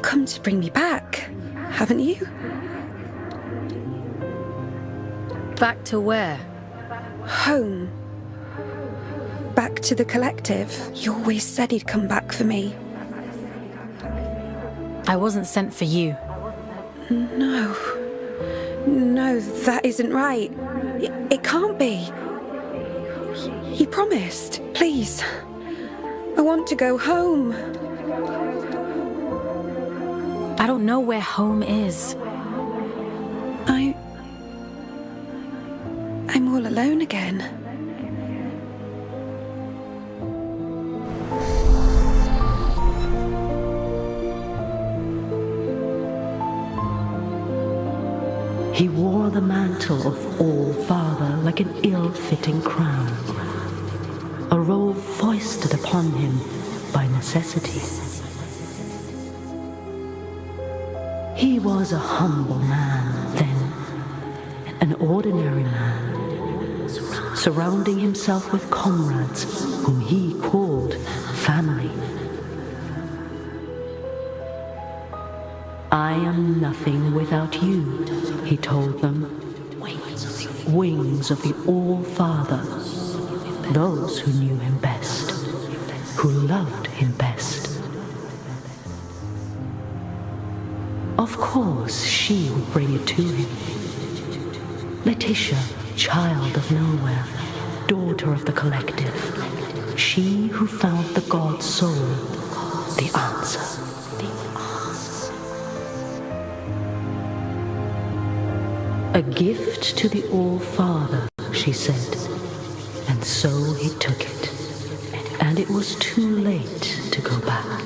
come to bring me back, haven't you? Back to where? Home. Back to the collective. You always said he'd come back for me. I wasn't sent for you. No. No, that isn't right. It can't be. He promised. Please. I want to go home. I don't know where home is. I'm all alone again. He wore the mantle of All-Father like an ill-fitting crown, a robe foisted upon him by necessity. He was a humble man then, an ordinary man, surrounding himself with comrades whom he called family. I am nothing without you, he told them. Wings of the All-Father, those who knew him best, who loved him best. Of course, she would bring it to him. Letitia, child of nowhere, daughter of the collective, she who found the God soul, the answer. A gift to the All-Father, she said, and so he took it. And it was too late to go back.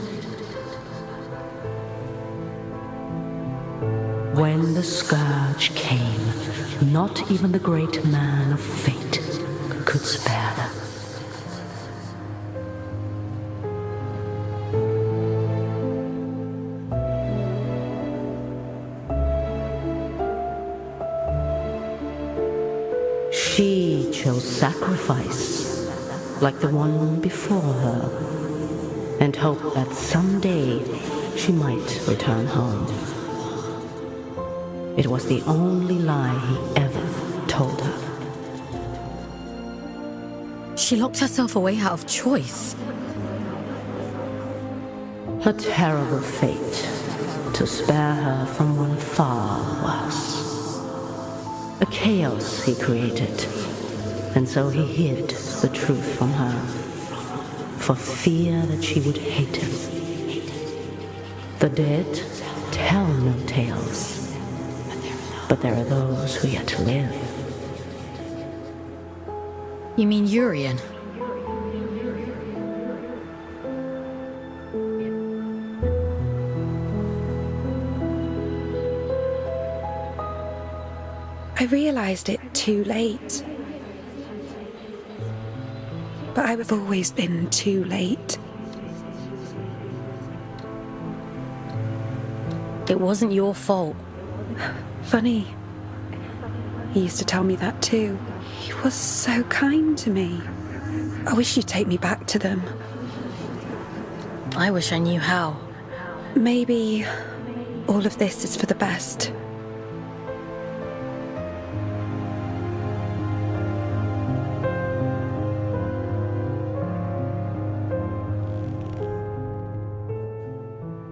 When the scourge came, not even the great man of fate could spare them. She chose sacrifice, like the one before her, and hoped that someday she might return home. It was the only lie he ever told her. She locked herself away out of choice. A terrible fate to spare her from one far worse. A chaos he created, and so he hid the truth from her, for fear that she would hate him. The dead tell no tales, but there are those who yet live. You mean Urian? I realized it too late. But I've always been too late. It wasn't your fault. Funny. He used to tell me that too. He was so kind to me. I wish you'd take me back to them. I wish I knew how. Maybe all of this is for the best.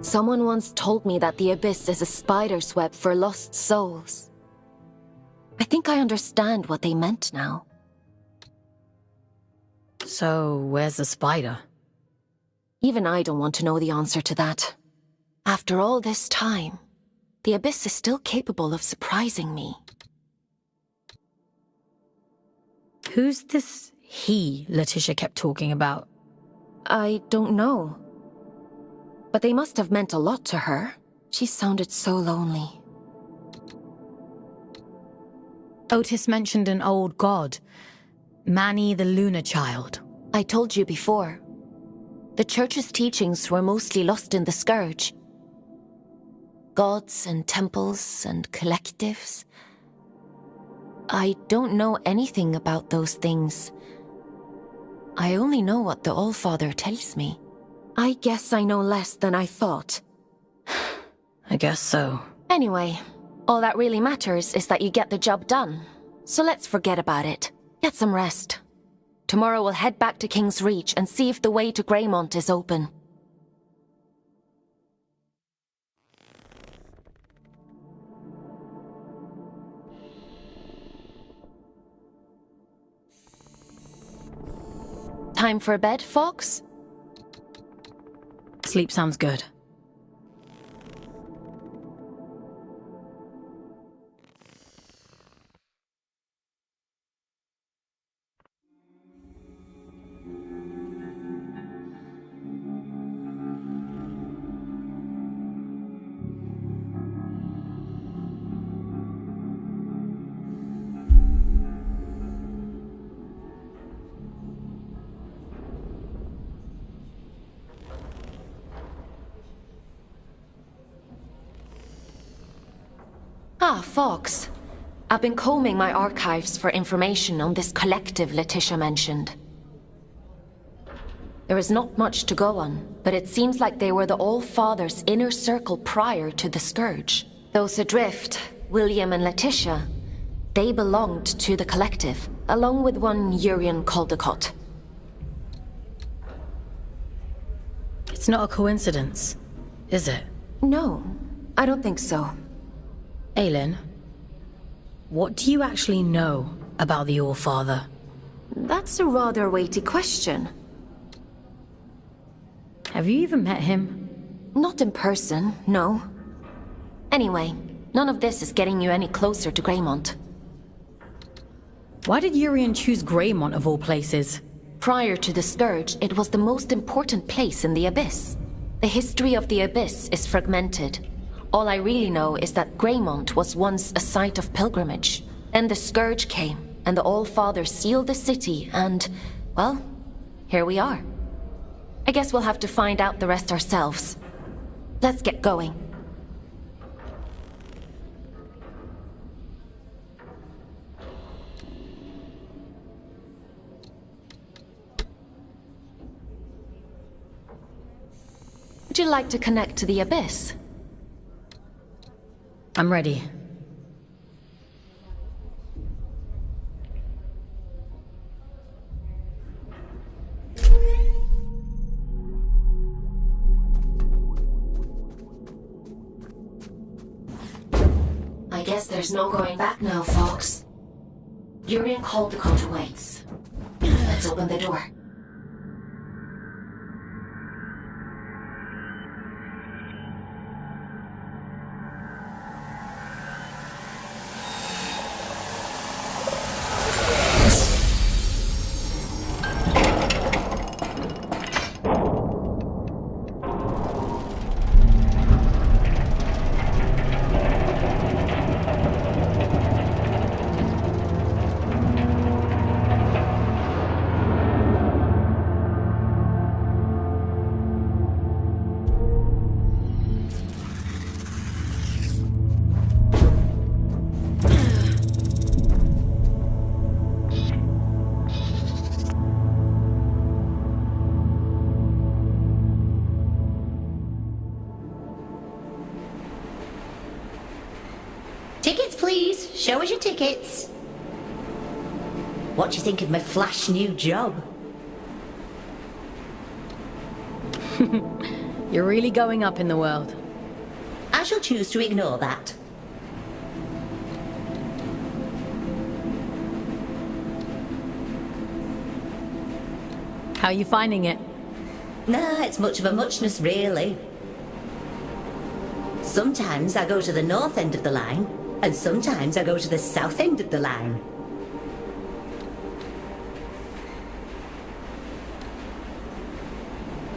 Someone once told me that the Abyss is a spider's web for lost souls. I think I understand what they meant now. So, where's the spider? Even I don't want to know the answer to that. After all this time, the Abyss is still capable of surprising me. Who's this he Letitia kept talking about? I don't know. But they must have meant a lot to her. She sounded so lonely. Otis mentioned an old god. Manny the Lunar Child. I told you before. The Church's teachings were mostly lost in the Scourge. Gods and temples and collectives. I don't know anything about those things. I only know what the All-Father tells me. I guess I know less than I thought. I guess so. Anyway, all that really matters is that you get the job done. So let's forget about it. Get some rest. Tomorrow we'll head back to King's Reach and see if the way to Greymont is open. Time for bed, Fox? Sleep sounds good. Ah, Fox. I've been combing my archives for information on this collective Letitia mentioned. There is not much to go on, but it seems like they were the All-Father's inner circle prior to the Scourge. Those adrift, William and Letitia, they belonged to the collective, along with one Urian Caldecott. It's not a coincidence, is it? No, I don't think so. Aylin, what do you actually know about the All-Father? That's a rather weighty question. Have you even met him? Not in person, no. Anyway, none of this is getting you any closer to Greymont. Why did Urian choose Greymont of all places? Prior to the Scourge, it was the most important place in the Abyss. The history of the Abyss is fragmented. All I really know is that Greymont was once a site of pilgrimage. Then the Scourge came, and the All-Father sealed the city, and, well, here we are. I guess we'll have to find out the rest ourselves. Let's get going. Would you like to connect to the Abyss? I'm ready. I guess there's no going back now, Fox. Urian Caldecott awaits. Let's open the door. Tickets, please. Show us your tickets. What do you think of my flash new job? You're really going up in the world. I shall choose to ignore that. How are you finding it? Nah, it's much of a muchness, really. Sometimes I go to the north end of the line, and sometimes I go to the south end of the line.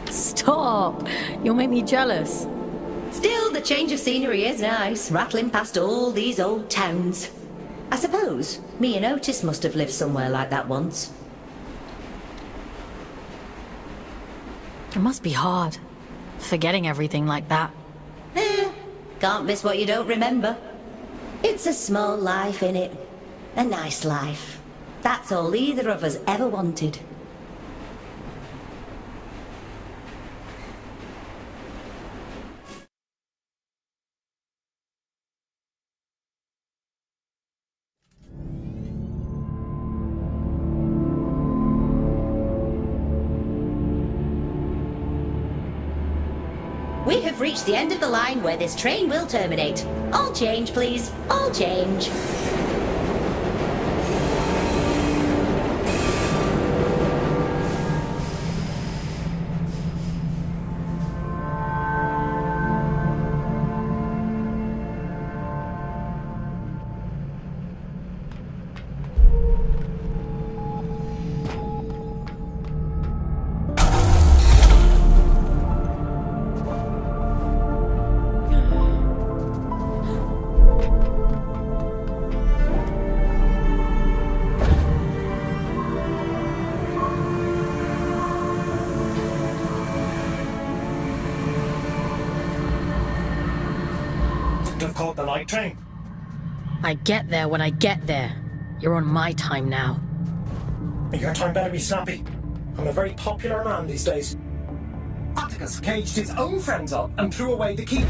Stop! You'll make me jealous. Still, the change of scenery is nice, rattling past all these old towns. I suppose me and Otis must have lived somewhere like that once. It must be hard, forgetting everything like that. Can't miss what you don't remember. It's a small life, innit? A nice life. That's all either of us ever wanted. We have reached the end of the line where this train will terminate. All change, please. All change. Have caught the night train. I get there when I get there. You're on my time now. Your time better be snappy. I'm a very popular man these days. Atticus caged his own friends up and threw away the key.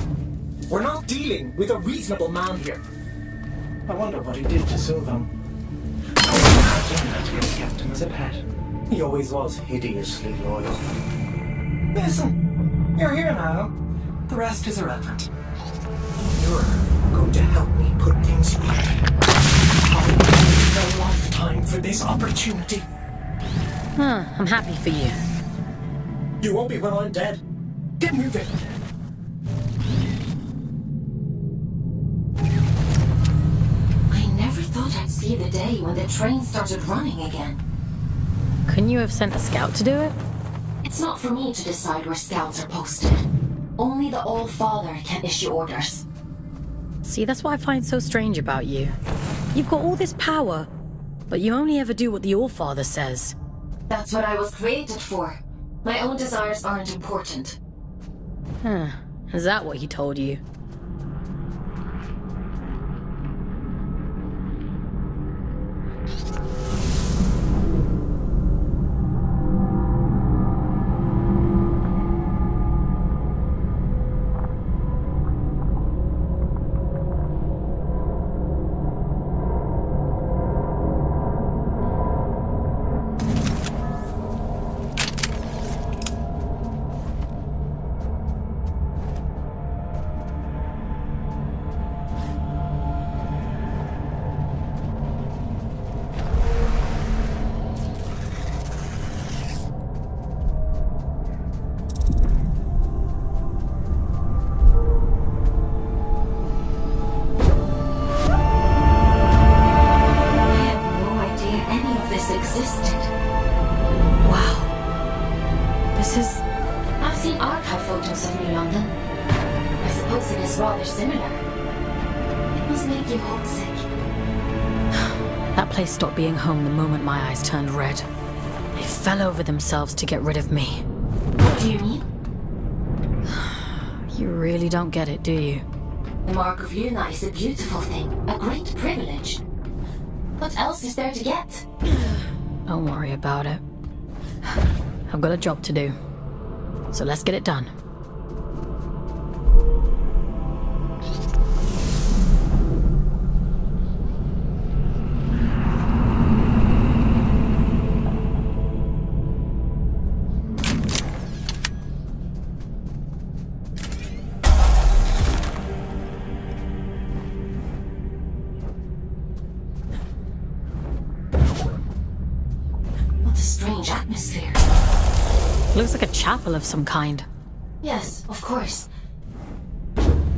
We're not dealing with a reasonable man here. I wonder what he did to Sylvan. I imagine that he kept him as a pet. He always was hideously loyal. Listen, you're here now. The rest is irrelevant. You're going to help me put things right. I'll wait a lifetime for this opportunity. I'm happy for you. You won't be when I'm dead. Get moving. I never thought I'd see the day when the train started running again. Couldn't you have sent a scout to do it? It's not for me to decide where scouts are posted. Only the All-Father can issue orders. See, that's what I find so strange about you. You've got all this power, but you only ever do what the All-Father says. That's what I was created for. My own desires aren't important. Is that what he told you? Stopped being home the moment my eyes turned red. They fell over themselves to get rid of me. What do you mean? You really don't get it, do you? The Mark of Luna is a beautiful thing, a great privilege. What else is there to get? Don't worry about it. I've got a job to do. So let's get it done. Looks like a chapel of some kind. Yes, of course.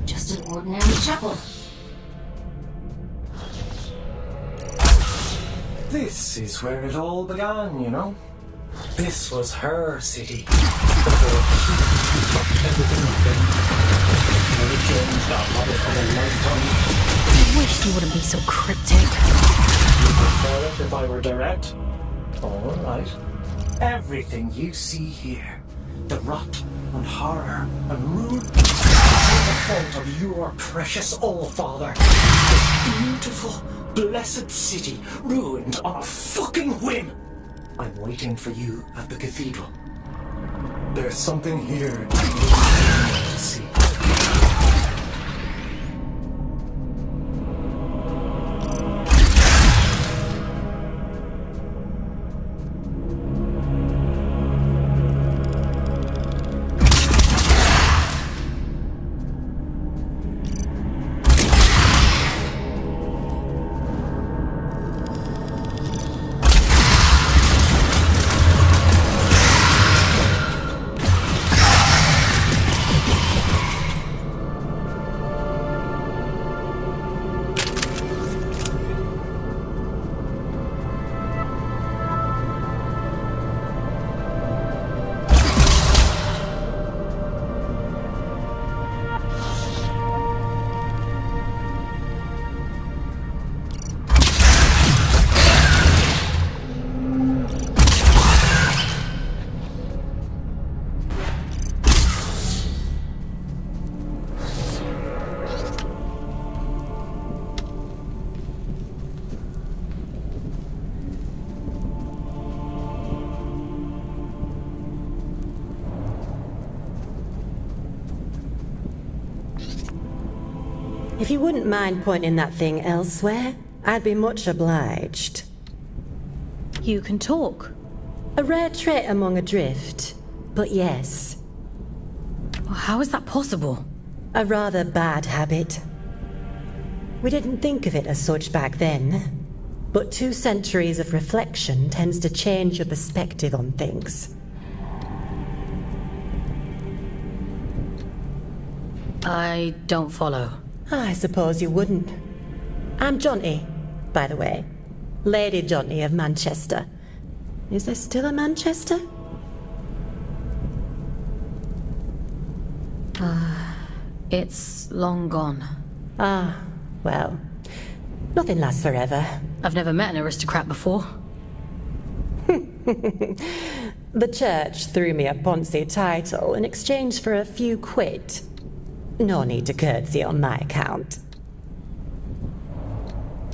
Just an ordinary chapel. This is where it all began, you know? This was her city. Before she fucked everything up in. Never changed that habit of a lifetime. I wish you wouldn't be so cryptic. You prefer it if I were direct? Alright. Everything you see here, the rot and horror and ruin, is the fault of your precious All-Father. This beautiful, blessed city ruined on a fucking whim. I'm waiting for you at the cathedral. There's something here you need to see. If you wouldn't mind pointing that thing elsewhere, I'd be much obliged. You can talk. A rare trait among a drift, but yes. How is that possible? A rather bad habit. We didn't think of it as such back then, but 2 centuries of reflection tends to change your perspective on things. I don't follow. I suppose you wouldn't. I'm Jonty, by the way. Lady Jonty of Manchester. Is there still a Manchester? It's long gone. Ah, well, nothing lasts forever. I've never met an aristocrat before. The church threw me a Ponzi title in exchange for a few quid. No need to curtsy on my account.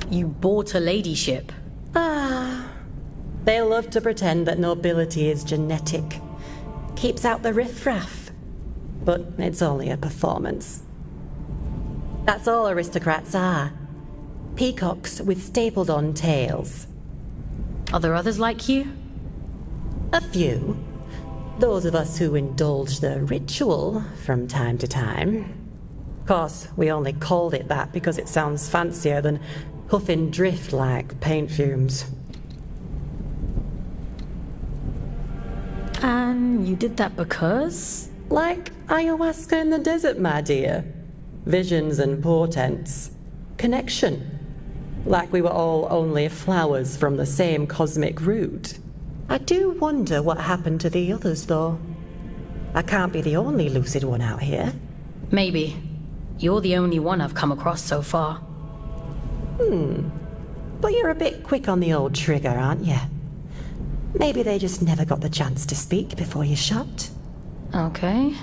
You bought a ladyship? They love to pretend that nobility is genetic. Keeps out the riffraff. But it's only a performance. That's all aristocrats are. Peacocks with stapled-on tails. Are there others like you? A few. Those of us who indulge the ritual from time to time. Of course, we only called it that because it sounds fancier than huffing drift like paint fumes. And you did that because? Like ayahuasca in the desert, my dear. Visions and portents. Connection. Like we were all only flowers from the same cosmic root. I do wonder what happened to the others, though. I can't be the only lucid one out here. Maybe. You're the only one I've come across so far. But you're a bit quick on the old trigger, aren't you? Maybe they just never got the chance to speak before you shot. Okay.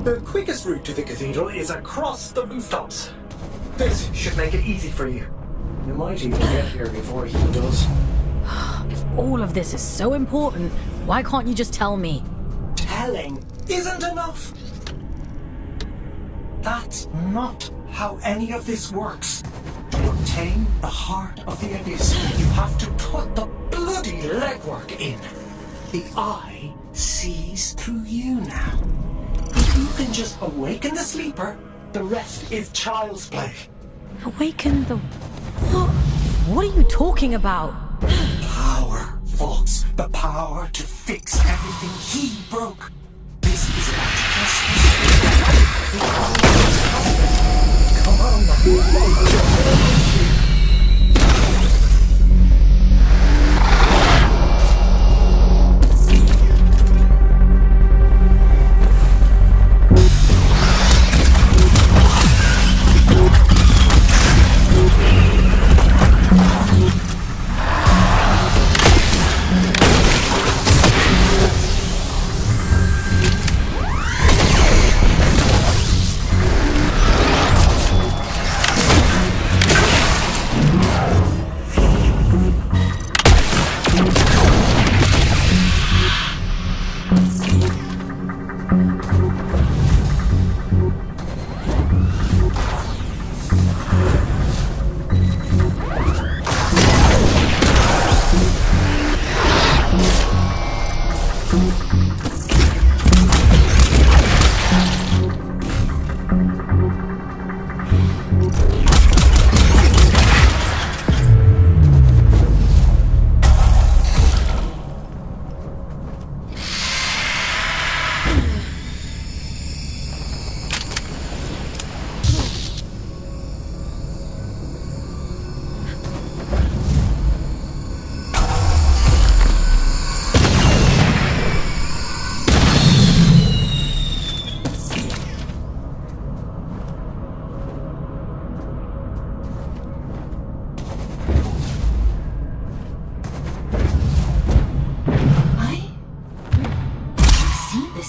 The quickest route to the cathedral is across the rooftops. This should make it easy for you. You might even get here before he does. If all of this is so important, why can't you just tell me? Telling isn't enough. That's not how any of this works. To obtain the heart of the abyss, you have to put the bloody legwork in. The eye sees through you now. If you can just awaken the sleeper, the rest is child's play. Awaken the... What? What are you talking about? Power, Fox. The power to fix everything he broke. This is about justice. Come on,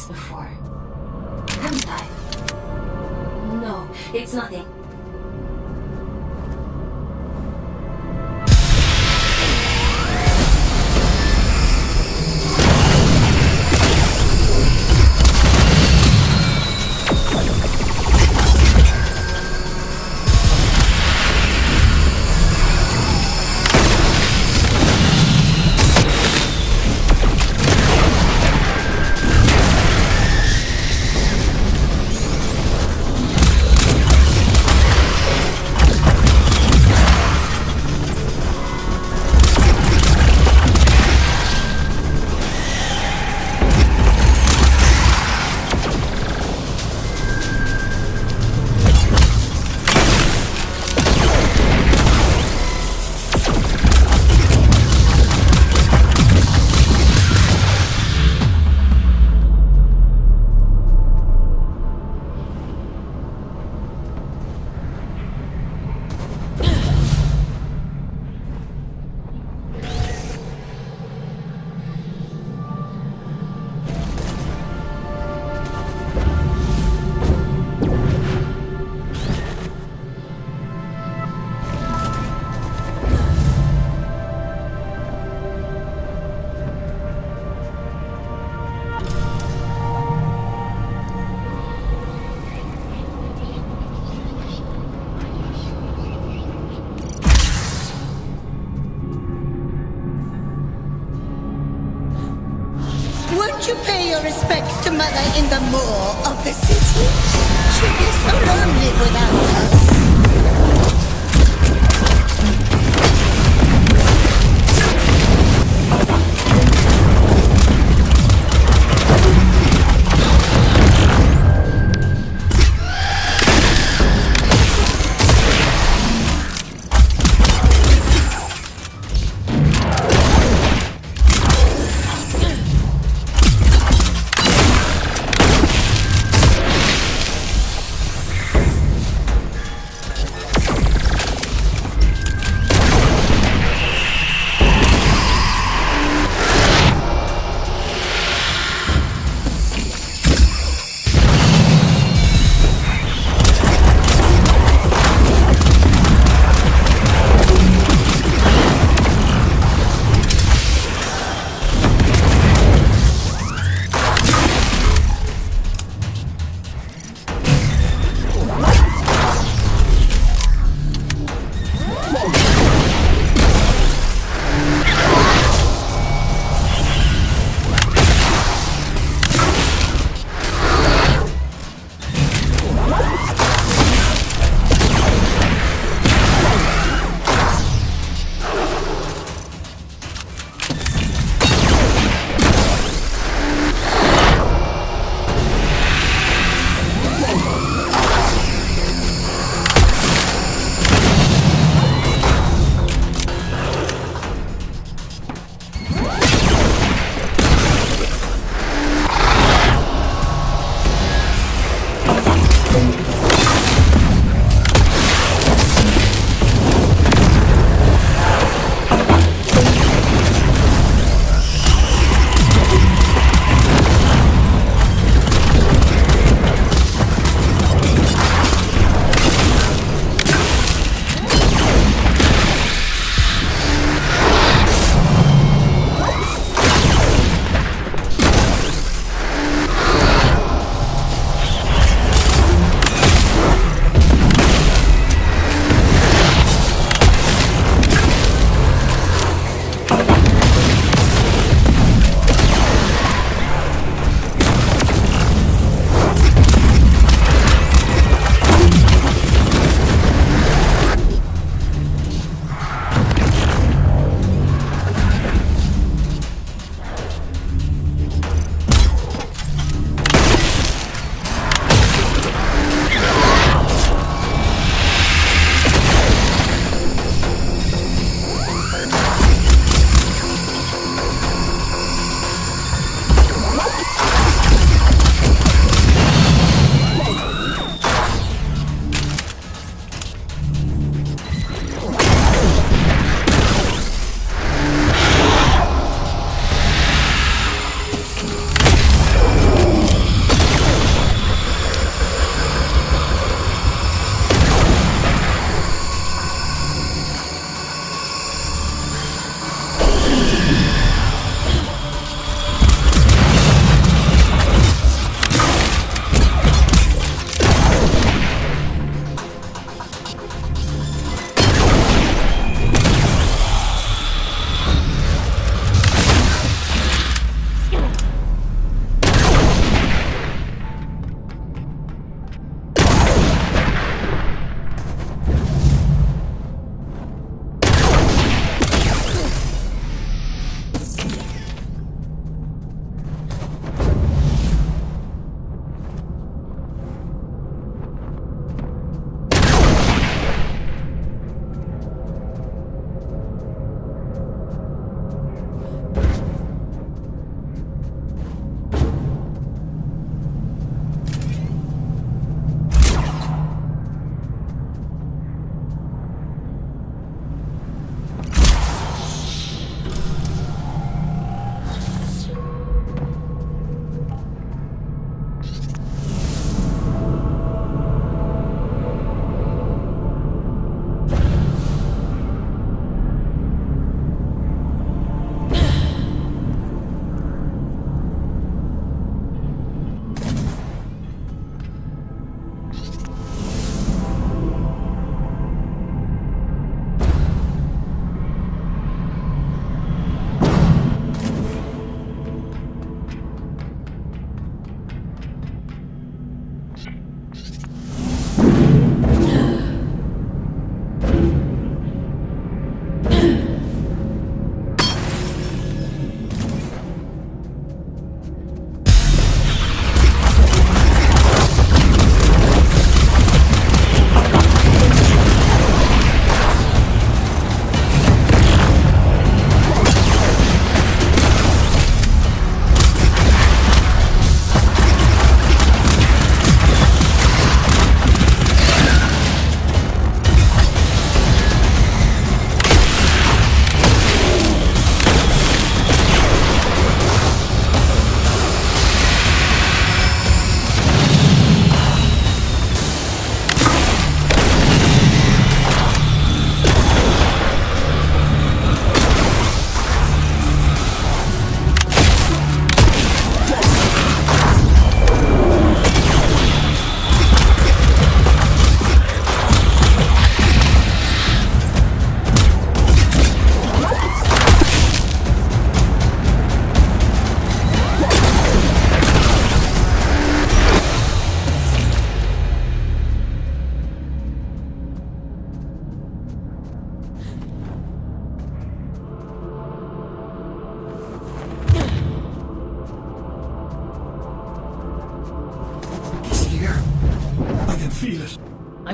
Before, haven't I? No, it's nothing. Won't you pay your respects to Mother in the moor of the city? She'll be so lonely without us.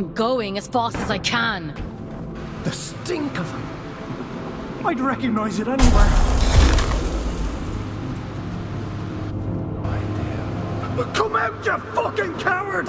I'm going as fast as I can. The stink of them. I'd recognize it anywhere. But come out, you fucking coward!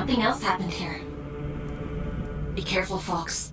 Something else happened here. Be careful, Fox.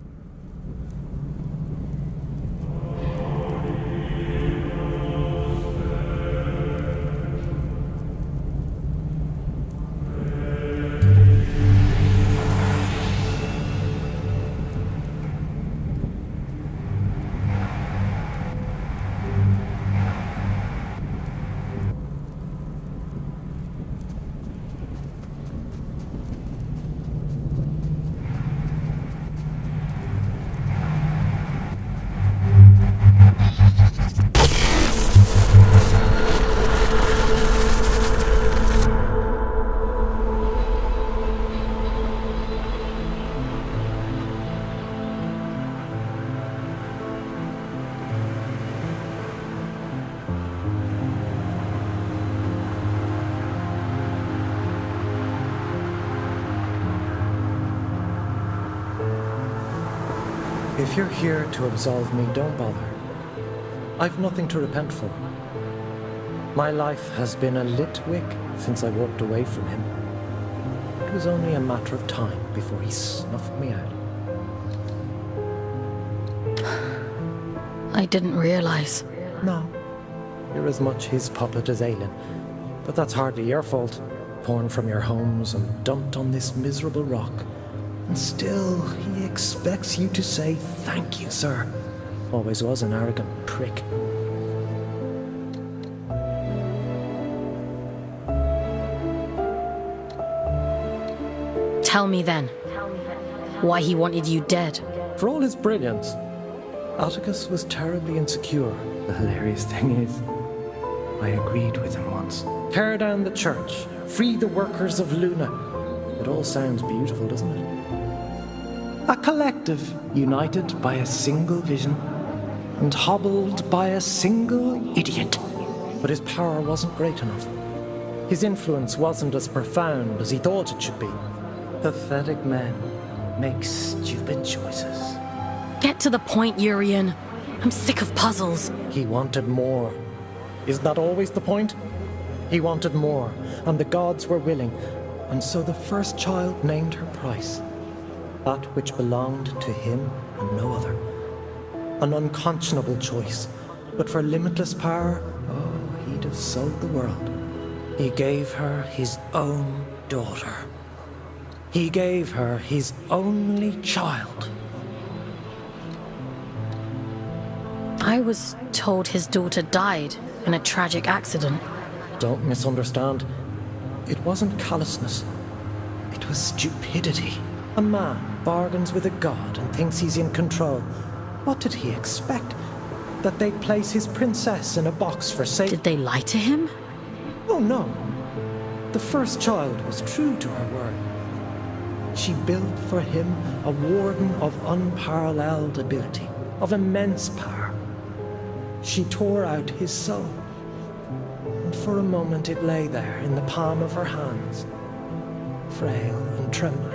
If you're here to absolve me, don't bother. I've nothing to repent for. My life has been a lit wick since I walked away from him. It was only a matter of time before he snuffed me out. I didn't realize. No. You're as much his puppet as Aelin. But that's hardly your fault. Torn from your homes and dumped on this miserable rock. And still, he expects you to say thank you, sir. Always was an arrogant prick. Tell me then, why he wanted you dead. For all his brilliance, Atticus was terribly insecure. The hilarious thing is, I agreed with him once. Tear down the church, free the workers of Luna. It all sounds beautiful, doesn't it? A collective united by a single vision and hobbled by a single idiot. But his power wasn't great enough. His influence wasn't as profound as he thought it should be. Pathetic men make stupid choices. Get to the point, Urian. I'm sick of puzzles. He wanted more. Isn't that always the point? He wanted more, and the gods were willing. And so the first child named her price. That which belonged to him and no other. An unconscionable choice, but for limitless power, oh, he'd have sold the world. He gave her his own daughter. He gave her his only child. I was told his daughter died in a tragic accident. Don't misunderstand. It wasn't callousness. It was stupidity. A man bargains with a god and thinks he's in control. What did he expect? That they'd place his princess in a box for safety? Did they lie to him? Oh, no. The first child was true to her word. She built for him a warden of unparalleled ability, of immense power. She tore out his soul. And for a moment it lay there in the palm of her hands, frail and trembling.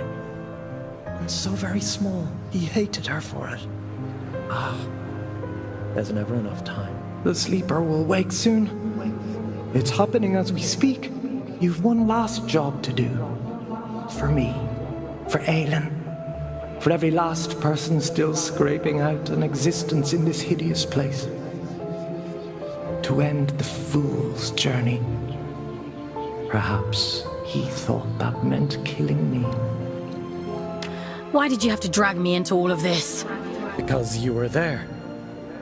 And so very small, he hated her for it. Ah, there's never enough time. The sleeper will wake soon. It's happening as we speak. You've one last job to do. For me, for Aelin, for every last person still scraping out an existence in this hideous place. To end the fool's journey. Perhaps he thought that meant killing me. Why did you have to drag me into all of this? Because you were there.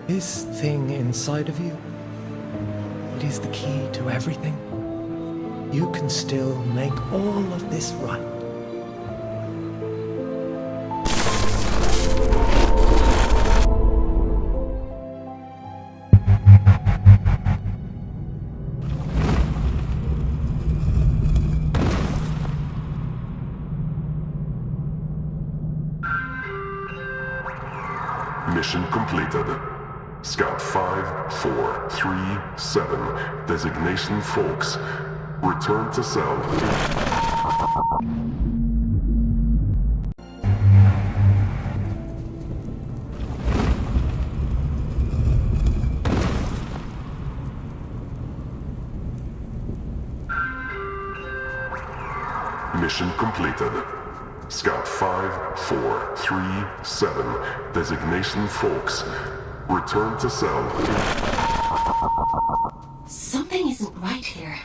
This thing inside of you, it is the key to everything. You can still make all of this right. Mission completed. Scout 5437, designation Folks. Return to cell. Mission Mission completed. Scout 5437, designation Folks. Return to cell. Something isn't right here.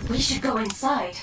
We should go inside.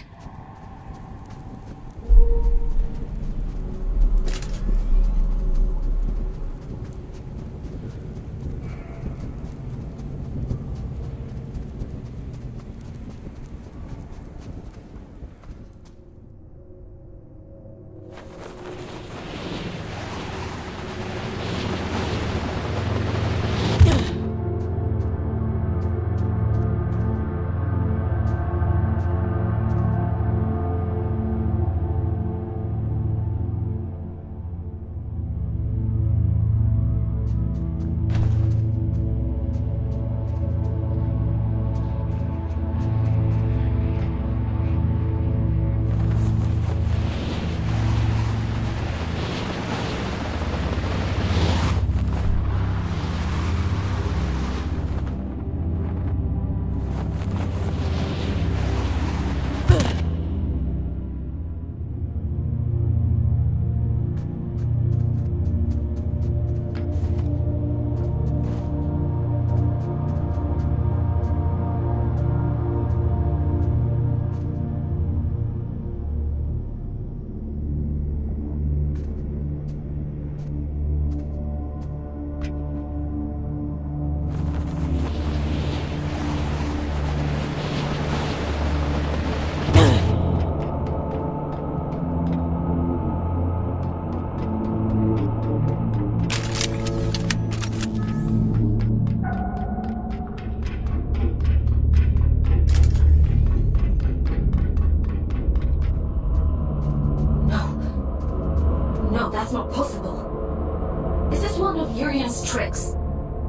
That's not possible. Is this one of Urian's tricks?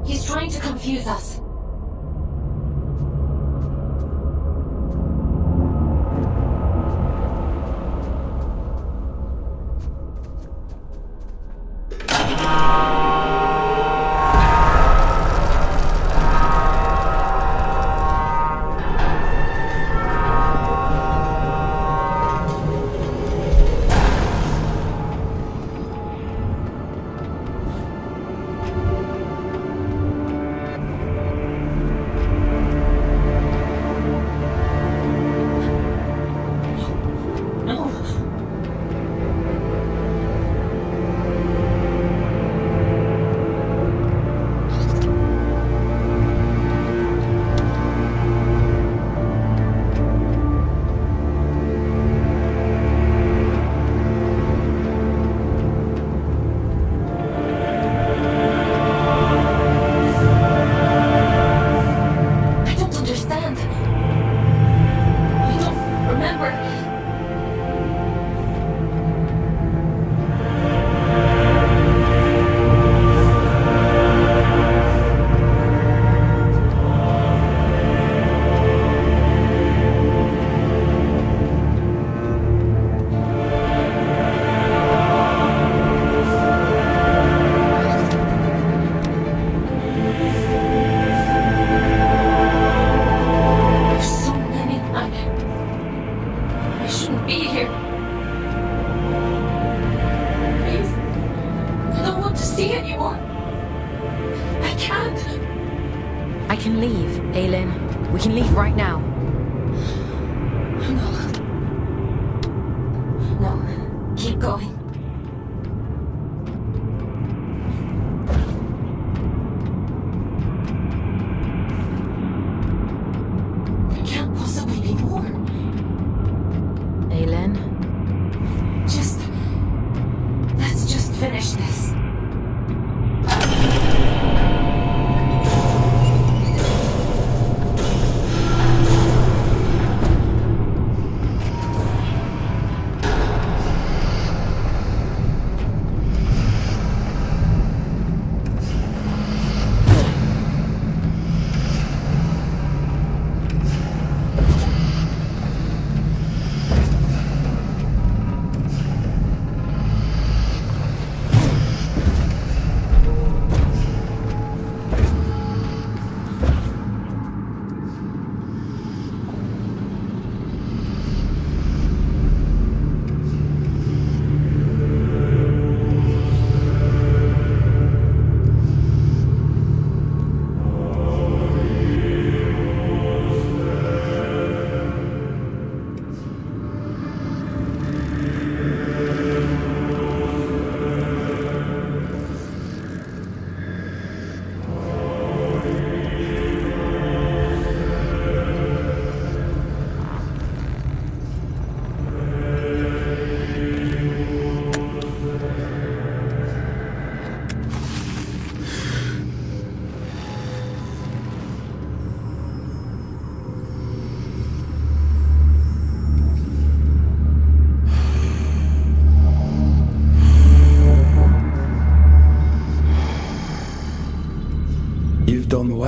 He's trying to confuse us.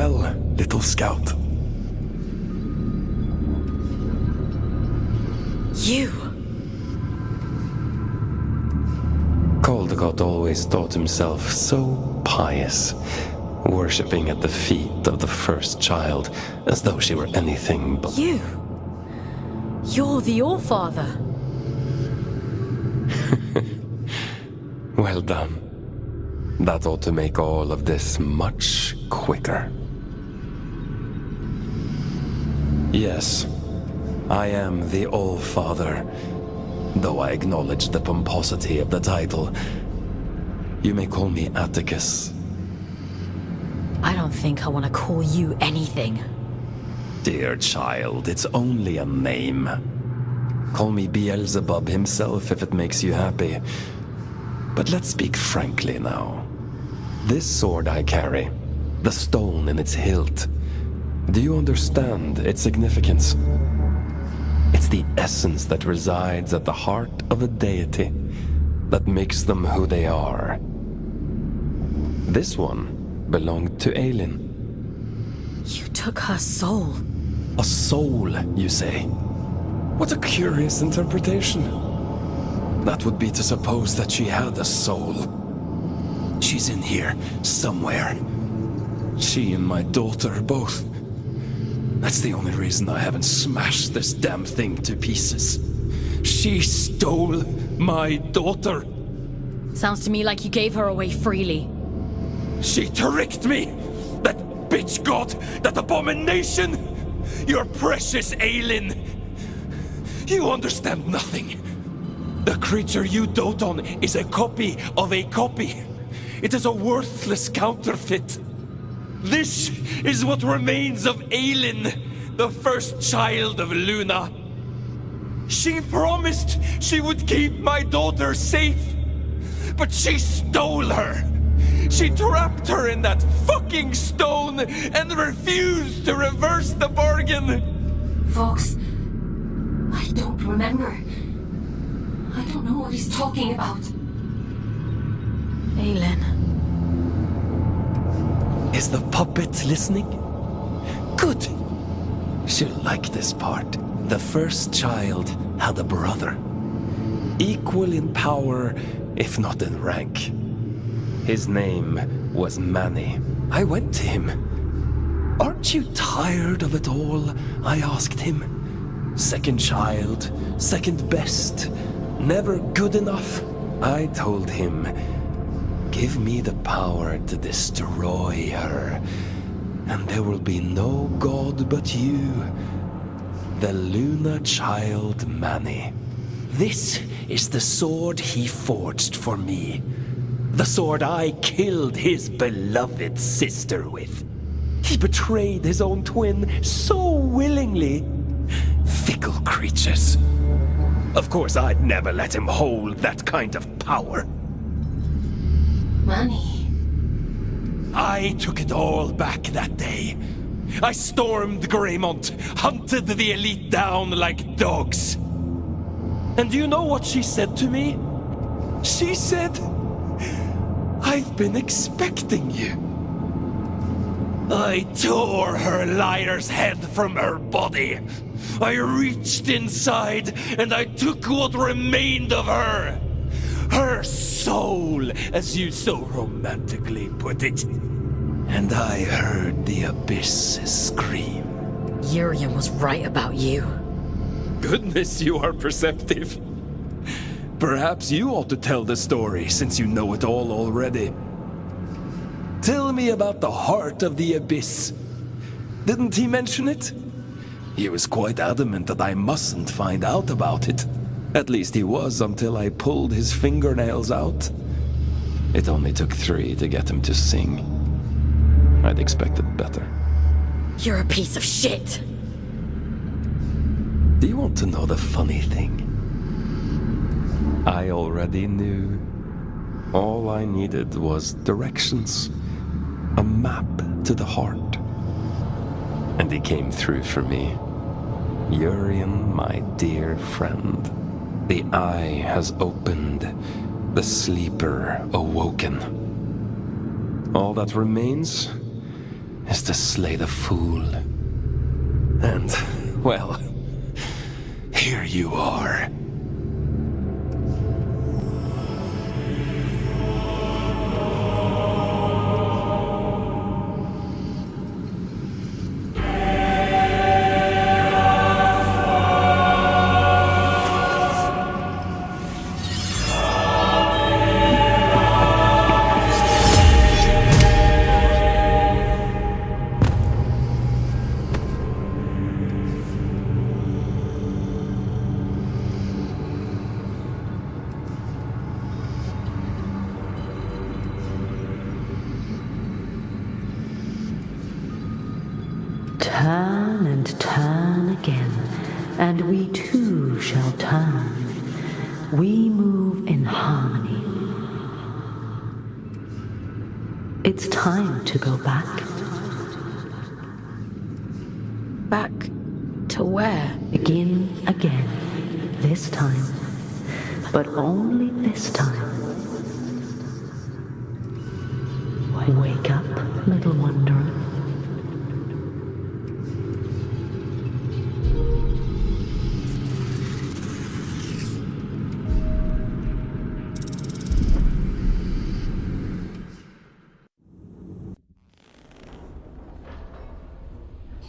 well, little scout. You! Caldecott always thought himself so pious, worshipping at the feet of the first child as though she were anything but... You! You're the Allfather! Well done. That ought to make all of this much quicker. Yes, I am the Allfather, though I acknowledge the pomposity of the title. You may call me Atticus. I don't think I want to call you anything. Dear child, it's only a name. Call me Beelzebub himself if it makes you happy. But let's speak frankly now. This sword I carry, the stone in its hilt, do you understand its significance? It's the essence that resides at the heart of a deity that makes them who they are. This one belonged to Aelin. You took her soul. A soul, you say? What a curious interpretation. That would be to suppose that she had a soul. She's in here, somewhere. She and my daughter, both. That's the only reason I haven't smashed this damn thing to pieces. She stole my daughter. Sounds to me like you gave her away freely. She tricked me! That bitch god! That abomination! Your precious Aelin! You understand nothing. The creature you dote on is a copy of a copy. It is a worthless counterfeit. This is what remains of Aelin, the first child of Luna. She promised she would keep my daughter safe, but she stole her. She trapped her in that fucking stone and refused to reverse the bargain. Fox, I don't remember. I don't know what he's talking about. Aelin. Is the puppet listening? Good. She'll like this part. The first child had a brother. Equal in power, if not in rank. His name was Manny. I went to him. Aren't you tired of it all? I asked him. Second child, second best, never good enough. I told him, give me the power to destroy her, and there will be no god but you, the Luna child Manny. This is the sword he forged for me. The sword I killed his beloved sister with. He betrayed his own twin so willingly. Fickle creatures. Of course, I'd never let him hold that kind of power. Manny. I took it all back that day. I stormed Greymont, hunted the elite down like dogs. And do you know what she said to me? She said, I've been expecting you. I tore her liar's head from her body. I reached inside and I took what remained of her. Her soul, as you so romantically put it. And I heard the abyss scream. Urian was right about you. Goodness, you are perceptive. Perhaps you ought to tell the story, since you know it all already. Tell me about the heart of the abyss. Didn't he mention it? He was quite adamant that I mustn't find out about it. At least he was until I pulled his fingernails out. It only took 3 to get him to sing. I'd expected better. You're a piece of shit! Do you want to know the funny thing? I already knew. All I needed was directions. A map to the heart. And he came through for me. Urian, my dear friend. The eye has opened. The sleeper awoken. All that remains is to slay the fool. And, well, here you are. Turn and turn again, and we too shall turn. We move in harmony. It's time to go back. Back to where? Begin again, this time. But only this time. Wake up, little wanderer.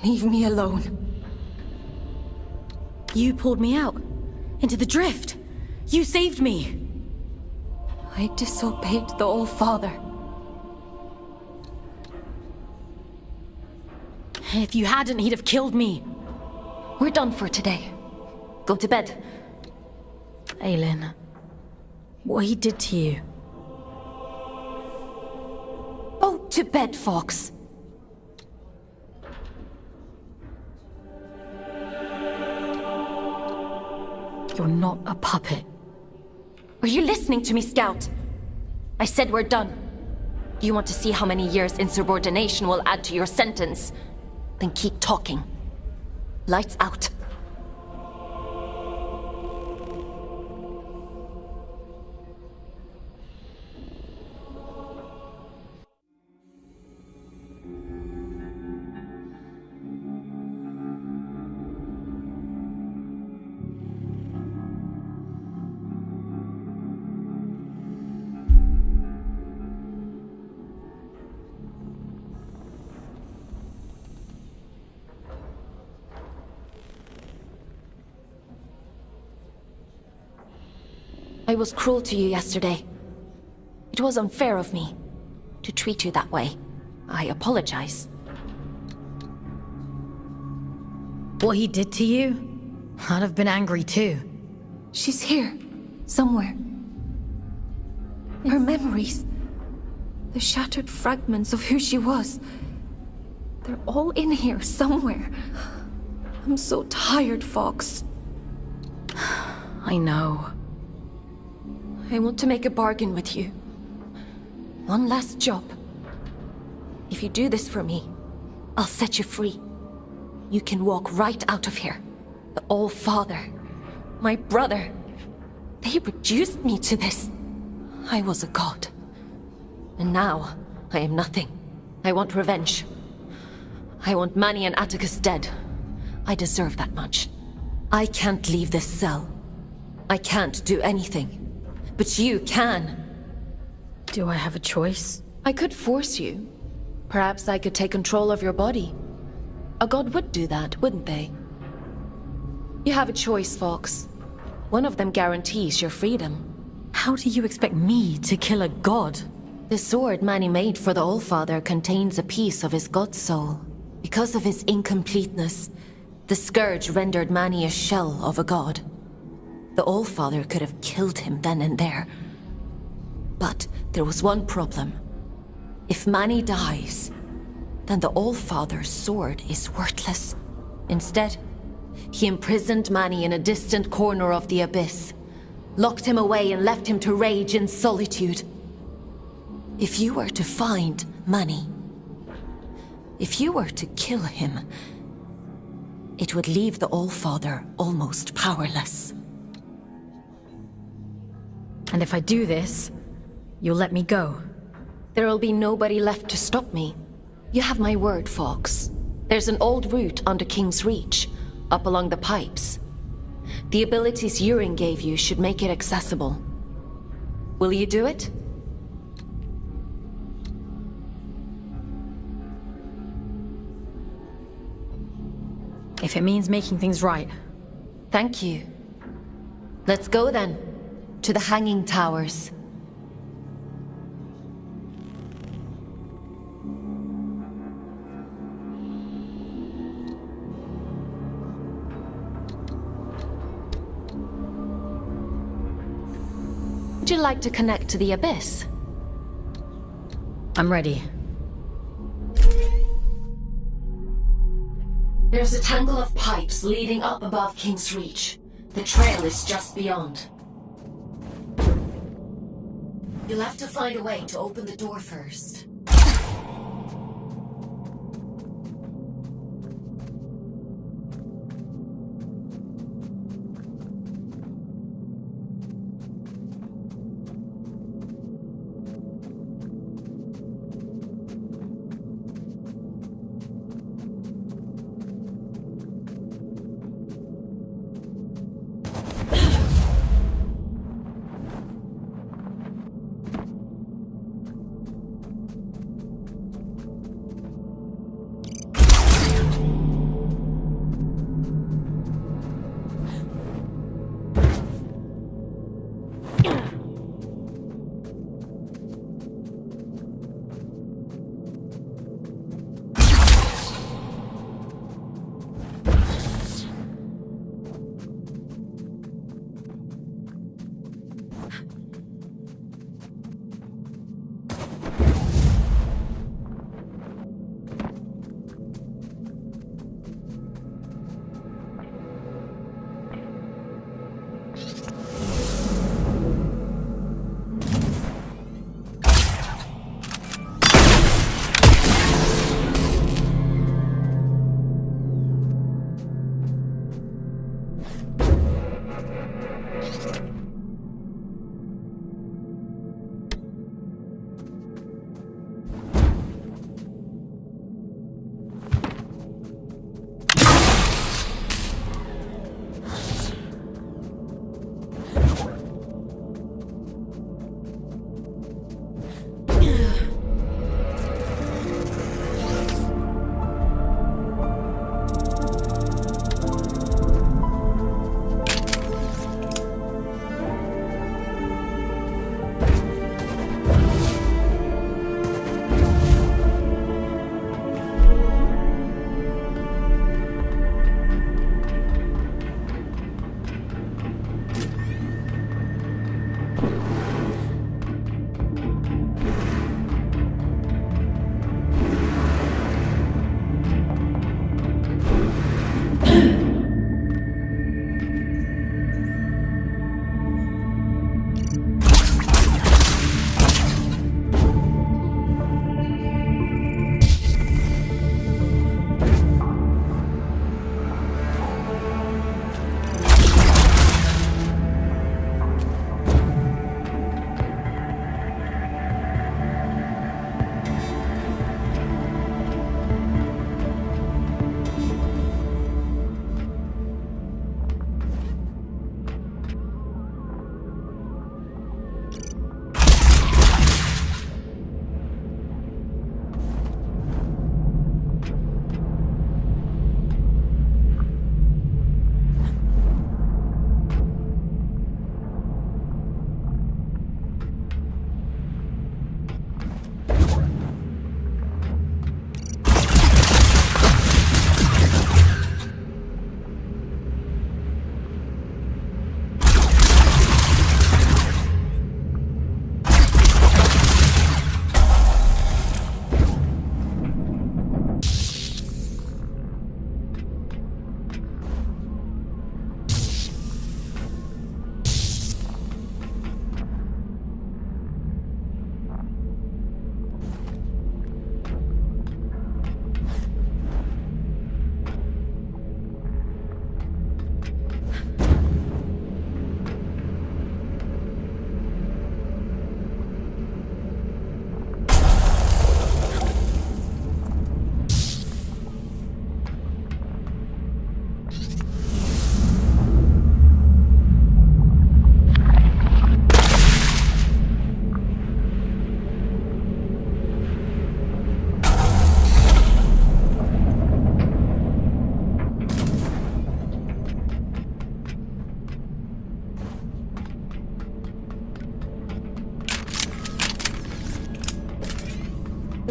Leave me alone. You pulled me out. Into the drift. You saved me. I disobeyed the All-Father. If you hadn't, he'd have killed me. We're done for today. Go to bed. Aylin, what he did to you. Go to bed, Fox. You're not a puppet. Are you listening to me, Scout? I said we're done. Do you want to see how many years insubordination will add to your sentence? Then keep talking. Lights out. I was cruel to you yesterday. It was unfair of me to treat you that way. I apologize. What he did to you? I'd have been angry too. She's here, somewhere. Her memories. The shattered fragments of who she was. They're all in here somewhere. I'm so tired, Fox. I know. I want to make a bargain with you. One last job. If you do this for me, I'll set you free. You can walk right out of here. The All-Father, my brother, they reduced me to this. I was a god. And now, I am nothing. I want revenge. I want Manny and Atticus dead. I deserve that much. I can't leave this cell. I can't do anything. But you can. Do I have a choice? I could force you. Perhaps I could take control of your body. A god would do that, wouldn't they? You have a choice, Fox. One of them guarantees your freedom. How do you expect me to kill a god? The sword Manny made for the All-Father contains a piece of his god soul. Because of his incompleteness, the scourge rendered Manny a shell of a god. The All-Father could have killed him then and there. But there was one problem. If Manny dies, then the All-Father's sword is worthless. Instead, he imprisoned Manny in a distant corner of the abyss, locked him away and left him to rage in solitude. If you were to find Manny, if you were to kill him, it would leave the All-Father almost powerless. And if I do this, you'll let me go? There will be nobody left to stop me. You have my word, Fox. There's an old route under King's Reach, up along the pipes. The abilities Yurin gave you should make it accessible. Will you do it? If it means making things right. Thank you. Let's go then. To the Hanging Towers. Would you like to connect to the Abyss? I'm ready. There's a tangle of pipes leading up above King's Reach. The trail is just beyond. You'll have to find a way to open the door first.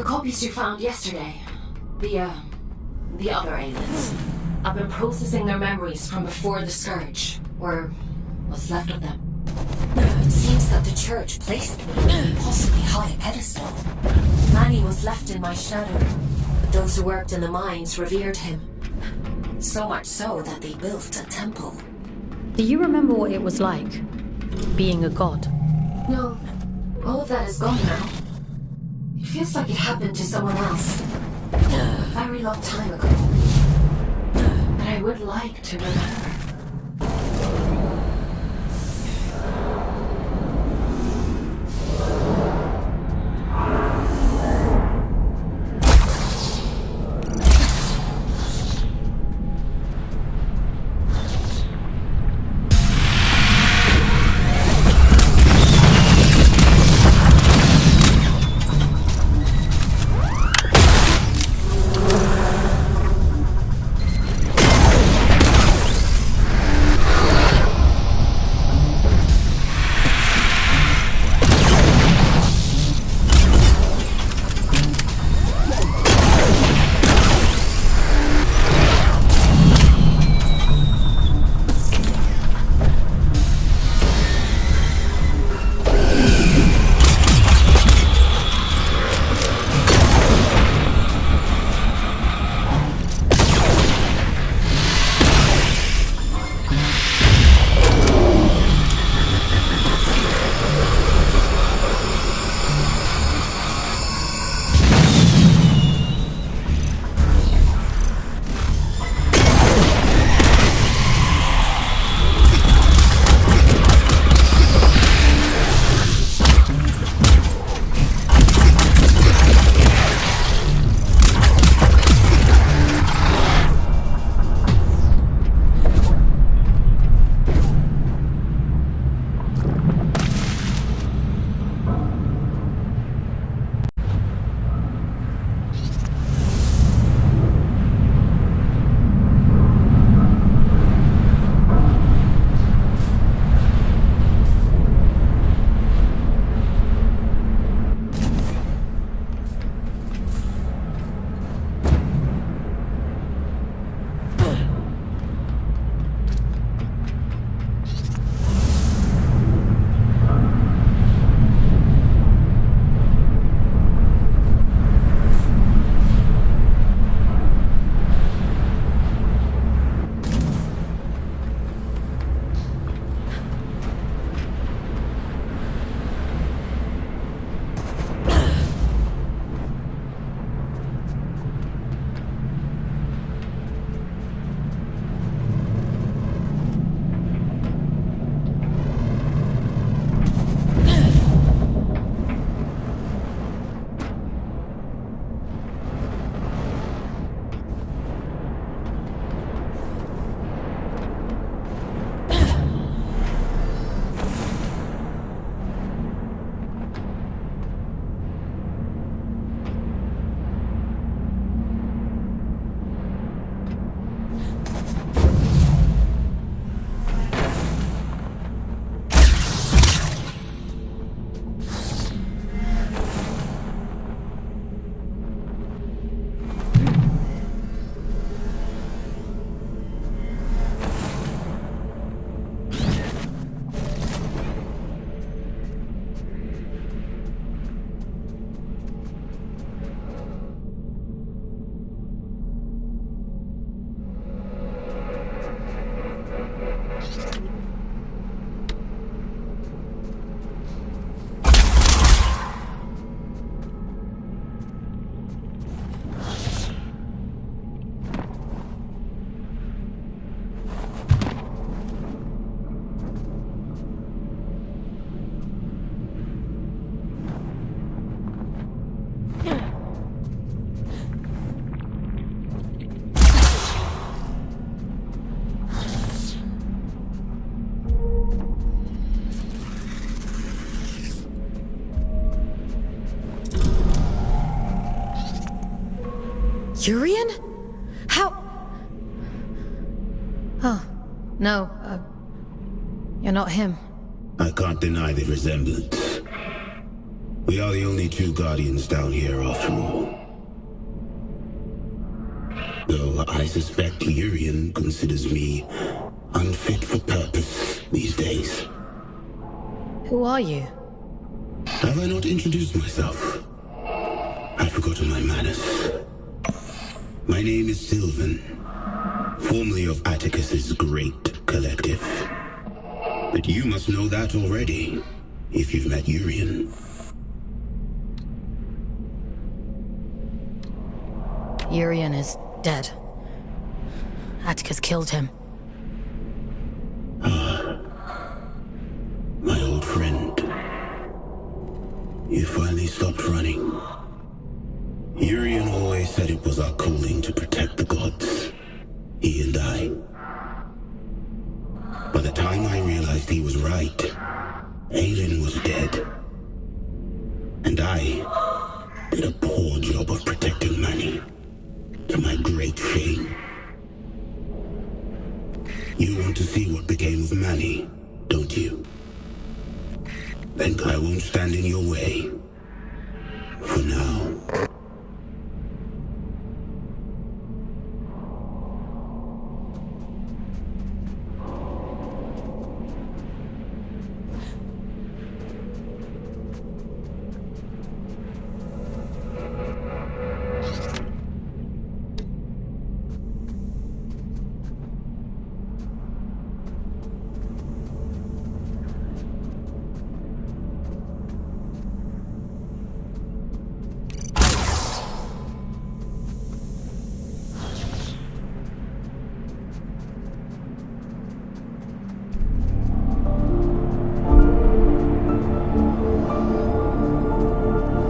The copies you found yesterday. The other aliens. I've been processing their memories from before the Scourge, or what's left of them. It seems that the church placed me on an impossibly high pedestal. Manny was left in my shadow, but those who worked in the mines revered him. So much so that they built a temple. Do you remember what it was like, being a god? No, all of that is gone now. It feels like it happened to someone else. A very long time ago. But I would like to remember. Urian? How? Oh, no, you're not him. I can't deny the resemblance. We are the only two Guardians down here after all. Though I suspect Urian considers me unfit for purpose these days. Who are you? Have I not introduced myself? I've forgotten my manners. My name is Sylvan, formerly of Atticus's Great Collective. But you must know that already, if you've met Urian. Urian is dead. Atticus killed him. My old friend. You finally stopped running. Urian always said it was our calling to protect the gods. He and I. By the time I realized he was right, Aelin was dead. And I did a poor job of protecting Manny. To my great shame. You want to see what became of Manny, don't you? Then I won't stand in your way. For now.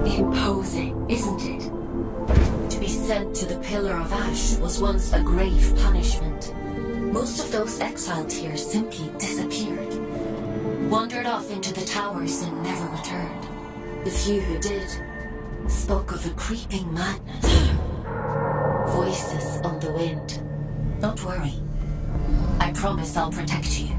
Imposing, isn't it? To be sent to the Pillar of Ash was once a grave punishment. Most of those exiled here simply disappeared. Wandered off into the towers and never returned. The few who did spoke of a creeping madness. Voices on the wind. Don't worry. I promise I'll protect you.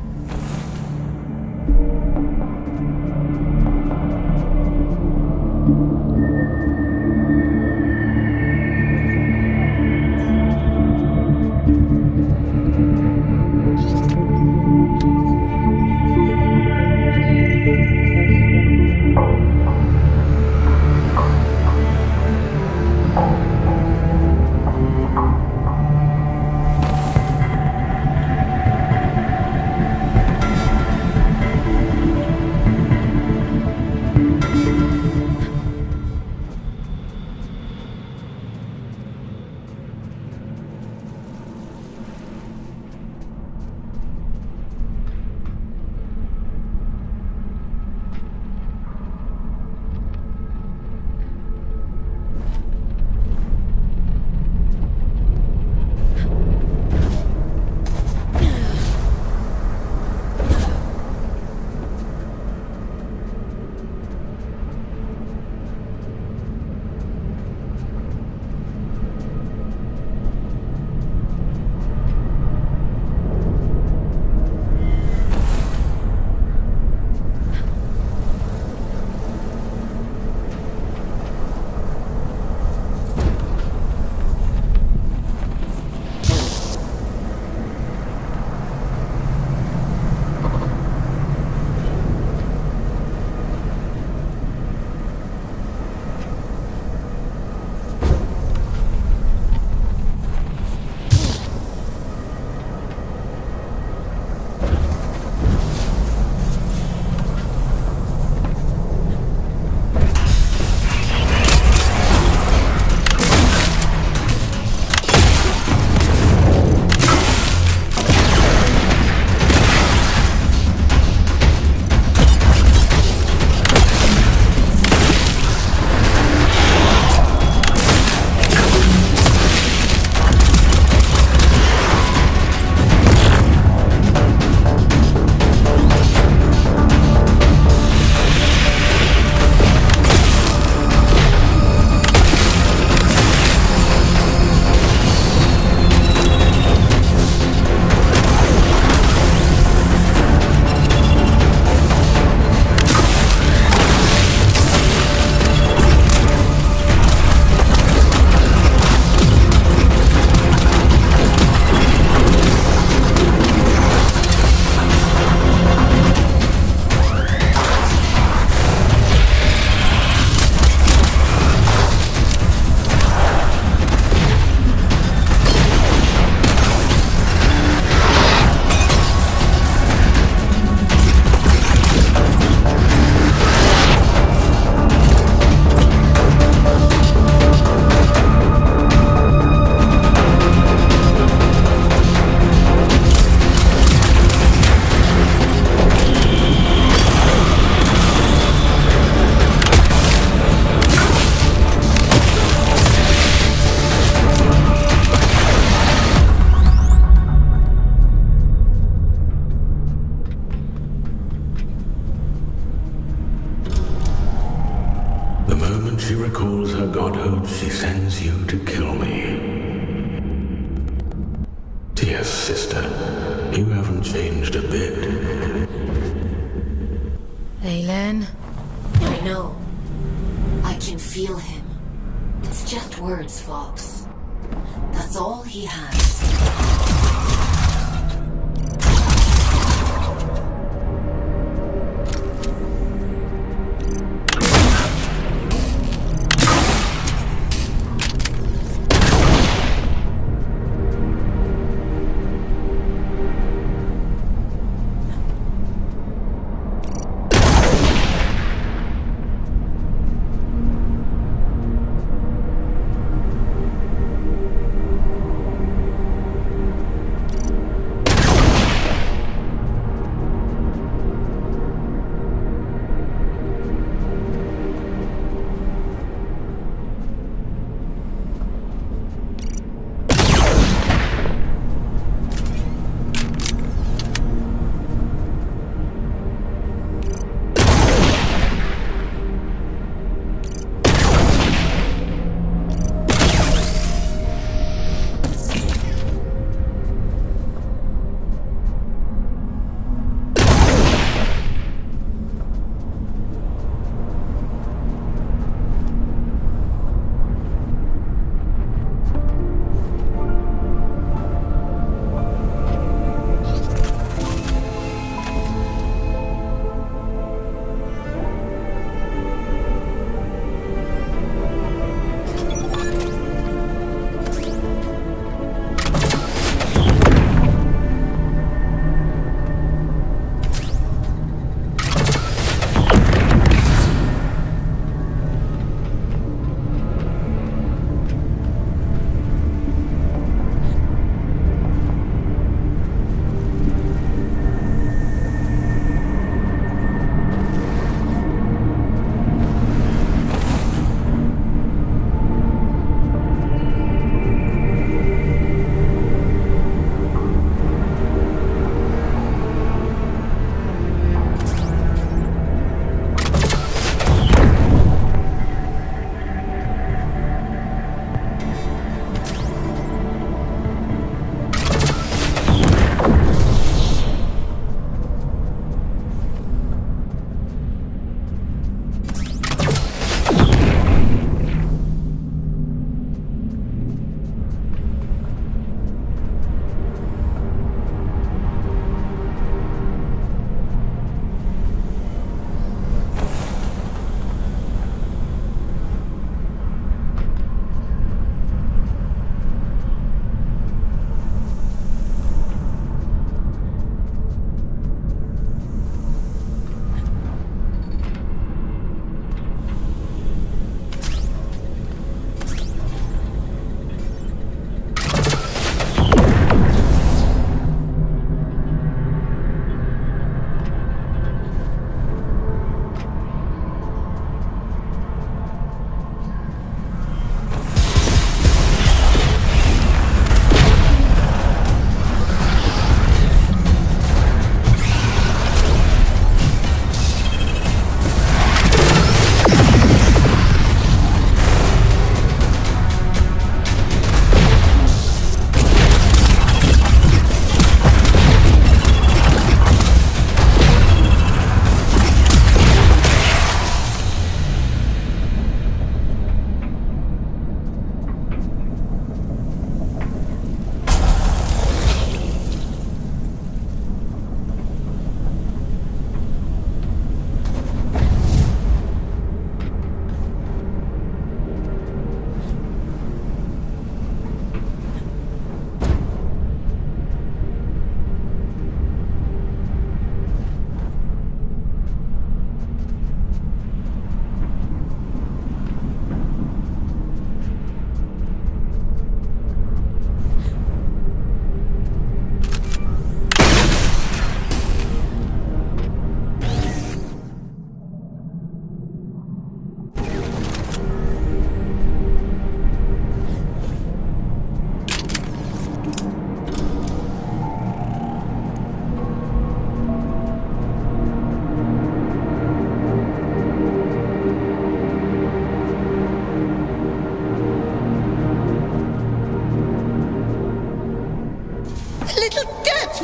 she recalls her godhood, she sends you to kill me. Dear sister, you haven't changed a bit. Aelin? I know. I can feel him. It's just words, Fox. That's all he has.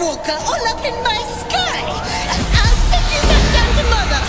Walker all up in my sky. I'll send you back down to Mother.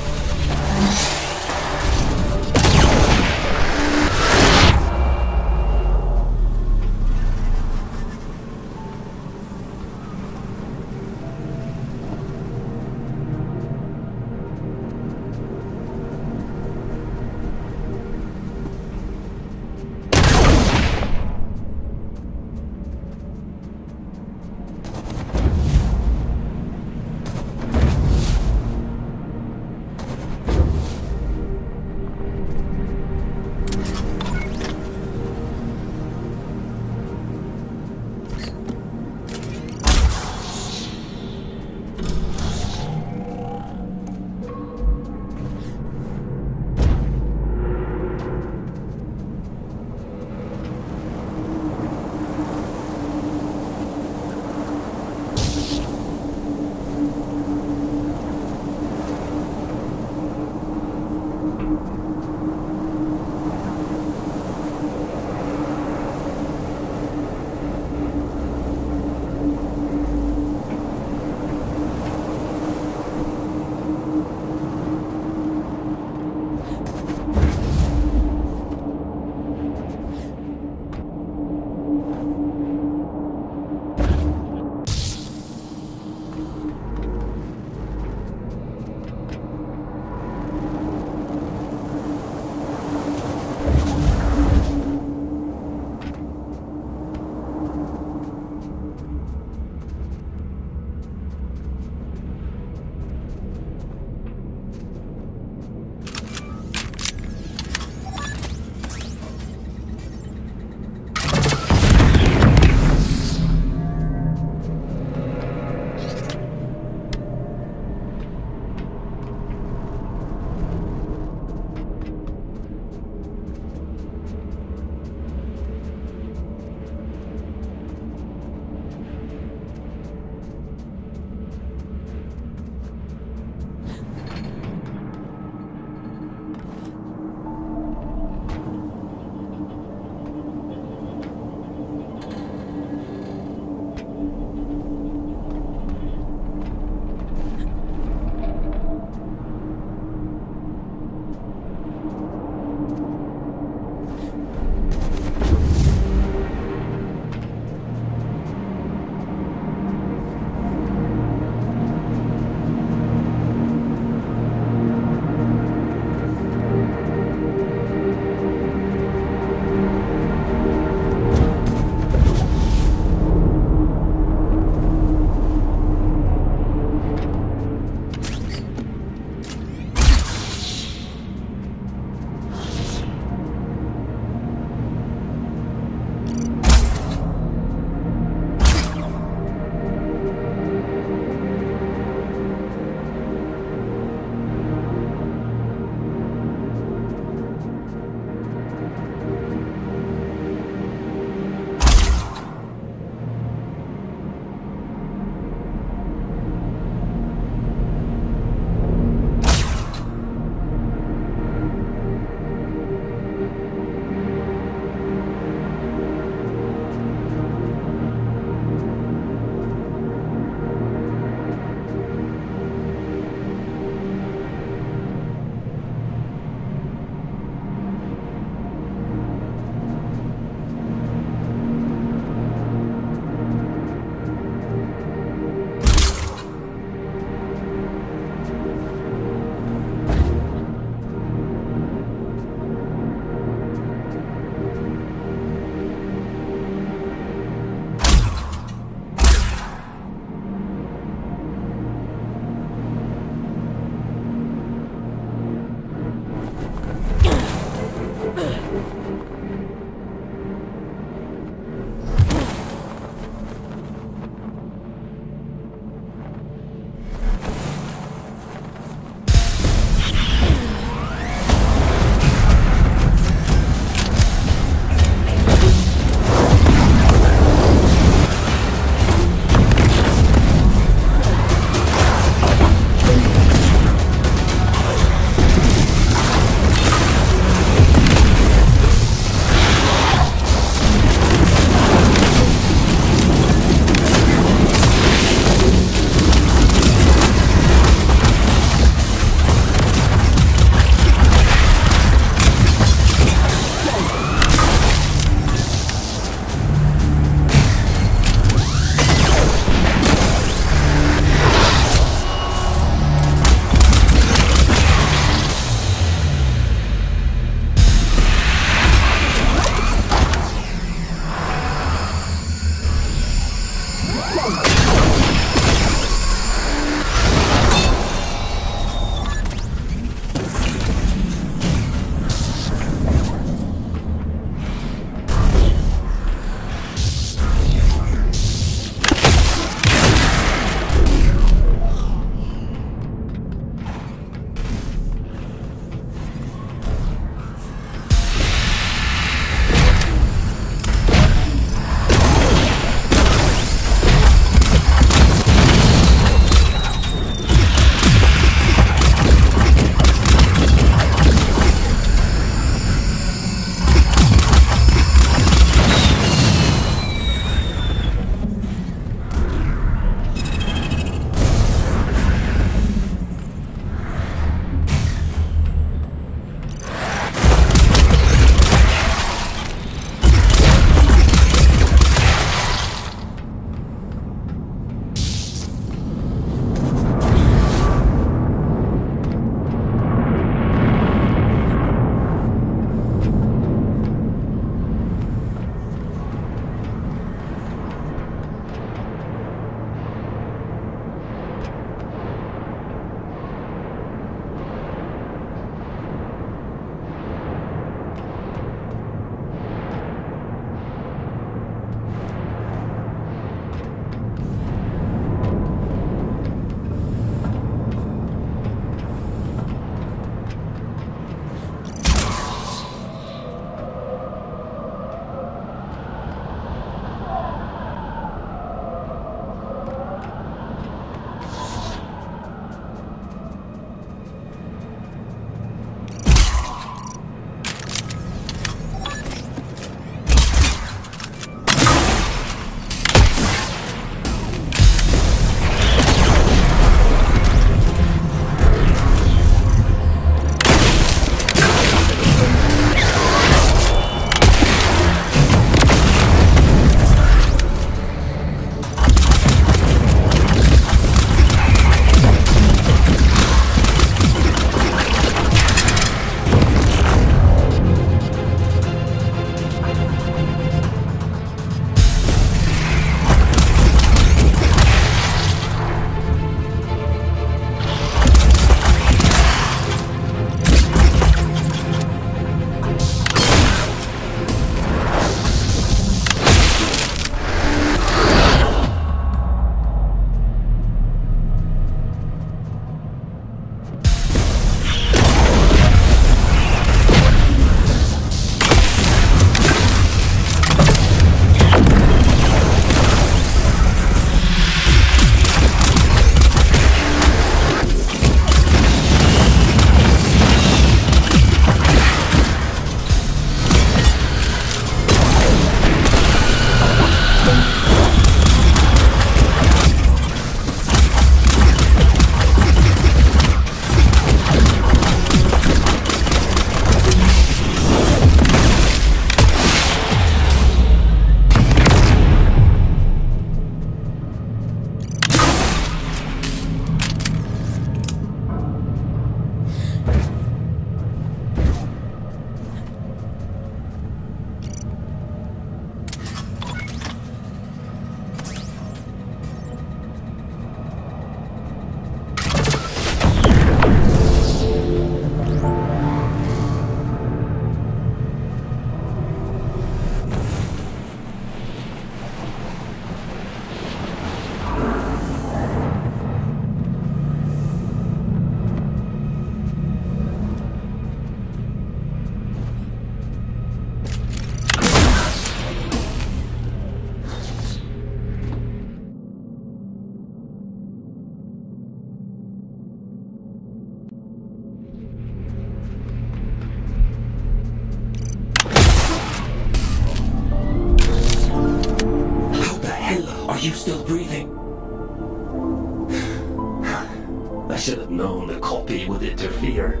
I should have known a copy would interfere.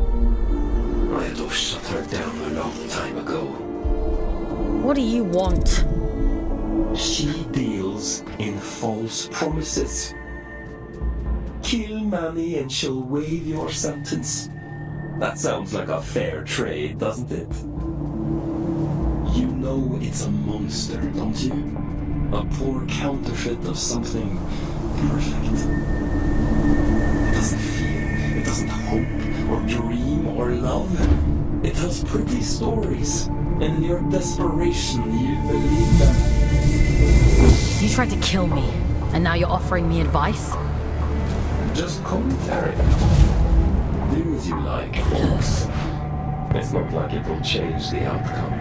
I had to have shut her down a long time ago. What do you want? She deals in false promises. Kill Manny and she'll waive your sentence. That sounds like a fair trade, doesn't it? You know it's a monster, don't you? A poor counterfeit of something perfect. It doesn't feel, it doesn't hope, or dream, or love. It tells pretty stories, and in your desperation, you believe them. You tried to kill me, and now you're offering me advice? Just commentary. Do as you like, folks. It's not like it will change the outcome.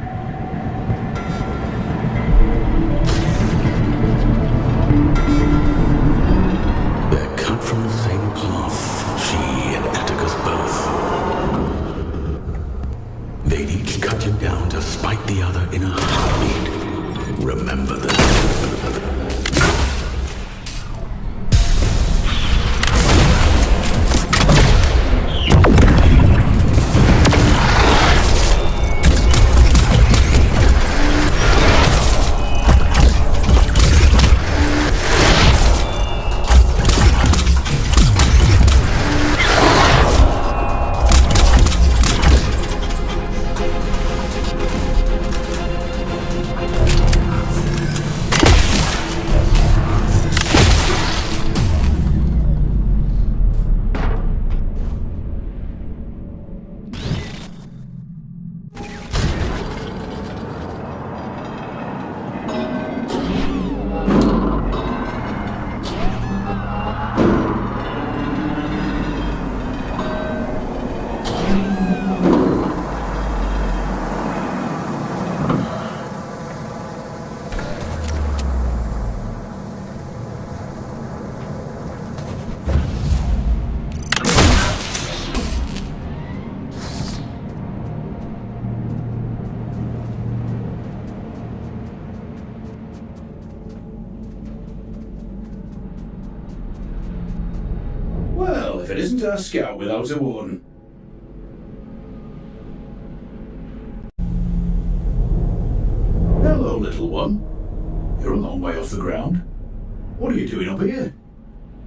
They're cut from the same cloth, she and Atticus both. They'd each cut you down to spite the other in a heartbeat. Remember that. Well, if it isn't our scout without a warden. Hello, little one. You're a long way off the ground. What are you doing up here?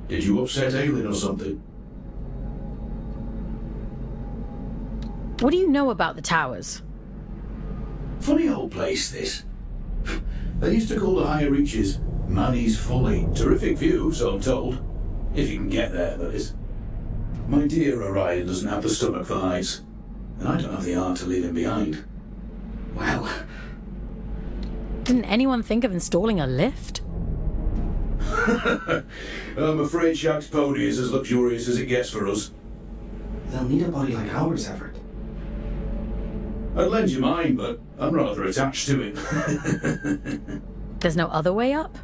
Did you upset Aelin or something? What do you know about the towers? Funny old place, this. They used to call the higher reaches Manny's Folly. Terrific view, so I'm told. If you can get there, that is. My dear Orion doesn't have the stomach for heights, and I don't have the heart to leave him behind. Well... Didn't anyone think of installing a lift? I'm afraid Shaq's pony is as luxurious as it gets for us. They'll need a body like ours, Everett. I'd lend you mine, but I'm rather attached to it. There's no other way up?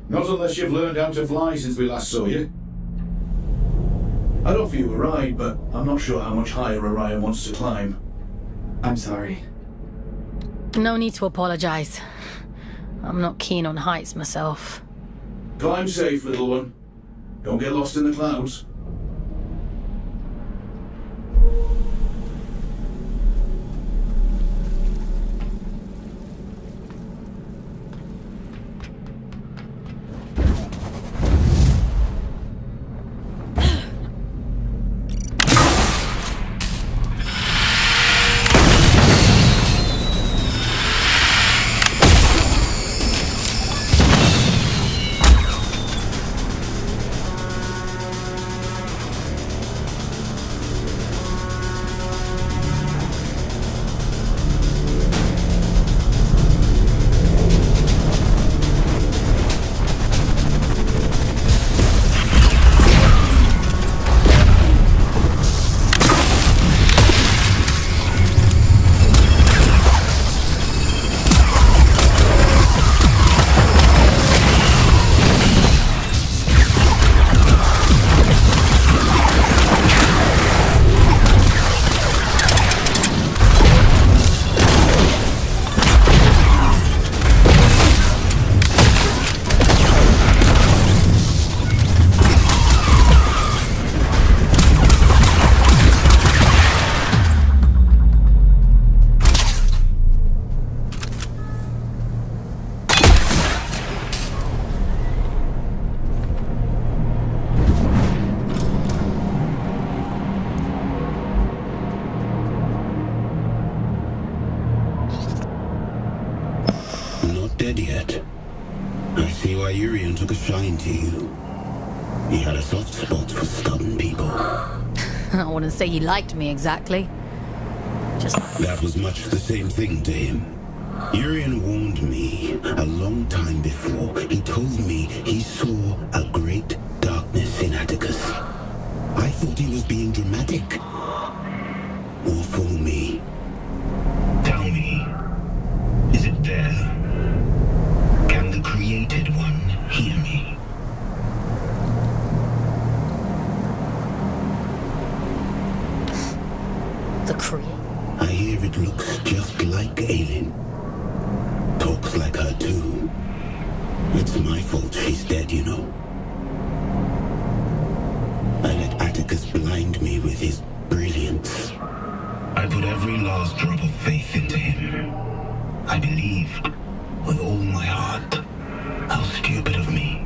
Not unless you've learned how to fly since we last saw you. I'd offer you a ride, but I'm not sure how much higher Orion wants to climb. I'm sorry. No need to apologize. I'm not keen on heights myself. Climb safe, little one. Don't get lost in the clouds. Urian took a shine to you. He had a soft spot for stubborn people. I wouldn't say he liked me exactly. That was much the same thing to him. Urian warned me a long time before. He told me he saw a great darkness in Atticus. I thought he was being dramatic. Or fool me. Tell me, is it there? Can the created one hear me? The create? I hear it looks just like Aelin. Talks like her too. It's my fault she's dead, you know. I let Atticus blind me with his brilliance. I put every last drop of faith into him. I believed with all my heart. How stupid of me.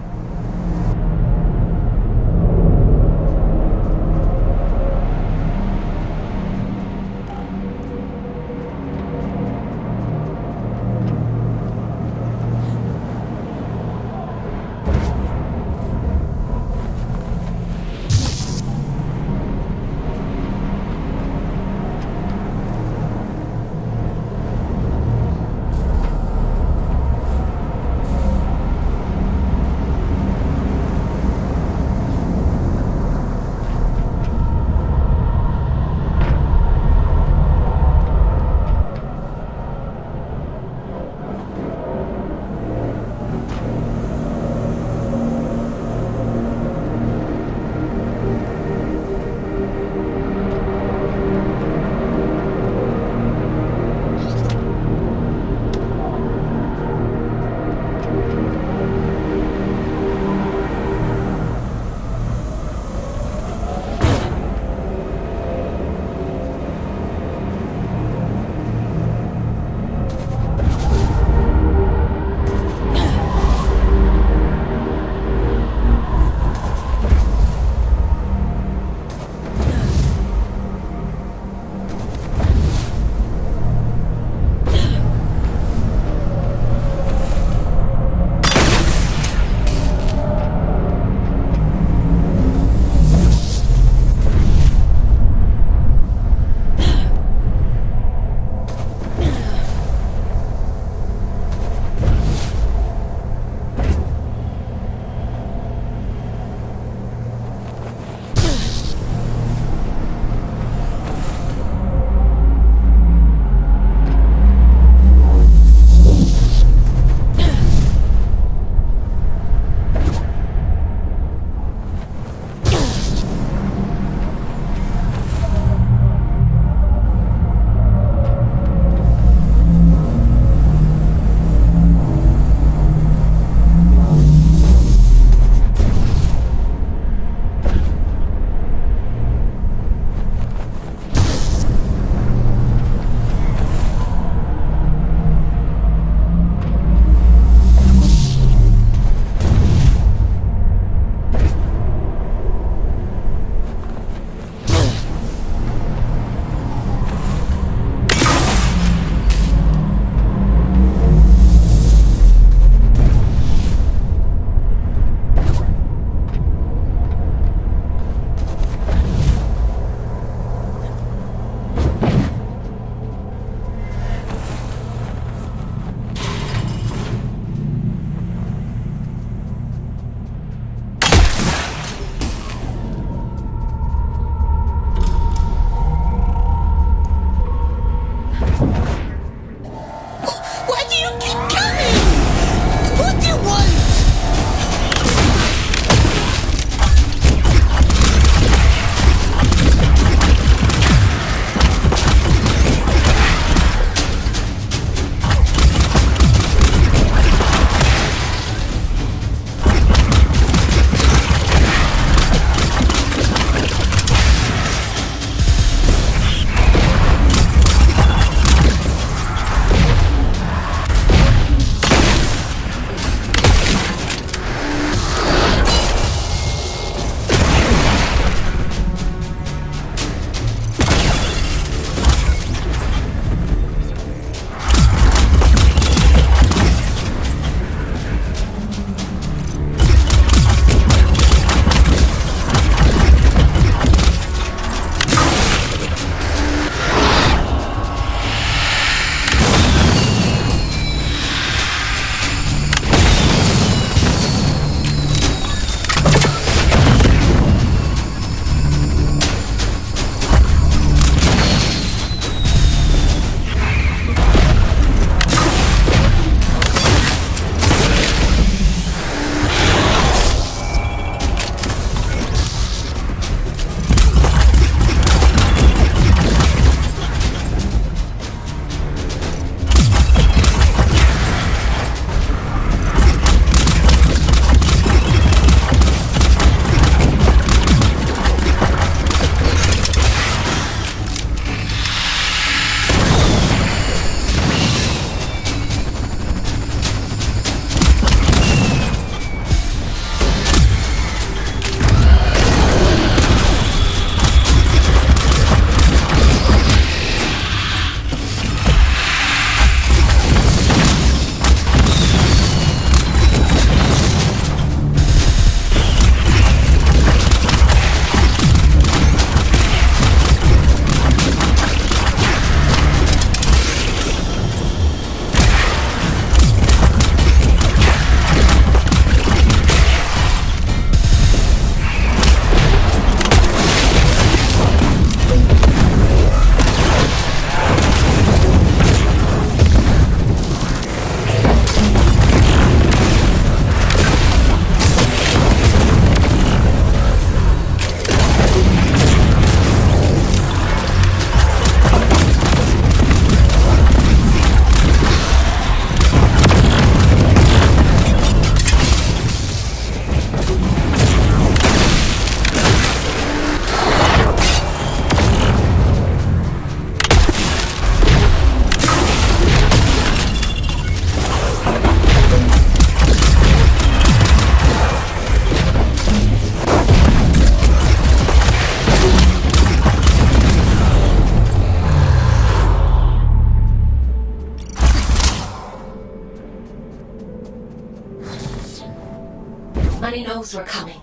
knows we're coming.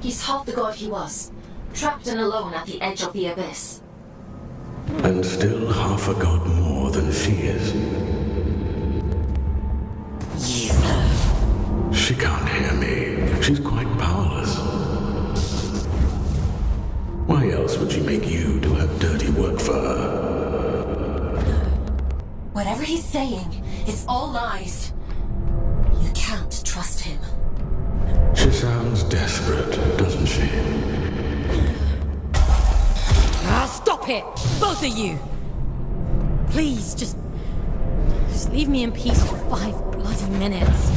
He's half the god he was, trapped and alone at the edge of the abyss. And still half a god more than she is. She can't hear me. She's quite powerless. Why else would she make you do her dirty work for her? Whatever he's saying, it's all lies. You can't trust him. She sounds desperate, doesn't she? Stop it! Both of you! Please, just leave me in peace for 5 bloody minutes.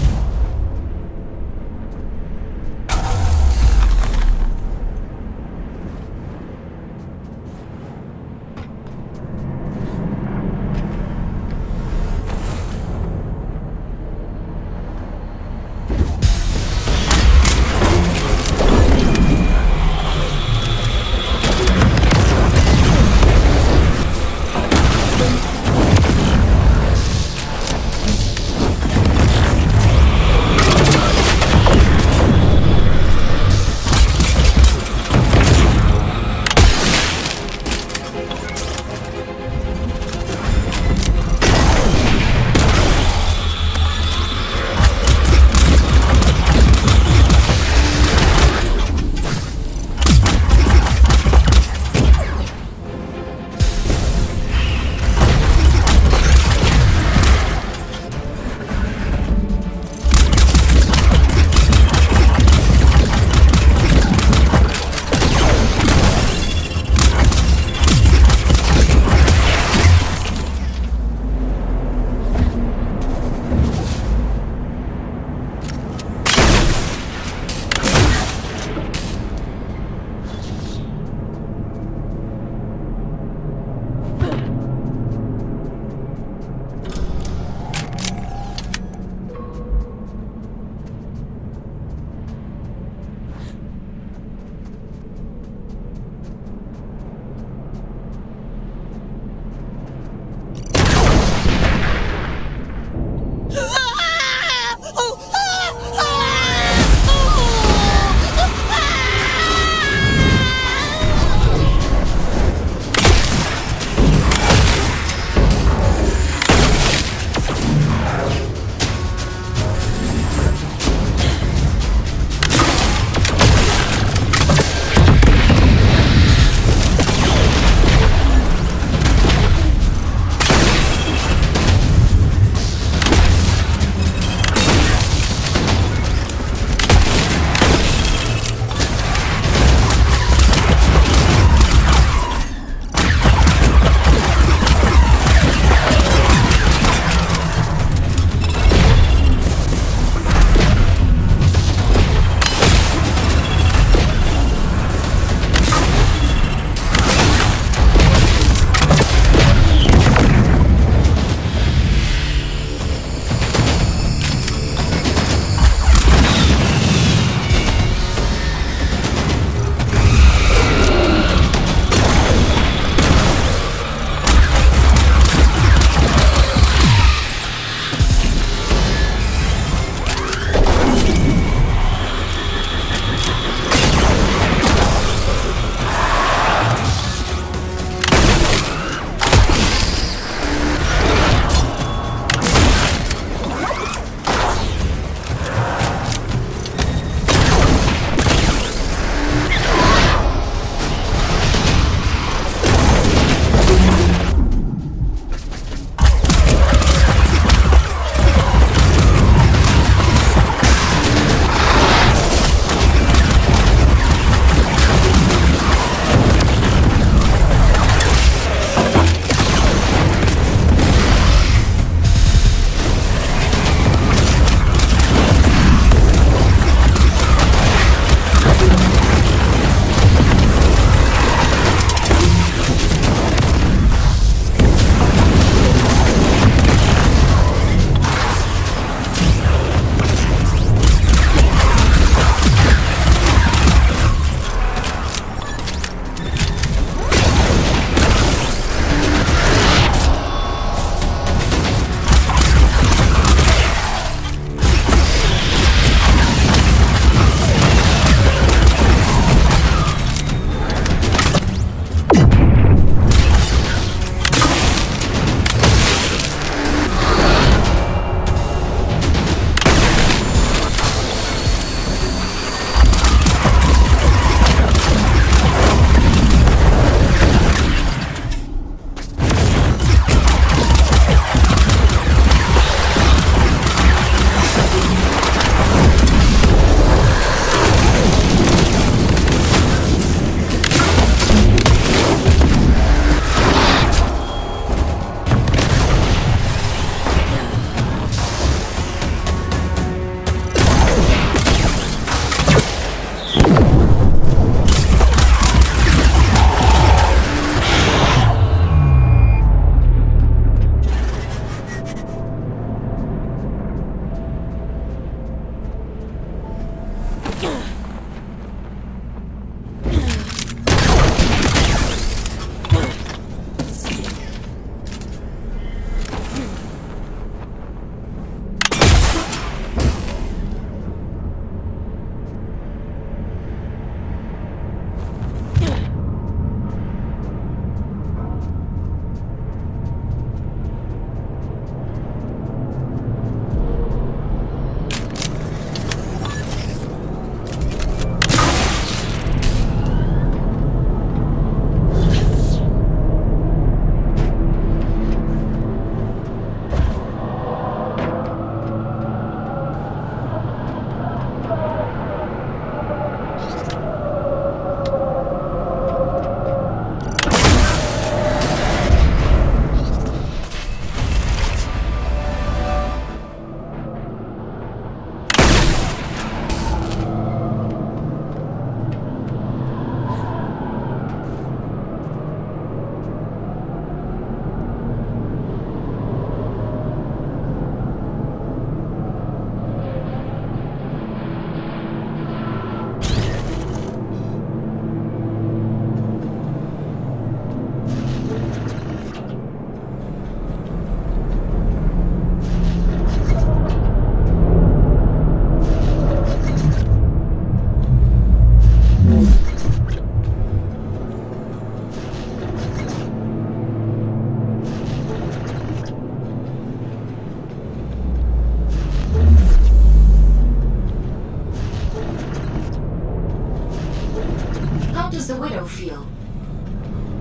How does the widow feel?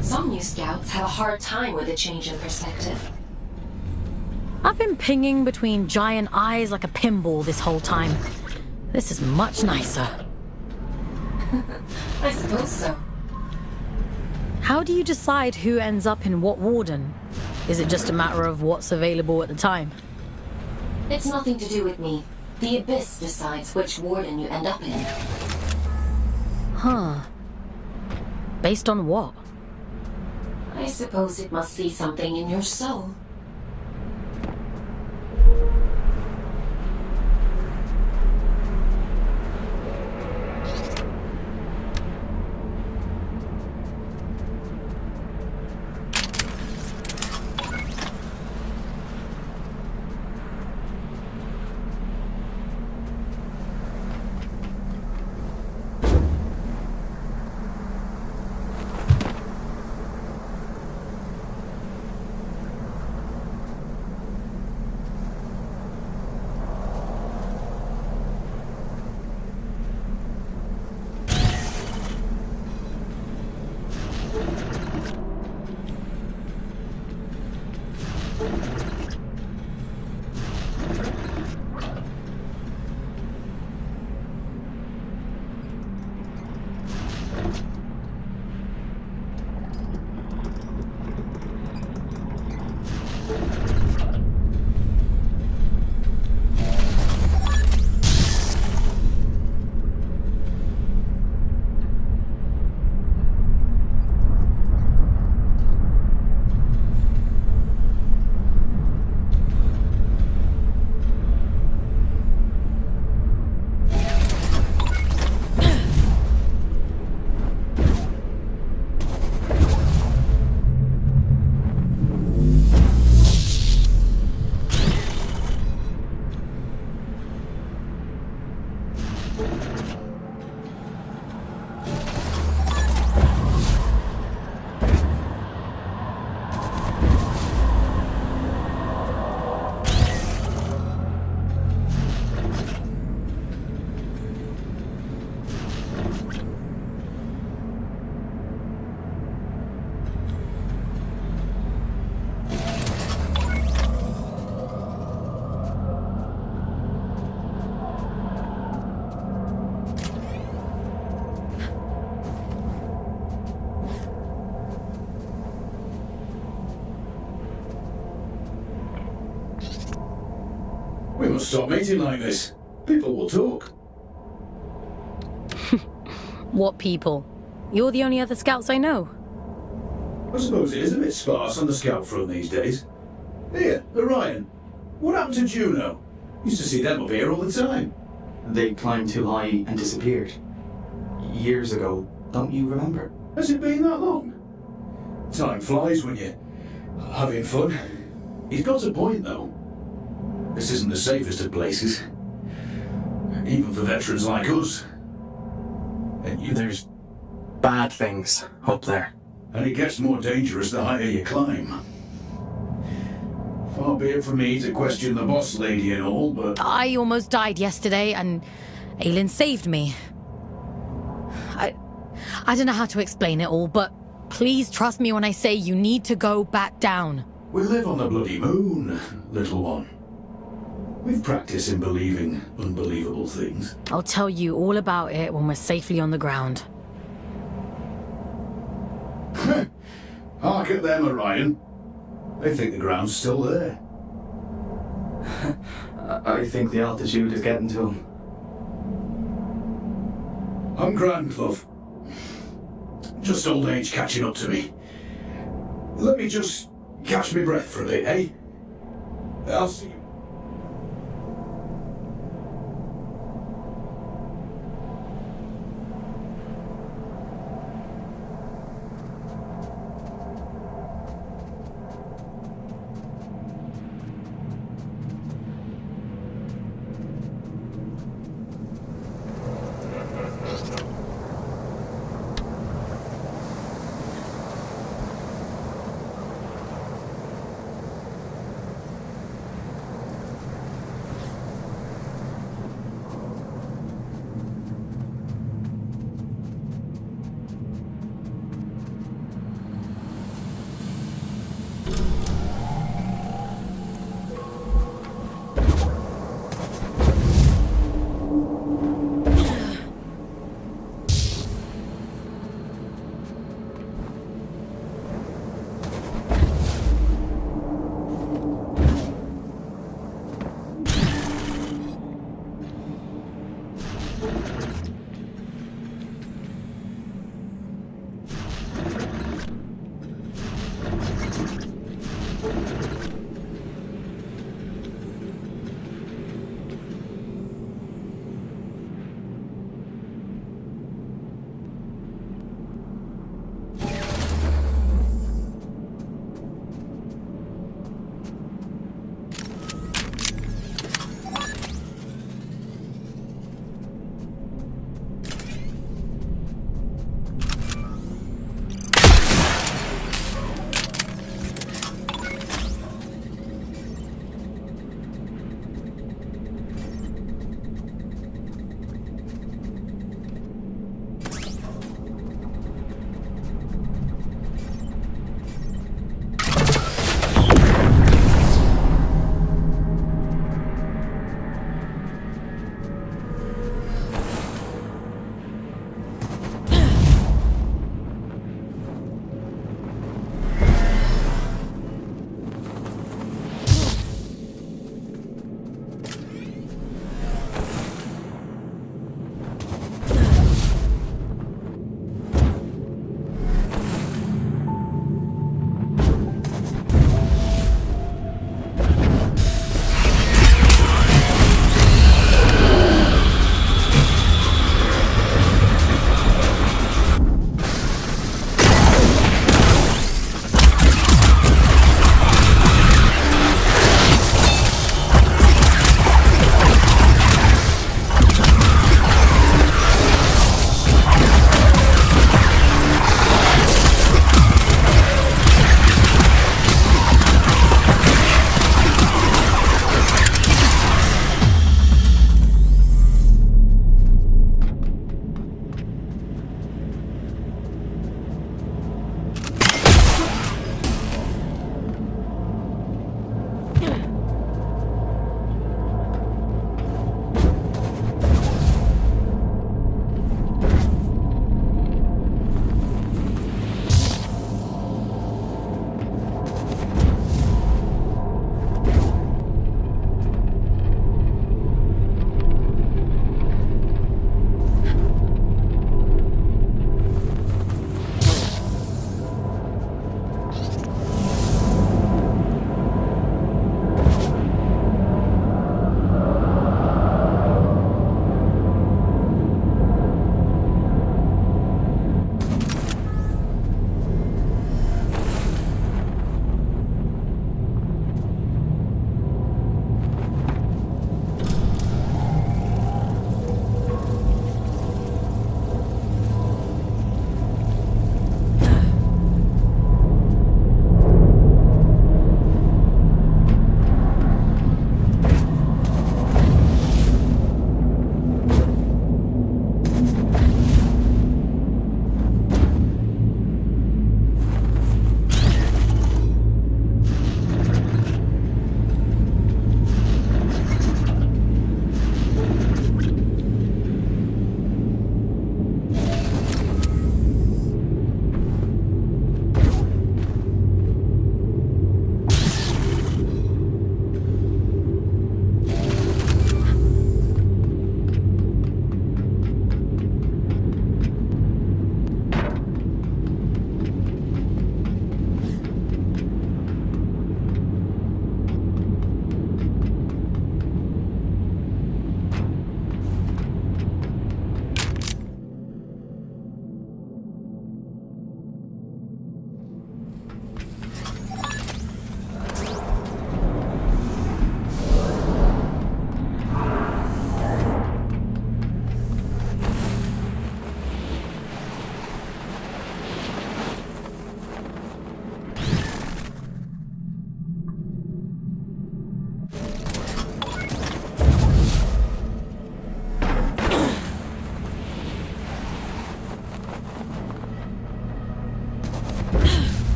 Some new scouts have a hard time with a change in perspective. I've been pinging between giant eyes like a pinball this whole time. This is much nicer. I suppose so. How do you decide who ends up in what warden? Is it just a matter of what's available at the time? It's nothing to do with me. The Abyss decides which warden you end up in. Huh. Based on what? I suppose it must see something in your soul. We must stop meeting like this. People will talk. What people? You're the only other scouts I know. I suppose it is a bit sparse on the scout front these days. Here, Orion. What happened to Juno? Used to see them up here all the time. They climbed too high and disappeared. Years ago, don't you remember? Has it been that long? Time flies when you're having fun. He's got a point, though. This isn't the safest of places. Even for veterans like us. And There's bad things up there. And it gets more dangerous the higher you climb. Far be it from me to question the boss lady and all, but... I almost died yesterday, and Aelin saved me. I don't know how to explain it all, but please trust me when I say you need to go back down. We live on the bloody moon, little one. We've practiced in believing unbelievable things. I'll tell you all about it when we're safely on the ground. Hark at them, Orion. They think the ground's still there. I think the altitude is getting to them. I'm grand, love. Just old age catching up to me. Let me just catch my breath for a bit, eh? I'll see you.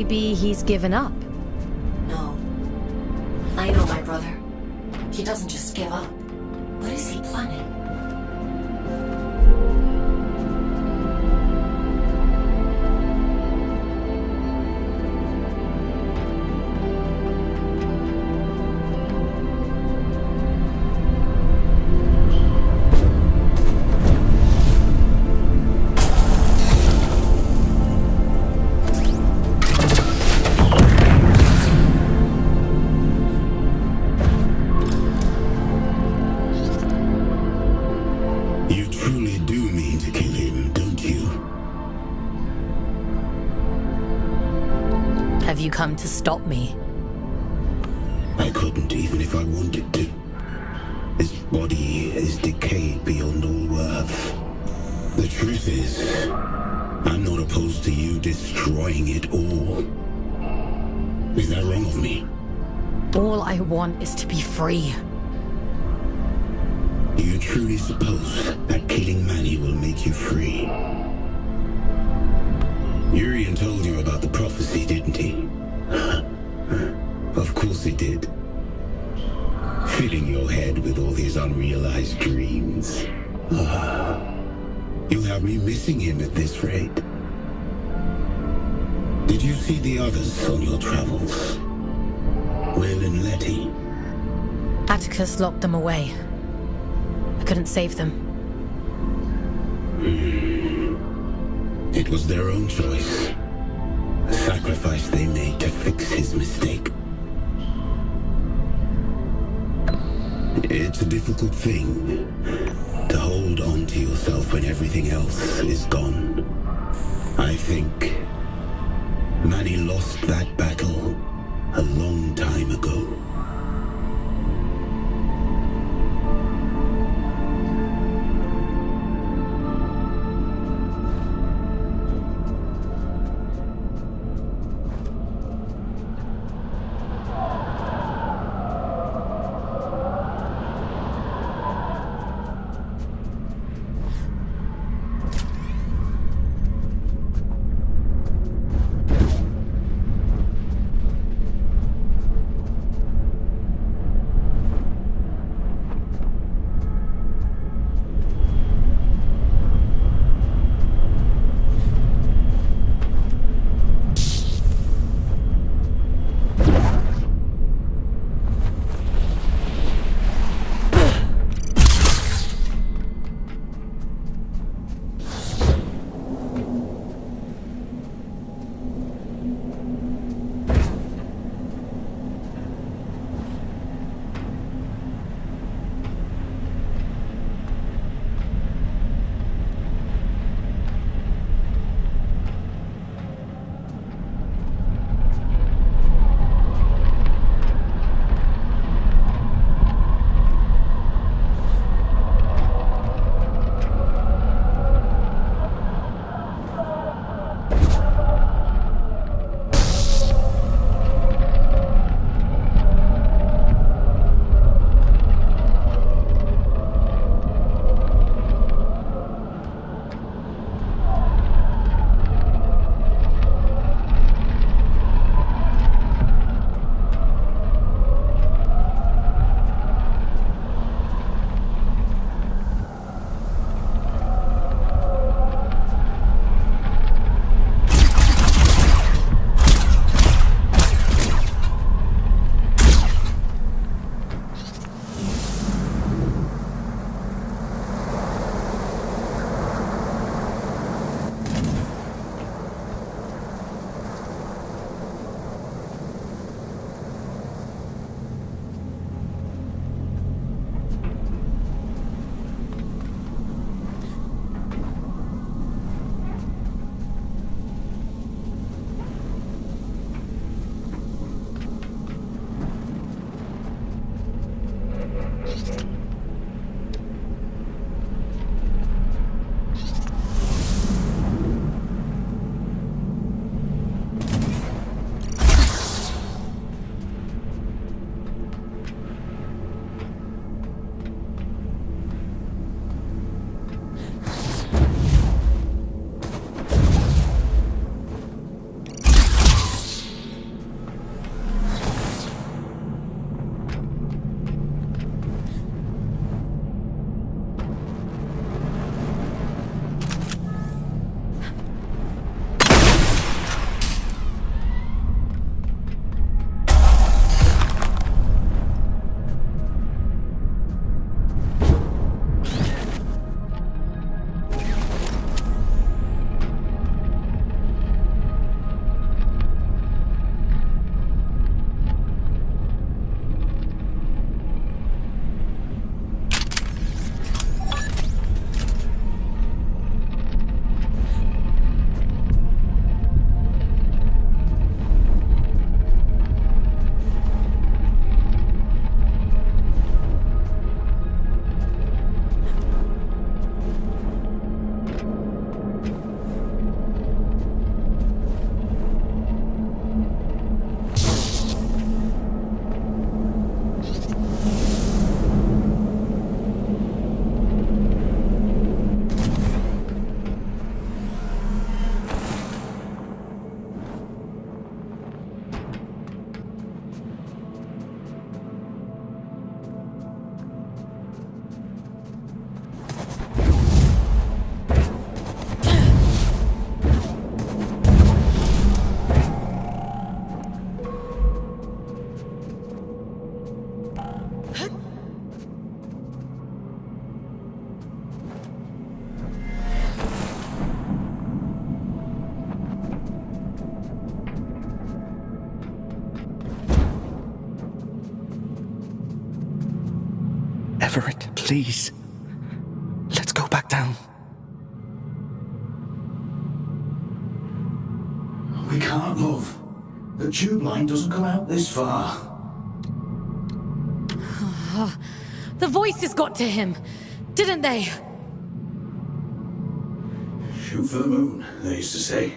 Maybe he's given up. No. I know my brother. He doesn't just give up. What is he planning? You truly do mean to kill him, don't you? Have you come to stop me? I couldn't, even if I wanted to. His body is decayed beyond all worth. The truth is, I'm not opposed to you destroying it all. Is that wrong of me? All I want is to be free. Do you truly suppose that killing Manny will make you free? Urian told you about the prophecy, didn't he? Of course he did. Filling your head with all his unrealized dreams. You'll have me missing him at this rate. Did you see the others on your travels? Will and Letty? Atticus locked them away. I couldn't save them. It was their own choice. A sacrifice they made to fix his mistake. It's a difficult thing to hold on to yourself when everything else is gone. I think Manny lost that battle a long time ago. Everett, please. Let's go back down. We can't, love. The tube line doesn't come out this far. The voices got to him, didn't they? Shoot for the moon, they used to say.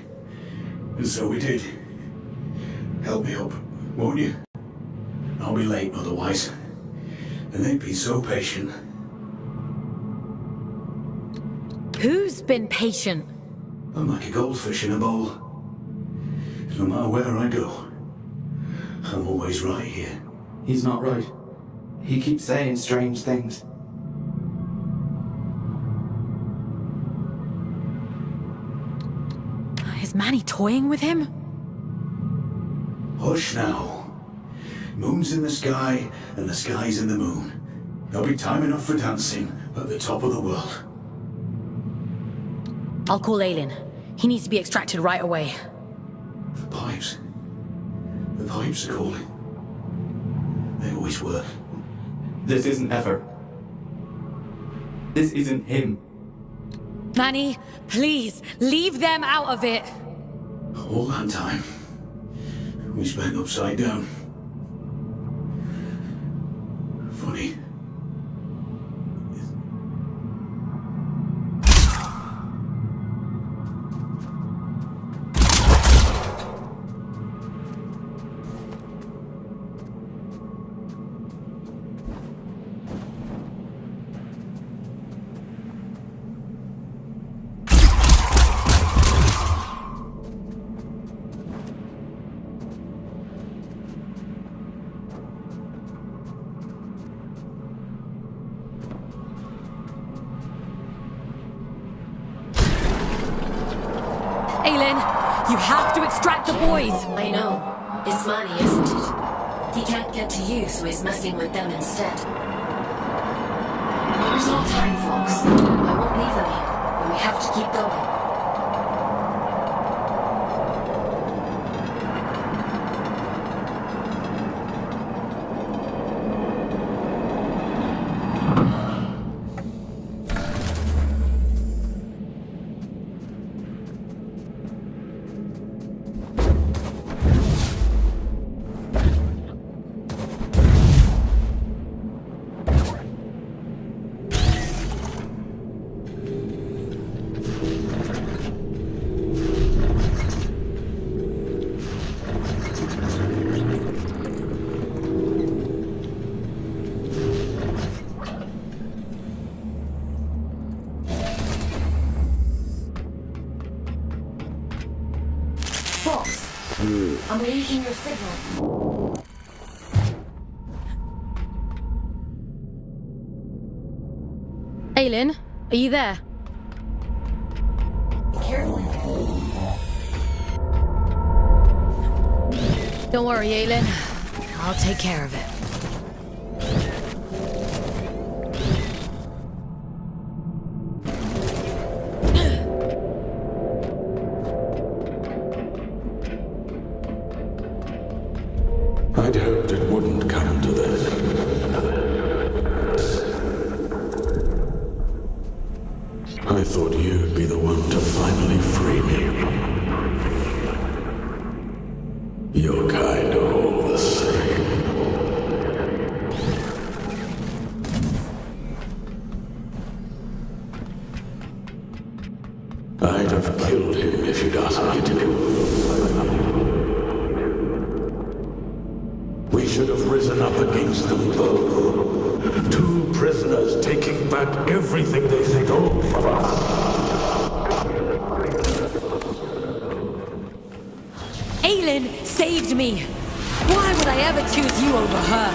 And so we did. Help me up, won't you? I'll be late otherwise. And they'd be so patient. Who's been patient? I'm like a goldfish in a bowl. No matter where I go, I'm always right here. He's not right. He keeps saying strange things. Is Manny toying with him? Hush now. Moon's in the sky, and the sky's in the moon. There'll be time enough for dancing at the top of the world. I'll call Aylin. He needs to be extracted right away. The pipes. The pipes are calling. They always were. This isn't Ever. This isn't him. Manny, please, leave them out of it. All that time, we spent upside down. Funny. Aylin, you have to extract the boys. I know. It's Manny, isn't it? He can't get to you, so he's messing with them instead. There's no time, folks. I won't leave them here, but we have to keep going. I'm losing your signal. Aylin, are you there? Be careful. Don't worry, Aylin. I'll take care of it. I'd hoped it wouldn't come to this. I thought you'd be the one to finally free me. Your kind are all the same. I'd have killed him if you'd asked me to. We should have risen up against them both. Two prisoners taking back everything they stole from us. Aylin saved me. Why would I ever choose you over her?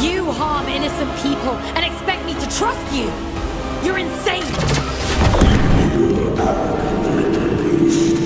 You harm innocent people and expect me to trust you. You're insane. You arrogant little beast.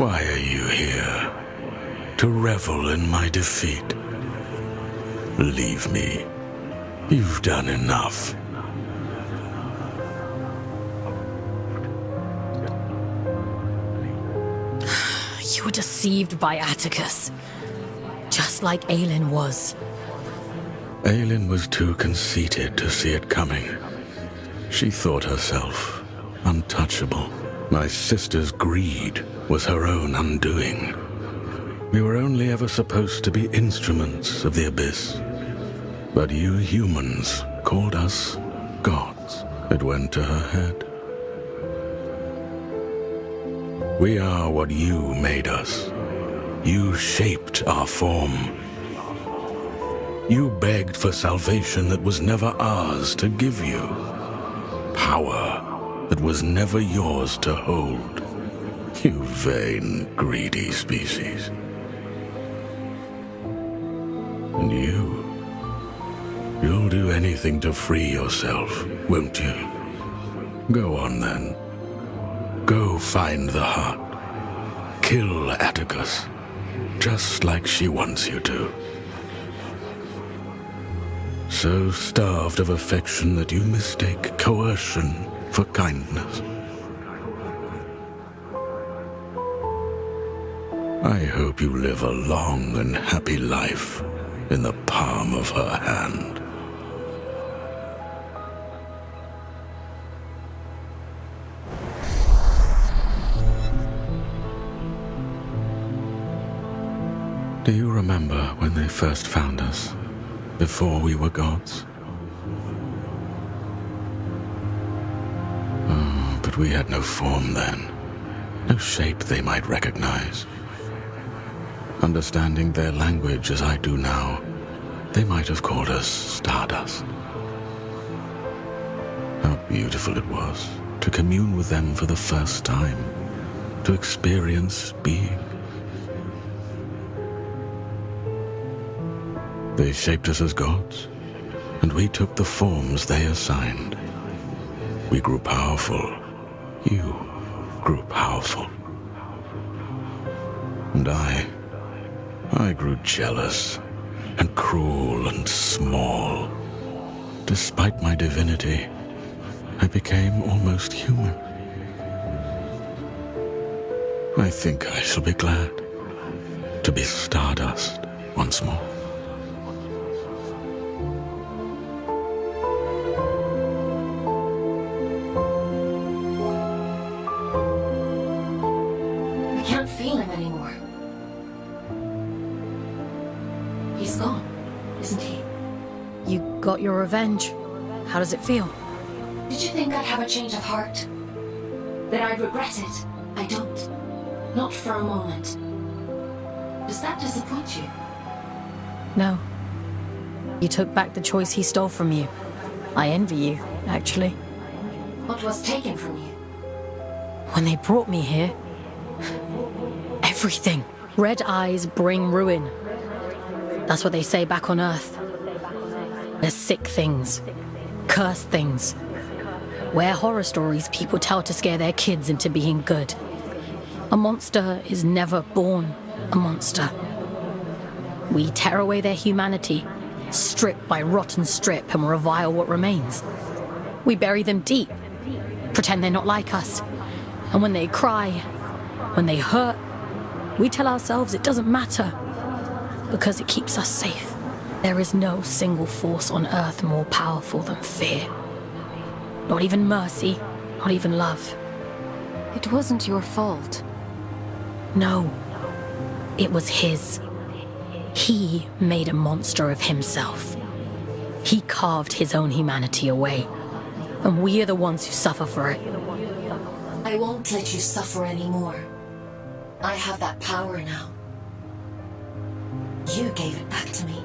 Why are you here? To revel in my defeat? Leave me. You've done enough. You were deceived by Atticus. Just like Aelin was. Aelin was too conceited to see it coming. She thought herself untouchable. My sister's greed was her own undoing. We were only ever supposed to be instruments of the Abyss. But you humans called us gods. It went to her head. We are what you made us. You shaped our form. You begged for salvation that was never ours to give you. Power that was never yours to hold. You vain, greedy species. And you'll do anything to free yourself, won't you? Go on then. Go find the heart. Kill Atticus, just like she wants you to. So starved of affection that you mistake coercion for kindness. I hope you live a long and happy life in the palm of her hand. Do you remember when they first found us, before we were gods? Oh, but we had no form then, no shape they might recognize. Understanding their language as I do now, they might have called us Stardust. How beautiful it was to commune with them for the first time, to experience being. They shaped us as gods, and we took the forms they assigned. We grew powerful. You grew powerful. And I grew jealous and cruel and small. Despite my divinity, I became almost human. I think I shall be glad to be Stardust once more. I can't feel him anymore. He's gone, isn't he? You got your revenge. How does it feel? Did you think I'd have a change of heart? That I'd regret it? I don't. Not for a moment. Does that disappoint you? No. You took back the choice he stole from you. I envy you, actually. What was taken from you? When they brought me here, everything. Red eyes bring ruin. That's what they say back on Earth. There's sick things, cursed things. We're horror stories people tell to scare their kids into being good. A monster is never born a monster. We tear away their humanity, strip by rotten strip, and revile what remains. We bury them deep, pretend they're not like us. And when they cry, when they hurt, we tell ourselves it doesn't matter, because it keeps us safe. There is no single force on Earth more powerful than fear. Not even mercy, not even love. It wasn't your fault. No, it was his. He made a monster of himself. He carved his own humanity away, and we are the ones who suffer for it. I won't let you suffer anymore. I have that power now. You gave it back to me.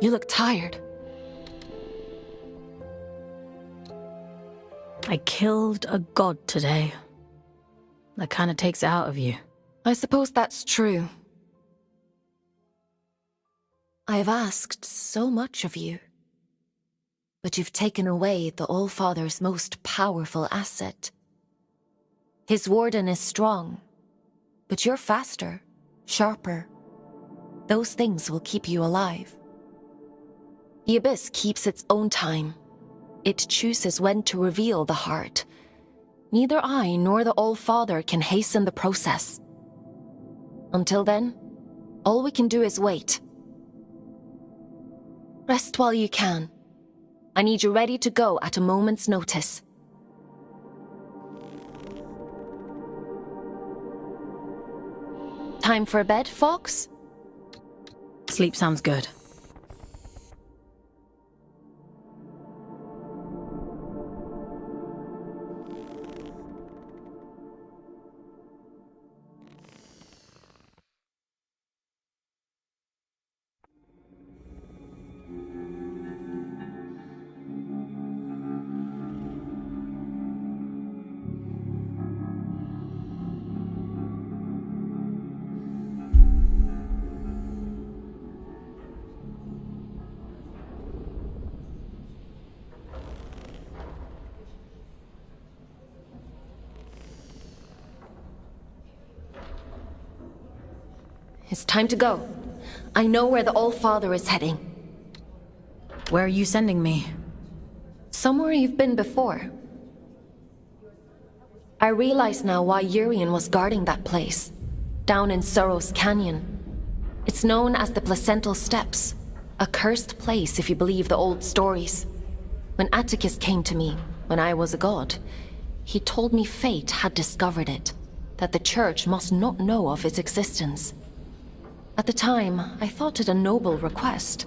You look tired. I killed a god today. That kind of takes it out of you. I suppose that's true. I've asked so much of you. But you've taken away the All-Father's most powerful asset. His warden is strong, but you're faster, sharper. Those things will keep you alive. The Abyss keeps its own time. It chooses when to reveal the heart. Neither I nor the All-Father can hasten the process. Until then, all we can do is wait. Rest while you can. I need you ready to go at a moment's notice. Time for bed, Fox? Sleep sounds good. It's time to go. I know where the All-Father is heading. Where are you sending me? Somewhere you've been before. I realize now why Urian was guarding that place. Down in Sorrow's Canyon. It's known as the Placental Steppes. A cursed place if you believe the old stories. When Atticus came to me, when I was a god, he told me fate had discovered it. That the church must not know of its existence. At the time, I thought it a noble request.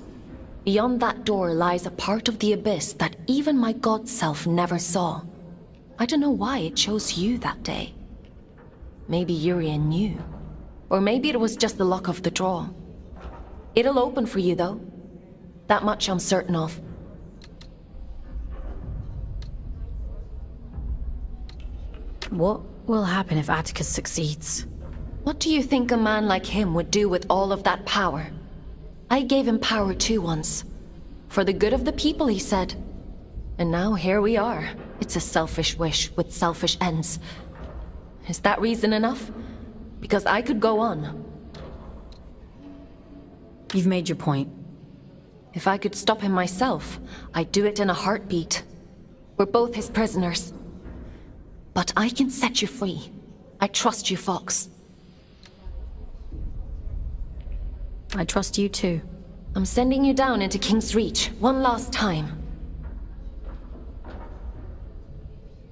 Beyond that door lies a part of the Abyss that even my god self never saw. I don't know why it chose you that day. Maybe Urian knew. Or maybe it was just the luck of the draw. It'll open for you, though. That much I'm certain of. What will happen if Atticus succeeds? What do you think a man like him would do with all of that power? I gave him power too once. For the good of the people, he said. And now here we are. It's a selfish wish with selfish ends. Is that reason enough? Because I could go on. You've made your point. If I could stop him myself, I'd do it in a heartbeat. We're both his prisoners. But I can set you free. I trust you, Fox. I trust you too. I'm sending you down into King's Reach, one last time.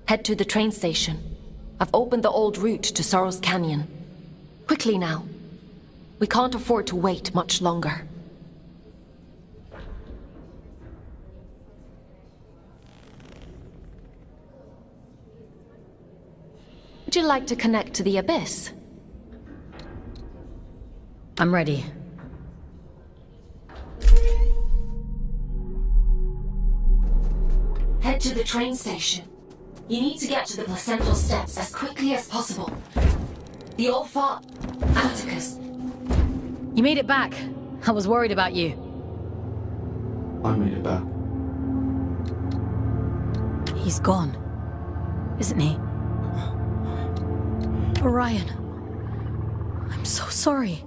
Head to the train station. I've opened the old route to Sorrow's Canyon. Quickly now. We can't afford to wait much longer. Would you like to connect to the Abyss? I'm ready. Head to the train station. You need to get to the Placental Steppes as quickly as possible. The All-Father... Atticus. You made it back. I was worried about you. I made it back. He's gone, isn't he? Orion. I'm so sorry.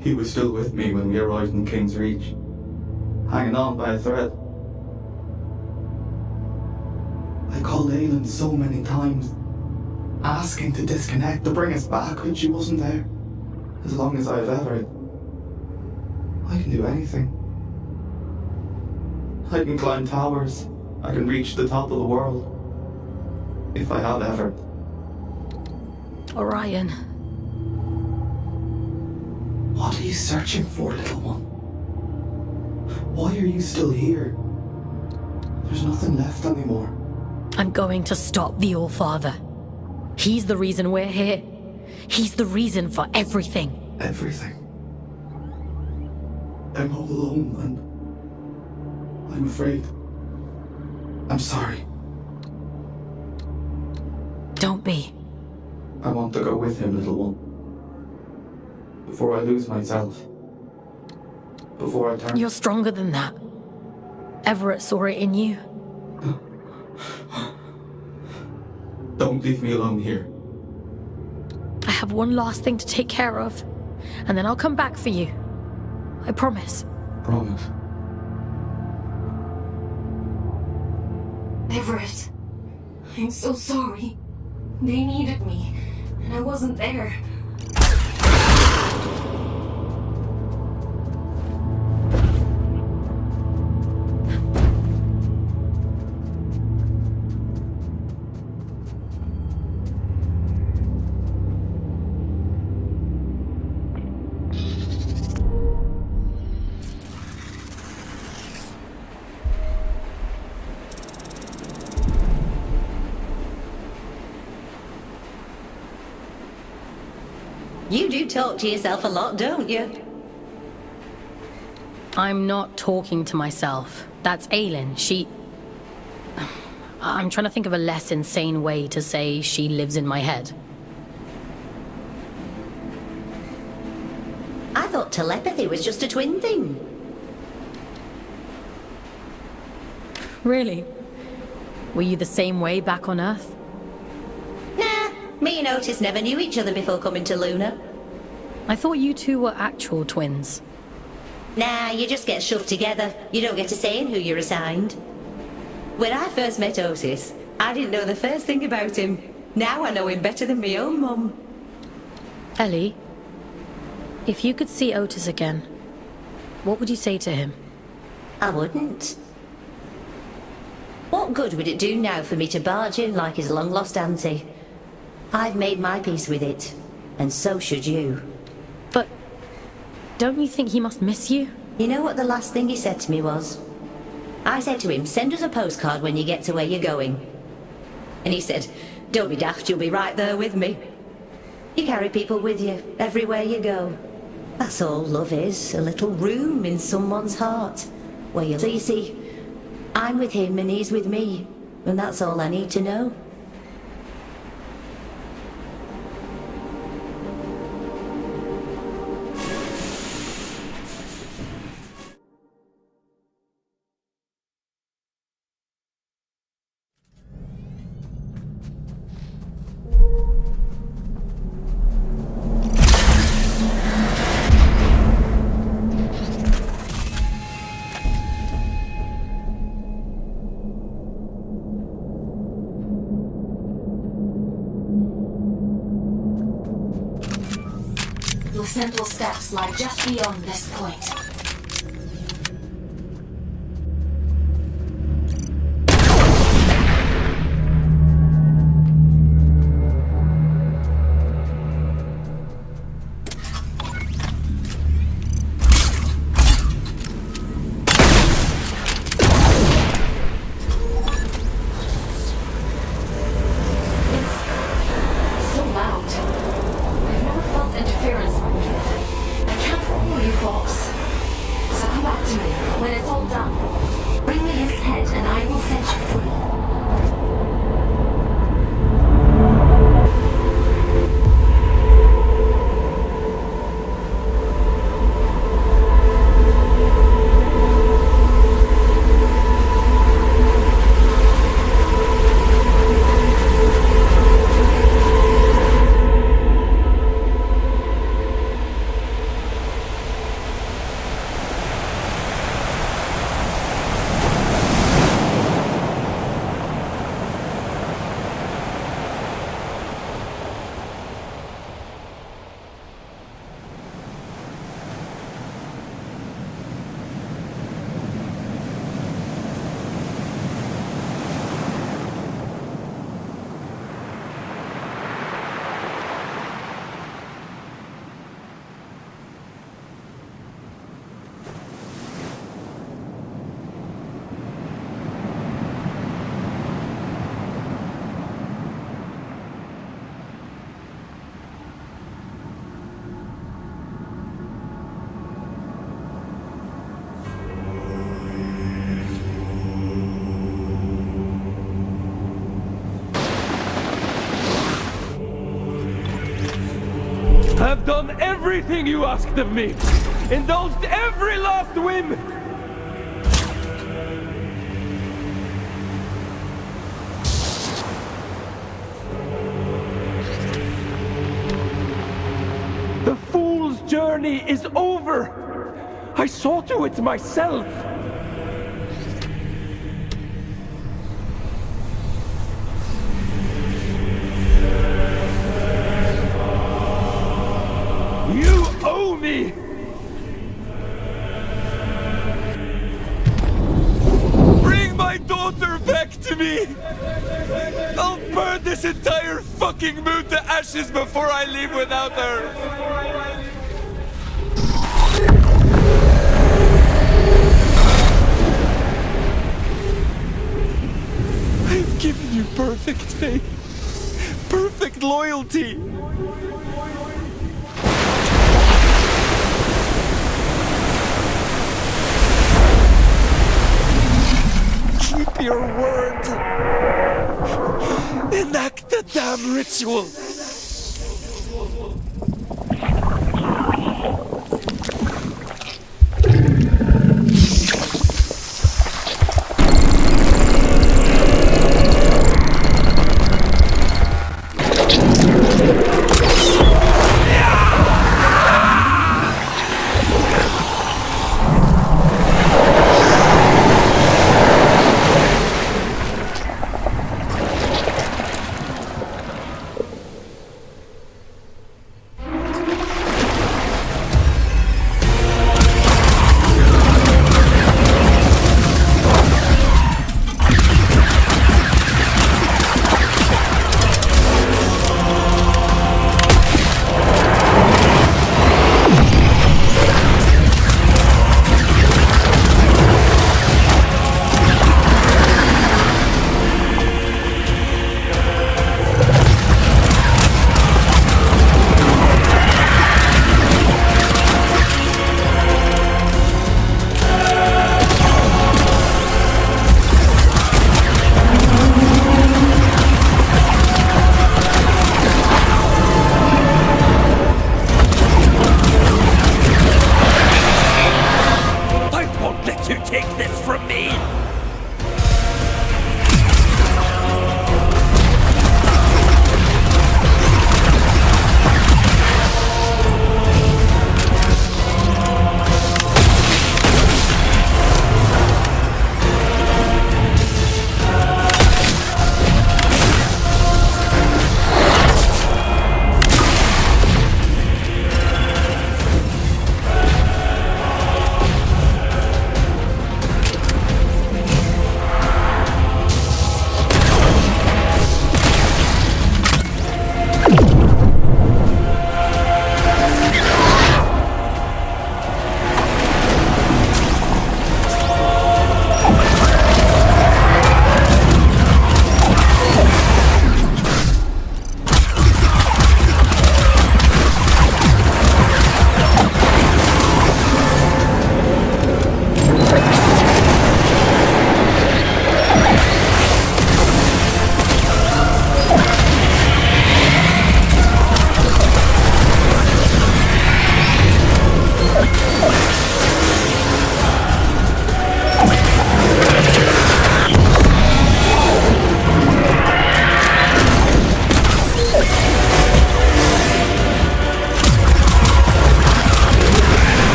He was still with me when we arrived in King's Reach, hanging on by a thread. I called Aelin so many times, asking to disconnect, to bring us back, but she wasn't there. As long as I've ever, I can do anything. I can climb towers. I can reach the top of the world. If I have ever. Orion. What are you searching for, little one? Why are you still here? There's nothing left anymore. I'm going to stop the All-Father. He's the reason we're here. He's the reason for everything. Everything. I'm all alone and I'm afraid. I'm sorry. Don't be. I want to go with him, little one. Before I lose myself. before I turned. You're stronger than that. Everett saw it in you. Don't leave me alone here. I have one last thing to take care of, and then I'll come back for you. I promise. Promise. Everett, I'm so sorry. They needed me, and I wasn't there. You do talk to yourself a lot, don't you? I'm not talking to myself. That's Aylin. I'm trying to think of a less insane way to say she lives in my head. I thought telepathy was just a twin thing. Really? Were you the same way back on Earth? Nah, me and Otis never knew each other before coming to Luna. I thought you two were actual twins. Nah, you just get shoved together. You don't get a say in who you're assigned. When I first met Otis, I didn't know the first thing about him. Now I know him better than my own mum. Ellie, if you could see Otis again, what would you say to him? I wouldn't. What good would it do now for me to barge in like his long-lost auntie? I've made my peace with it, and so should you. But don't you think he must miss you? You know what the last thing he said to me was? I said to him, send us a postcard when you get to where you're going. And he said, don't be daft, you'll be right there with me. You carry people with you, everywhere you go. That's all love is, a little room in someone's heart. Where you... So you see, I'm with him and he's with me, and that's all I need to know. The central steps lie just beyond this point. I've done everything you asked of me! indulged every last whim! The fool's journey is over! I saw to it myself! You owe me! Bring my daughter back to me! I'll burn this entire fucking moon to ashes before I leave without her! I've given you perfect faith, perfect loyalty. Keep your word. Enact the damn ritual.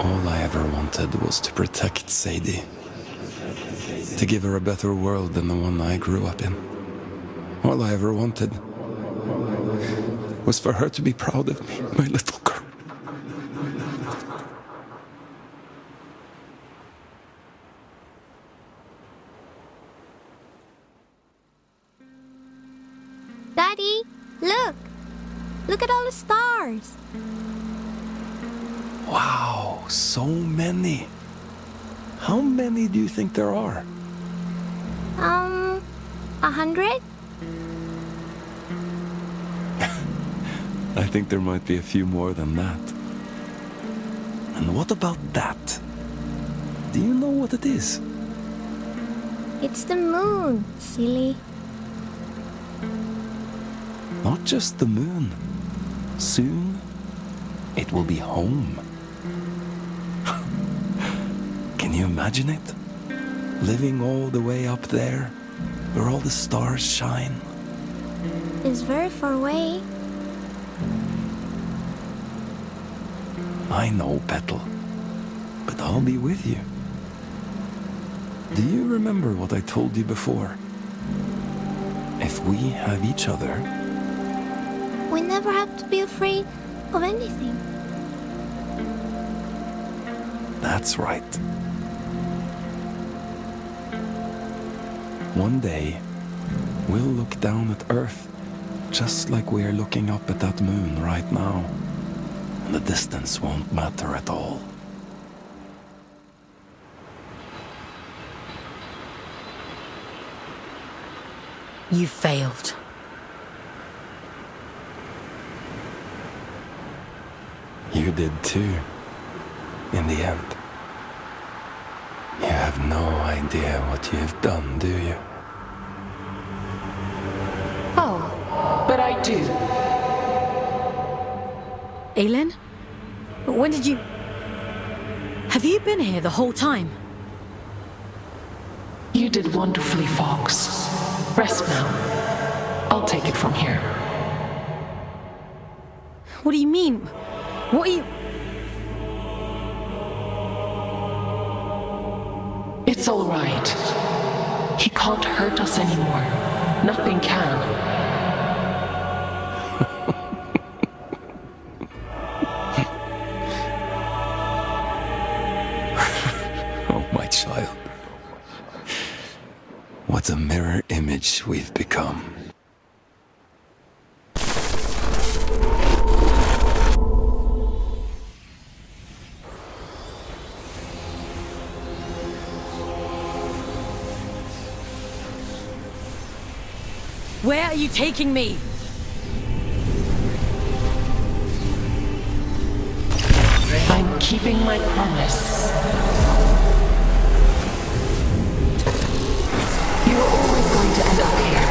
All I ever wanted was to protect Sadie. To give her a better world than the one I grew up in. All I ever wanted was for her to be proud of me, my little girl. Daddy, look! Look at all the stars! Wow, so many. How many do you think there are? 100? I think there might be a few more than that. And what about that? Do you know what it is? It's the moon, silly. Not just the moon. Soon, it will be home. Can you imagine it? Living all the way up there, where all the stars shine. It's very far away. I know, Petal. But I'll be with you. Do you remember what I told you before? If we have each other... We never have to be afraid of anything. That's right. One day, we'll look down at Earth, just like we are looking up at that moon right now. And the distance won't matter at all. You failed. You did too, in the end. You have no idea what you have done, do you? Oh, but I do. Aylin? When did you... Have you been here the whole time? You did wonderfully, Fox. Rest now. I'll take it from here. What do you mean? What are you... It's all right. He can't hurt us anymore. Nothing can. Oh, my child. What a mirror image we've become. Where are you taking me? I'm keeping my promise. You were always going to end up here.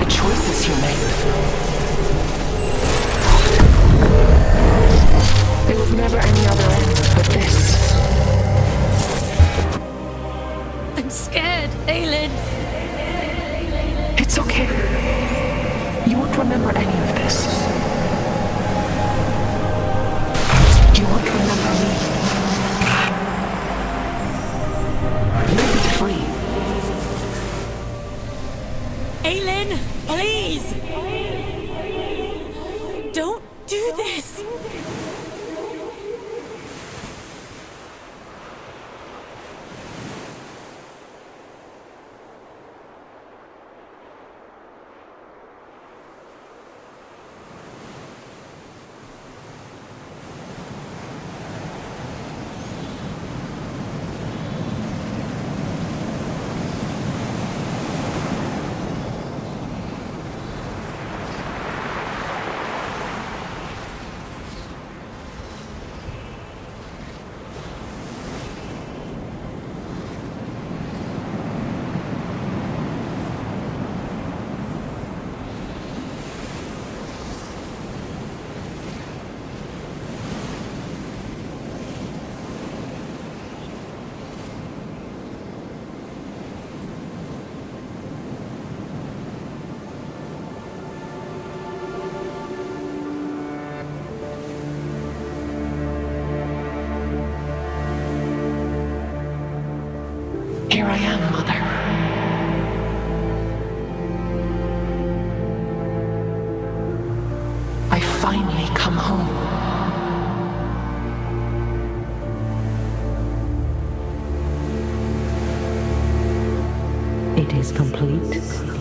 The choices you made. There was never any other end but this. I'm scared, Aylin. It's okay. You won't remember any of this. You won't remember me. Leave it free. Aylin, please! Don't do this! home. It is complete.